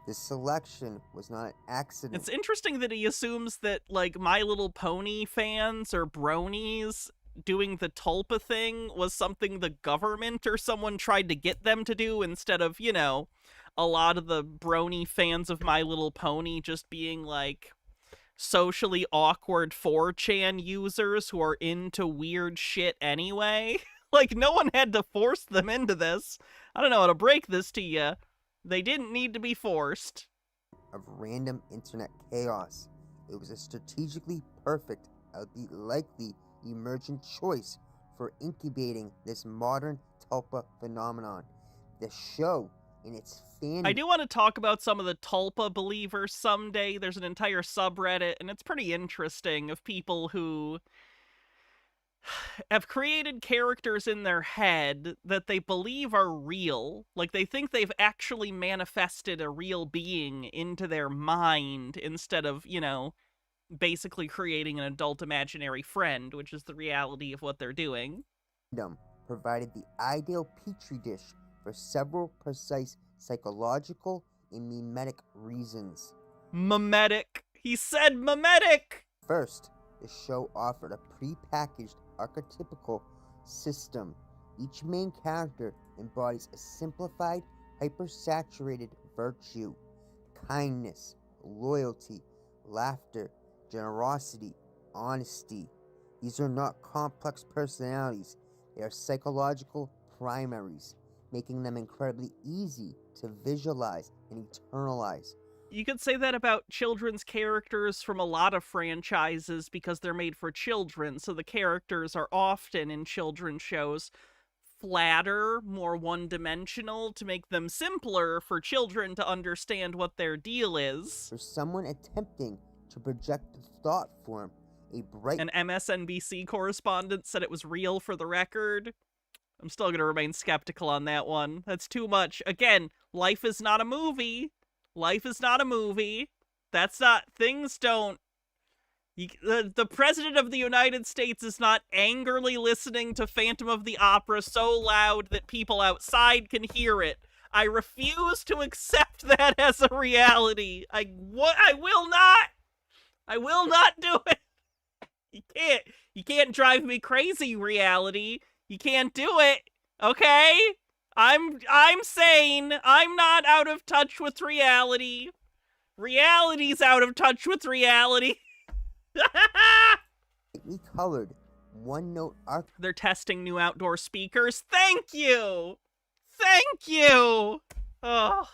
The selection was not an accident. It's interesting that he assumes that, like, My Little Pony fans or bronies doing the tulpa thing was something the government or someone tried to get them to do instead of, you know, a lot of the brony fans of My Little Pony just being, like, socially awkward 4chan users who are into weird shit anyway. Like, no one had to force them into this. I don't know how to break this to you. They didn't need to be forced. Of random internet chaos. It was a strategically perfect albeit likely, emergent choice for incubating this modern tulpa phenomenon. The show, in its fan... I do want to talk about some of the tulpa believers someday. There's an entire subreddit, and it's pretty interesting, of people who have created characters in their head that they believe are real. Like, they think they've actually manifested a real being into their mind instead of, you know, basically creating an adult imaginary friend, which is the reality of what they're doing. Provided the ideal petri dish for several precise psychological and mimetic reasons. Mimetic! He said mimetic! First, the show offered a pre-packaged archetypical system. Each main character embodies a simplified, hypersaturated virtue: kindness, loyalty, laughter, generosity, honesty. These are not complex personalities, they are psychological primaries, making them incredibly easy to visualize and internalize. You could say that about children's characters from a lot of franchises because they're made for children, so the characters are often in children's shows flatter, more one-dimensional, to make them simpler for children to understand what their deal is. For someone attempting to project the thought form, a bright... An MSNBC correspondent said it was real for the record. I'm still going to remain skeptical on that one. That's too much. Again, life is not a movie. Life is not a movie. That's not... Things don't... The President of the United States is not angrily listening to Phantom of the Opera so loud that people outside can hear it. I refuse to accept that as a reality. I will not. I will not do it. You can't drive me crazy, reality. You can't do it. Okay? I'm sane. I'm not out of touch with reality. Reality's out of touch with reality. Colored one-note arc. They're testing new outdoor speakers. Thank you. Thank you. Oh.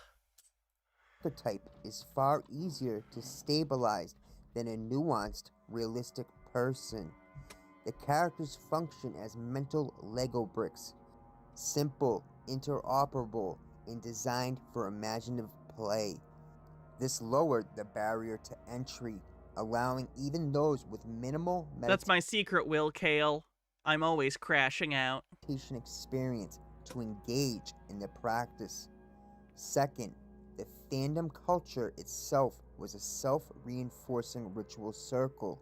Archetype is far easier to stabilize than a nuanced, realistic person. The characters function as mental Lego bricks, simple, interoperable, and designed for imaginative play. This lowered the barrier to entry, allowing even those with minimal That's my secret, Will Kale. I'm always crashing out. Meditation experience to engage in the practice. Second, the fandom culture itself was a self-reinforcing ritual circle.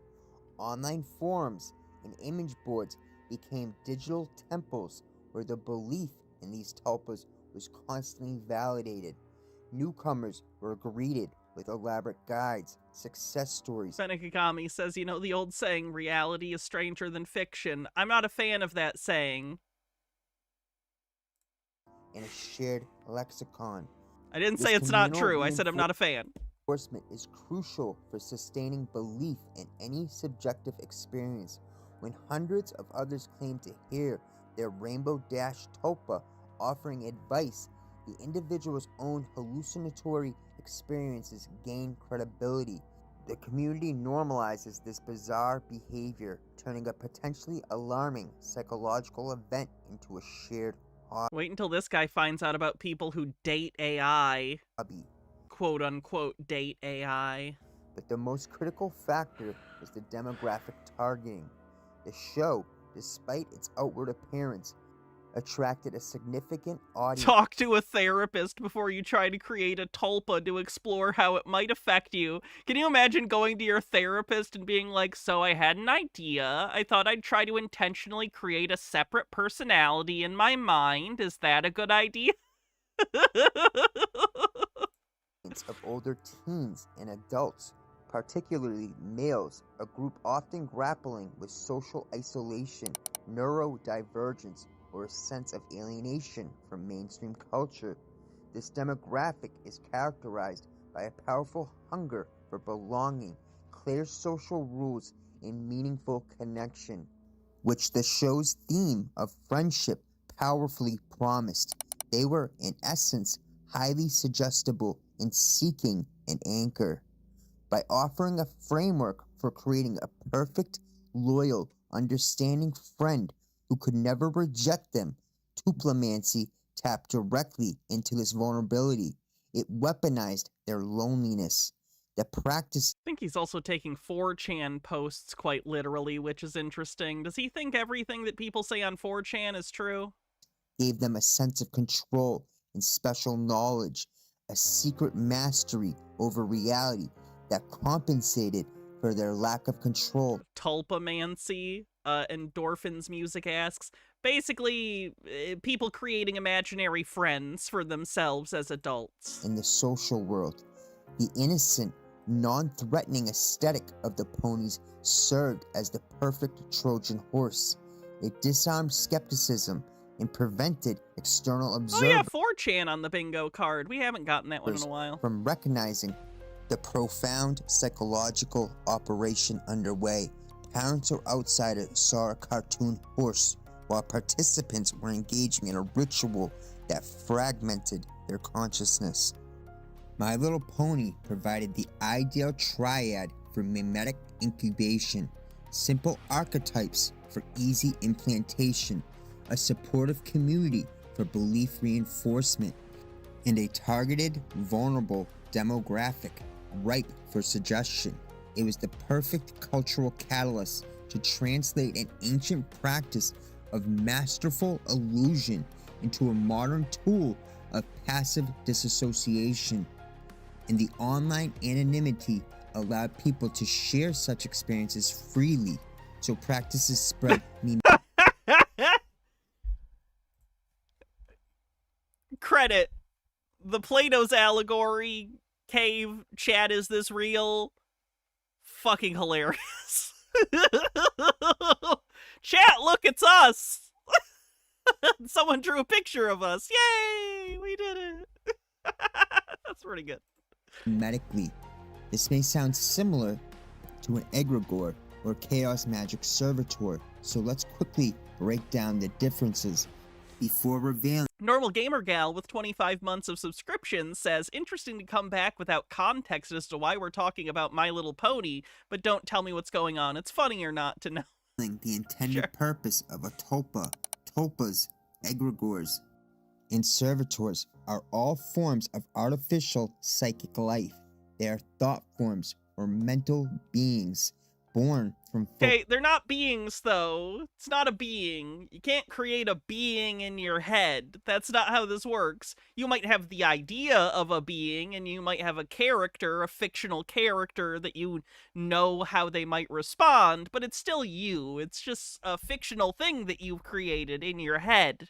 Online forums and image boards became digital temples where the belief in these tulpas was constantly validated. Newcomers were greeted with elaborate guides, success stories. Fenekagami says, you know the old saying, reality is stranger than fiction. I'm not a fan of that saying. And a shared lexicon. I didn't say it's not true. I said I'm not a fan. Reinforcement is crucial for sustaining belief in any subjective experience. When hundreds of others claim to hear their Rainbow Dash tulpa offering advice, the individual's own hallucinatory experiences gain credibility. The community normalizes this bizarre behavior, turning a potentially alarming psychological event into a shared hobby. Wait until this guy finds out about people who date AI. Quote unquote date AI. But the most critical factor is the demographic targeting. The show, despite its outward appearance, attracted a significant audience. Talk to a therapist before you try to create a tulpa to explore how it might affect you. Can you imagine going to your therapist and being like, so I had an idea. I thought I'd try to intentionally create a separate personality in my mind. Is that a good idea? Of older teens and adults, particularly males, a group often grappling with social isolation, neurodivergence, or a sense of alienation from mainstream culture. This demographic is characterized by a powerful hunger for belonging, clear social rules, and meaningful connection, which the show's theme of friendship powerfully promised. They were, in essence, highly suggestible in seeking an anchor. By offering a framework for creating a perfect, loyal, understanding friend who could never reject them. Tuplamancy tapped directly into this vulnerability. It weaponized their loneliness. The practice I think he's also taking 4chan posts quite literally, which is interesting. Does he think everything that people say on 4chan is true? gave them a sense of control and special knowledge, a secret mastery over reality that compensated for their lack of control. Tulpamancy, Endorphins Music asks. Basically, people creating imaginary friends for themselves as adults. In the social world, the innocent, non-threatening aesthetic of the ponies served as the perfect Trojan horse. It disarmed skepticism and prevented external observers. Oh yeah, 4chan on the bingo card. We haven't gotten that one in a while. From recognizing the profound psychological operation underway. Parents or outsiders saw a cartoon horse, while participants were engaging in a ritual that fragmented their consciousness. My Little Pony provided the ideal triad for mimetic incubation, simple archetypes for easy implantation, a supportive community for belief reinforcement, and a targeted, vulnerable demographic ripe for suggestion. It was the perfect cultural catalyst to translate an ancient practice of masterful illusion into a modern tool of passive disassociation. And the online anonymity allowed people to share such experiences freely, so practices spread. Credit. The Plato's allegory, cave, chat, is this real? Fucking hilarious. Chat, look, it's us! Someone drew a picture of us. Yay! We did it. That's pretty good. Medically, this may sound similar to an egregore or chaos magic servitor, so let's quickly break down the differences before revealing. Normal Gamer Gal with 25 months of subscription says, interesting to come back without context as to why we're talking about My Little Pony, but don't tell me what's going on. It's funnier not to know. The intended purpose of a tulpa, tulpas, egregores, and servitors are all forms of artificial psychic life. They are thought forms or mental beings born from... Okay, they're not beings, though. It's not a being. You can't create a being in your head. That's not how this works. You might have the idea of a being, and you might have a character, a fictional character, that you know how they might respond, but it's still you. It's just a fictional thing that you've created in your head.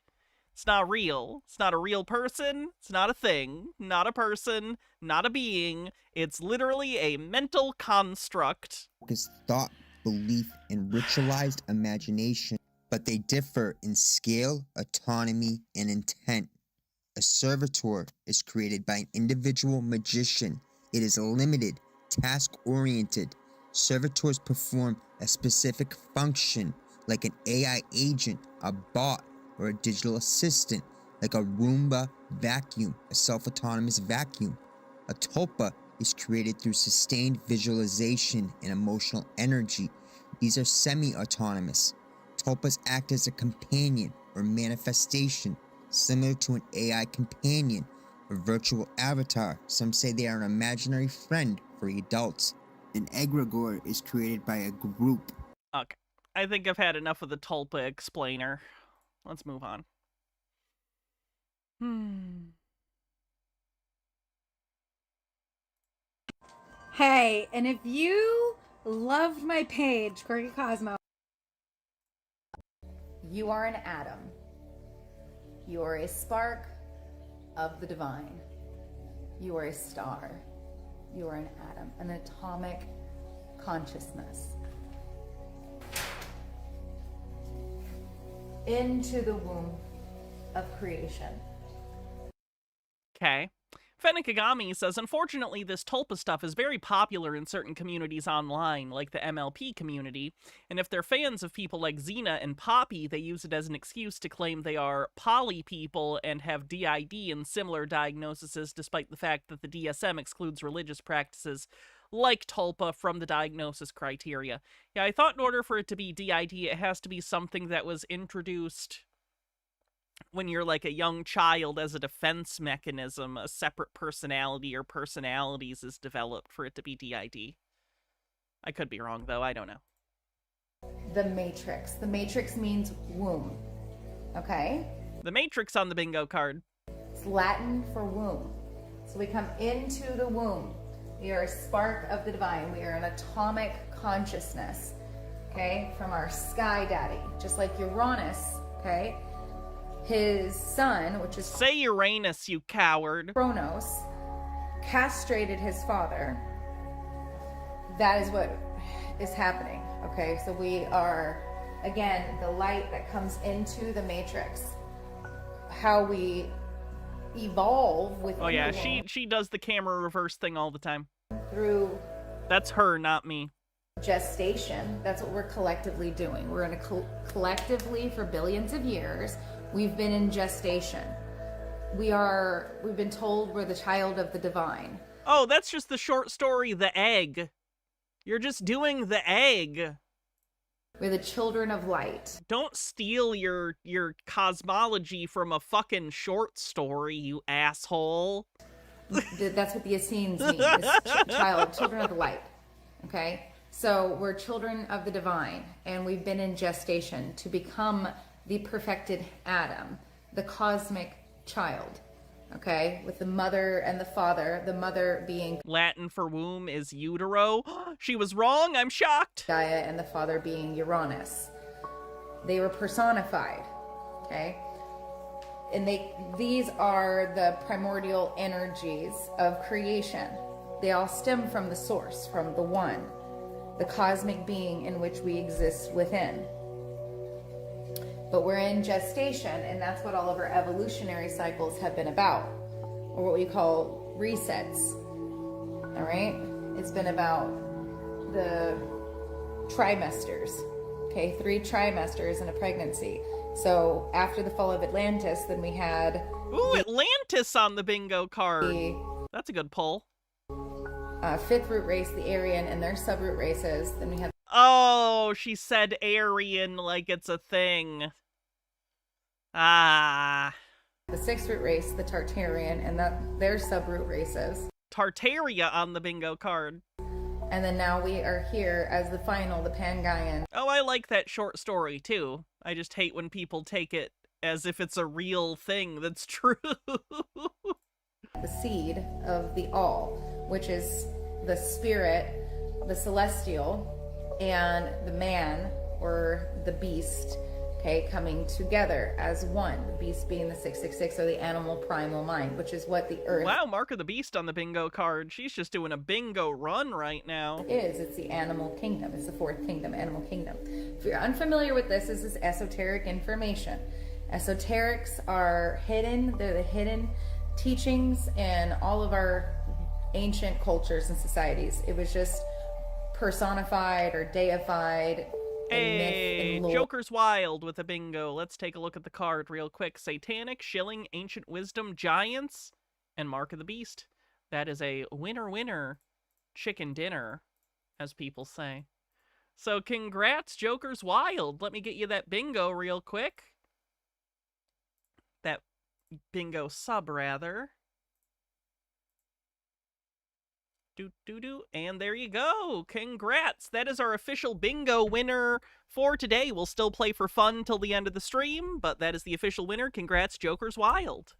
It's not real. It's not a real person. It's not a thing. Not a person. Not a being. It's literally a mental construct. Is thought, belief, and ritualized imagination, but they differ in scale, autonomy, and intent. A servitor is created by an individual magician. It is limited, task-oriented. Servitors perform a specific function, like an AI agent, a bot, or a digital assistant, like a Roomba vacuum, a self-autonomous vacuum. A tulpa is created through sustained visualization and emotional energy. These are semi-autonomous. Tulpas act as a companion or manifestation, similar to an AI companion or virtual avatar. Some say they are an imaginary friend for adults. An egregore is created by a group. Okay, I think I've had enough of the tulpa explainer. Let's move on. Hey, and if you loved my page, Quirky Cosmo, you are an atom. You are a spark of the divine. You are a star. You are an atom, an atomic consciousness. Into the womb of creation. Okay. Fennikagami says, unfortunately, this tulpa stuff is very popular in certain communities online, like the MLP community, and if they're fans of people like Xena and Poppy, they use it as an excuse to claim they are poly people and have DID and similar diagnoses, despite the fact that the DSM excludes religious practices like tulpa from the diagnosis criteria. Yeah, I thought in order for it to be DID, it has to be something that was introduced when you're like a young child as a defense mechanism, a separate personality or personalities is developed for it to be DID. I could be wrong, though. I don't know. The matrix. The matrix means womb. Okay? The matrix on the bingo card. It's Latin for womb. So we come into the womb. We are a spark of the divine. We are an atomic consciousness, okay, from our sky daddy. Just like Uranus, okay? His son, which is... Say Uranus, you coward. Kronos, castrated his father. That is what is happening, okay? So we are, again, the light that comes into the matrix. How we evolve with... Oh yeah, she does the camera reverse thing all the time. Through... That's her, not me. Gestation. That's what we're collectively doing. We're in a collectively for billions of years, we've been in gestation. We've been told we're the child of the divine. Oh, that's just the short story, The Egg. You're just doing The Egg. We're the children of light. Don't steal your cosmology from a fucking short story, you asshole. That's what the Essenes mean. Children of the light. Okay? So we're children of the divine, and we've been in gestation to become the perfected Adam, the cosmic child. Okay? With the mother and the father, the mother being... Latin for womb is utero. She was wrong, I'm shocked. Gaia, and the father being Uranus. They were personified. Okay? And these are the primordial energies of creation. They all stem from the source, from the one, the cosmic being in which we exist within. But we're in gestation, and that's what all of our evolutionary cycles have been about, or what we call resets. All right? It's been about the trimesters. Okay, 3 trimesters in a pregnancy. So after the fall of Atlantis, then we had... Ooh, Atlantis on the bingo card. That's a good pull. 5th root race, the Aryan, and their subroot races. Then we have... Oh, she said Aryan like it's a thing. Ah. The 6th root race, the Tartarian, and their subroot races. Tartaria on the bingo card. And then now we are here as the final, the Pangaian. Oh, I like that short story, too. I just hate when people take it as if it's a real thing that's true. The seed of the all, which is the spirit, the celestial, and the man, or the beast, okay, coming together as one. The beast being the 666, or the animal primal mind, which is what the earth... Wow, Mark of the Beast on the bingo card. She's just doing a bingo run right now. It's the animal kingdom. It's the 4th kingdom, animal kingdom. If you're unfamiliar with this is esoteric information. Esoterics are hidden. They're the hidden teachings in all of our ancient cultures and societies. It was just personified or deified. Hey, Joker's Wild with a bingo. Let's take a look at the card real quick. Satanic, Shilling, Ancient Wisdom, Giants, and Mark of the Beast. That is a winner chicken dinner, as people say. So congrats, Joker's Wild. Let me get you that bingo real quick. That bingo sub, rather. And there you go. Congrats. That is our official bingo winner for today. We'll still play for fun till the end of the stream, but that is the official winner. Congrats, Joker's Wild.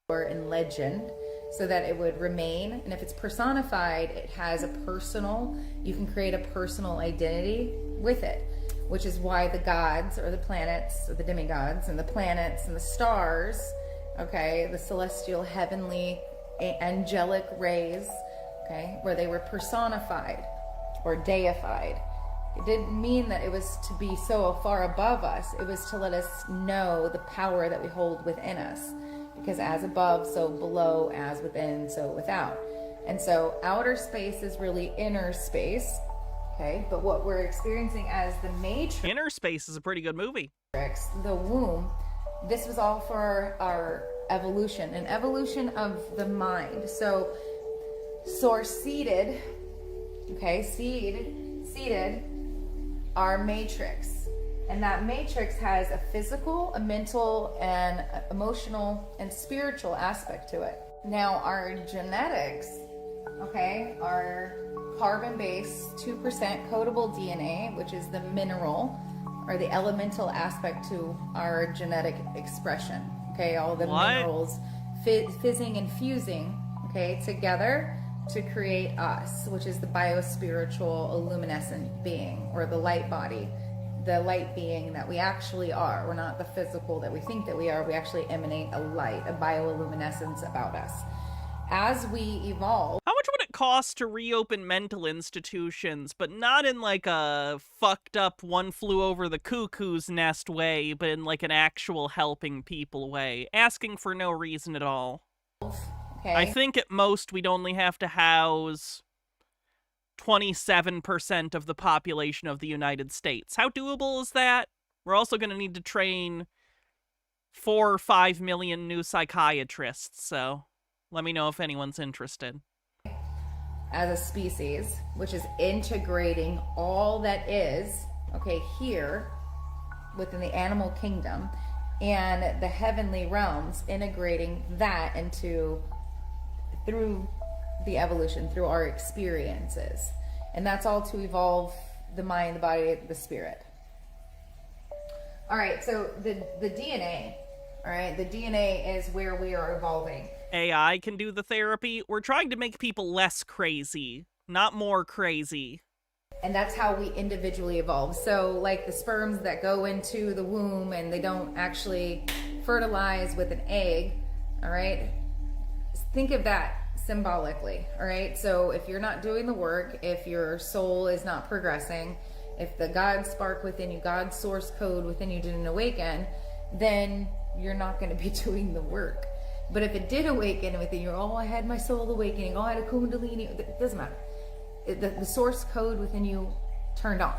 Or in legend, so that it would remain. And if it's personified, it has a personal, you can create a personal identity with it, which is why the gods, or the planets, or the demigods, and the planets, and the stars, okay, the celestial, heavenly, angelic rays, okay, where they were personified or deified. It didn't mean that it was to be so far above us. It was to let us know the power that we hold within us. Because as above, so below, as within, so without. And so outer space is really inner space, okay? But what we're experiencing as the matrix... Inner Space is a pretty good movie. The womb, this was all for our evolution, an evolution of the mind. So source-seated okay, seated our matrix. And that matrix has a physical, a mental, and emotional and spiritual aspect to it. Now, our genetics, okay, our carbon-based 2% codable DNA, which is the mineral or the elemental aspect to our genetic expression. Okay, all the minerals fizzing and fusing, okay, together to create us, which is the biospiritual luminescent being, or the light body, the light being that we actually are. We're not the physical that we think that we are. We actually emanate a light, a bioluminescence about us. As we evolve. How much would it cost to reopen mental institutions, but not in like a fucked up one flew over the cuckoo's nest way, but in like an actual helping people way, asking for no reason at all? Okay. I think at most we'd only have to house 27% of the population of the United States. How doable is that? We're also going to need to train 4 or 5 million new psychiatrists, so let me know if anyone's interested. As a species, which is integrating all that is, okay, here within the animal kingdom and the heavenly realms, integrating that into through the evolution, through our experiences. And that's all to evolve the mind, the body, the spirit. All right, so the DNA, all right, the DNA is where we are evolving. AI can do the therapy. We're trying to make people less crazy, not more crazy. And that's how we individually evolve. So like the sperms that go into the womb and they don't actually fertilize with an egg, all right? Think of that symbolically, all right? So if you're not doing the work, if your soul is not progressing, if the God spark within you, God's source code within you didn't awaken, then you're not going to be doing the work. But if it did awaken within you, oh, I had my soul awakening, oh, I had a kundalini, it doesn't matter. The source code within you turned on,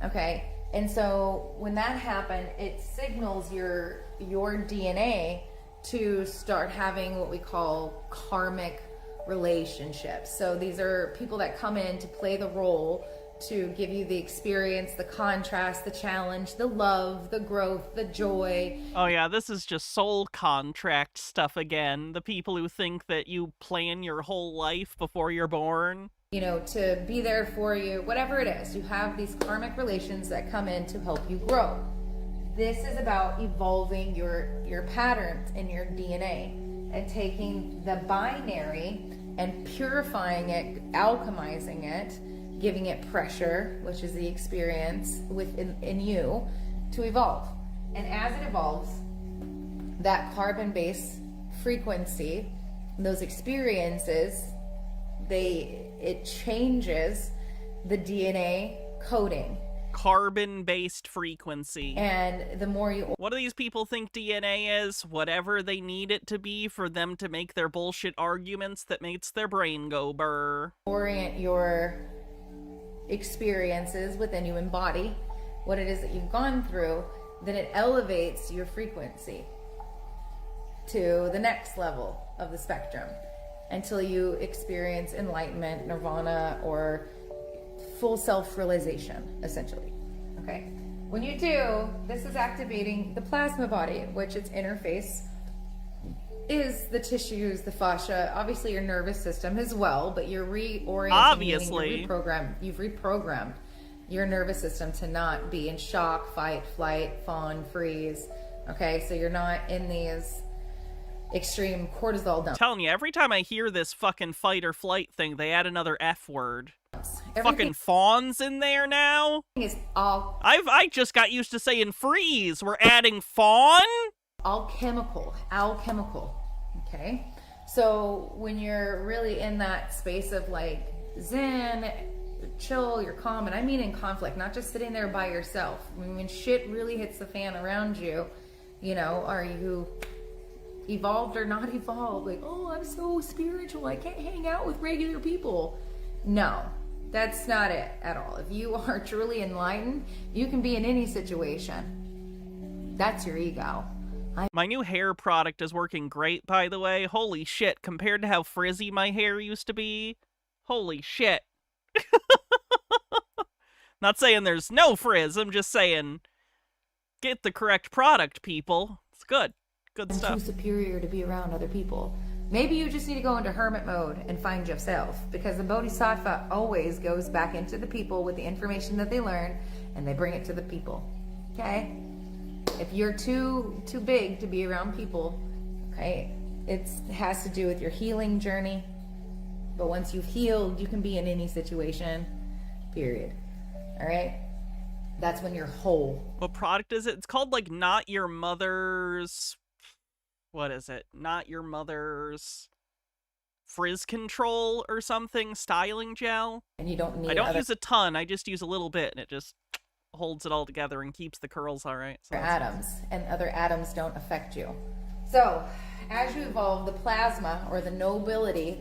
okay? And so when that happened, it signals your DNA to start having what we call karmic relationships. So these are people that come in to play the role, to give you the experience, the contrast, the challenge, the love, the growth, the joy. Oh yeah, this is just soul contract stuff again. The people who think that you plan your whole life before you're born. You know, to be there for you, whatever it is. You have these karmic relations that come in to help you grow. This is about evolving your patterns in your DNA and taking the binary and purifying it, alchemizing it, giving it pressure, which is the experience within you, to evolve. And as it evolves, that carbon-based frequency, those experiences, it changes the DNA coding. Carbon-based frequency. And the more you... What do these people think DNA is? Whatever they need it to be for them to make their bullshit arguments that makes their brain go burr. Orient your experiences within you, embody what it is that you've gone through, then it elevates your frequency to the next level of the spectrum until you experience enlightenment, nirvana, or full self-realization, essentially. Okay. When you do, this is activating the plasma body, which its interface is the tissues, the fascia, obviously your nervous system as well, but you're reorienting, obviously. you've reprogrammed your nervous system to not be in shock, fight, flight, fawn, freeze. Okay, so you're not in these extreme cortisol dumps. I'm telling you, every time I hear this fucking fight or flight thing, they add another F word. Fucking fawns in there now? Is all I just got used to saying freeze. We're adding fawn? alchemical, okay? So when you're really in that space of like zen, chill, you're calm, and I mean in conflict, not just sitting there by yourself. I mean, when shit really hits the fan around you, you know, are you evolved or not evolved? Like, oh, I'm so spiritual, I can't hang out with regular people. No, that's not it at all. If you are truly enlightened, you can be in any situation. That's your ego. My new hair product is working great, by the way. Holy shit, compared to how frizzy my hair used to be. Holy shit. Not saying there's no frizz. I'm just saying get the correct product, people. It's good. Good I'm stuff. too superior to be around other people. Maybe you just need to go into hermit mode and find yourself, because the bodhisattva always goes back into the people with the information that they learn, and they bring it to the people. Okay? If you're too big to be around people, okay, it has to do with your healing journey. But once you've healed, you can be in any situation. Period. All right? That's when you're whole. What product is it? It's called like Not Your Mother's... What is it? Not Your Mother's Frizz Control or something? Styling gel? And you don't need I don't use a ton. I just use a little bit, and it just holds it all together and keeps the curls all right. So atoms, and other atoms don't affect you. So, as you evolve, the plasma, or the nobility,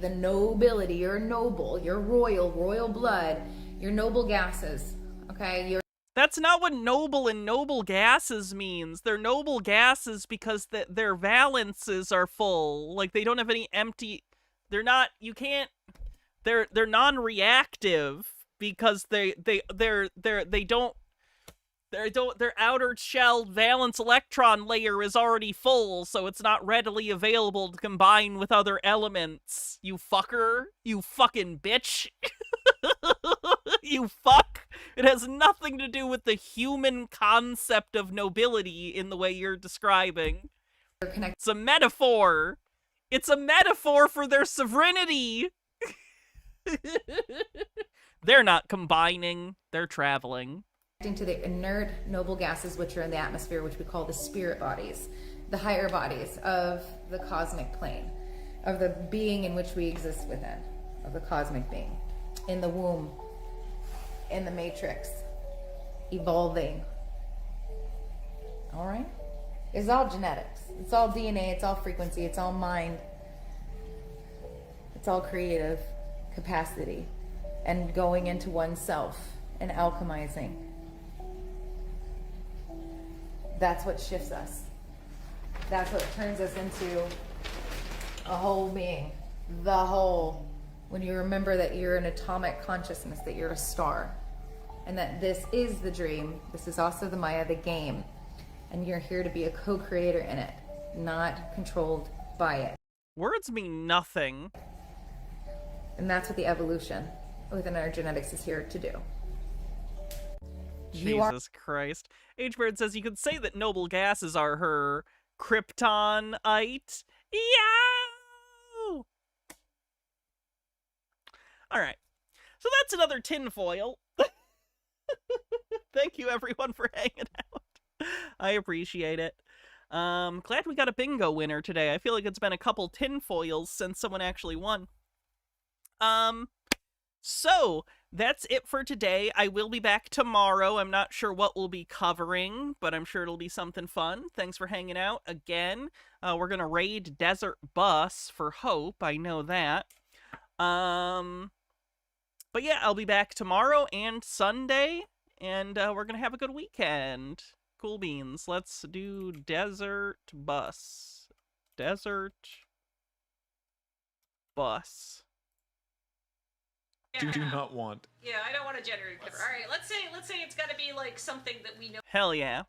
you're noble, you're royal blood, your noble gases, okay? That's not what noble and noble gases means. They're noble gases because their valences are full. Like, they don't have any empty... They're not... You can't... They're non-reactive because they don't... Their outer shell valence electron layer is already full, so it's not readily available to combine with other elements. You fucker. You fucking bitch. You fuck. It has nothing to do with the human concept of nobility in the way you're describing. It's a metaphor. It's a metaphor for their sovereignty. They're not combining. They're traveling. To the inert noble gases which are in the atmosphere, which we call the spirit bodies, the higher bodies of the cosmic plane, of the being in which we exist within, of the cosmic being, in the womb, in the matrix, evolving. All right? It's all genetics. It's all DNA. It's all frequency. It's all mind. It's all creative capacity and going into oneself and alchemizing. That's what shifts us. That's what turns us into a whole being. The whole. When you remember that you're an atomic consciousness, that you're a star, and that this is the dream, this is also the Maya, the game, and you're here to be a co-creator in it, not controlled by it. Words mean nothing. And that's what the evolution within our genetics is here to do. Jesus Christ. H-Bird says you could say that noble gases are her kryptonite. Yow! Alright. So that's another tinfoil. Thank you everyone for hanging out. I appreciate it. Glad we got a bingo winner today. I feel like it's been a couple tinfoils since someone actually won. So that's it for today. I will be back tomorrow. I'm not sure what we'll be covering, but I'm sure it'll be something fun. Thanks for hanging out again. We're gonna raid Desert Bus for Hope. I know that. But yeah, I'll be back tomorrow and Sunday, and we're gonna have a good weekend. Cool beans. Let's do Desert Bus. Desert Bus. Do not want. Yeah, I don't want to generate cover. All right, let's say it's got to be like something that we know. Hell yeah.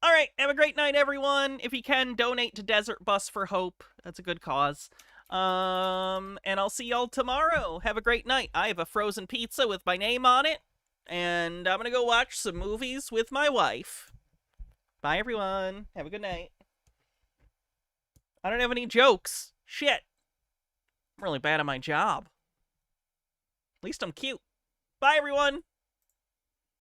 All right, have a great night, everyone. If you can, donate to Desert Bus for Hope. That's a good cause. And I'll see y'all tomorrow. Have a great night. I have a frozen pizza with my name on it, and I'm gonna go watch some movies with my wife. Bye, everyone. Have a good night. I don't have any jokes. Shit. I'm really bad at my job. At least I'm cute. Bye, everyone!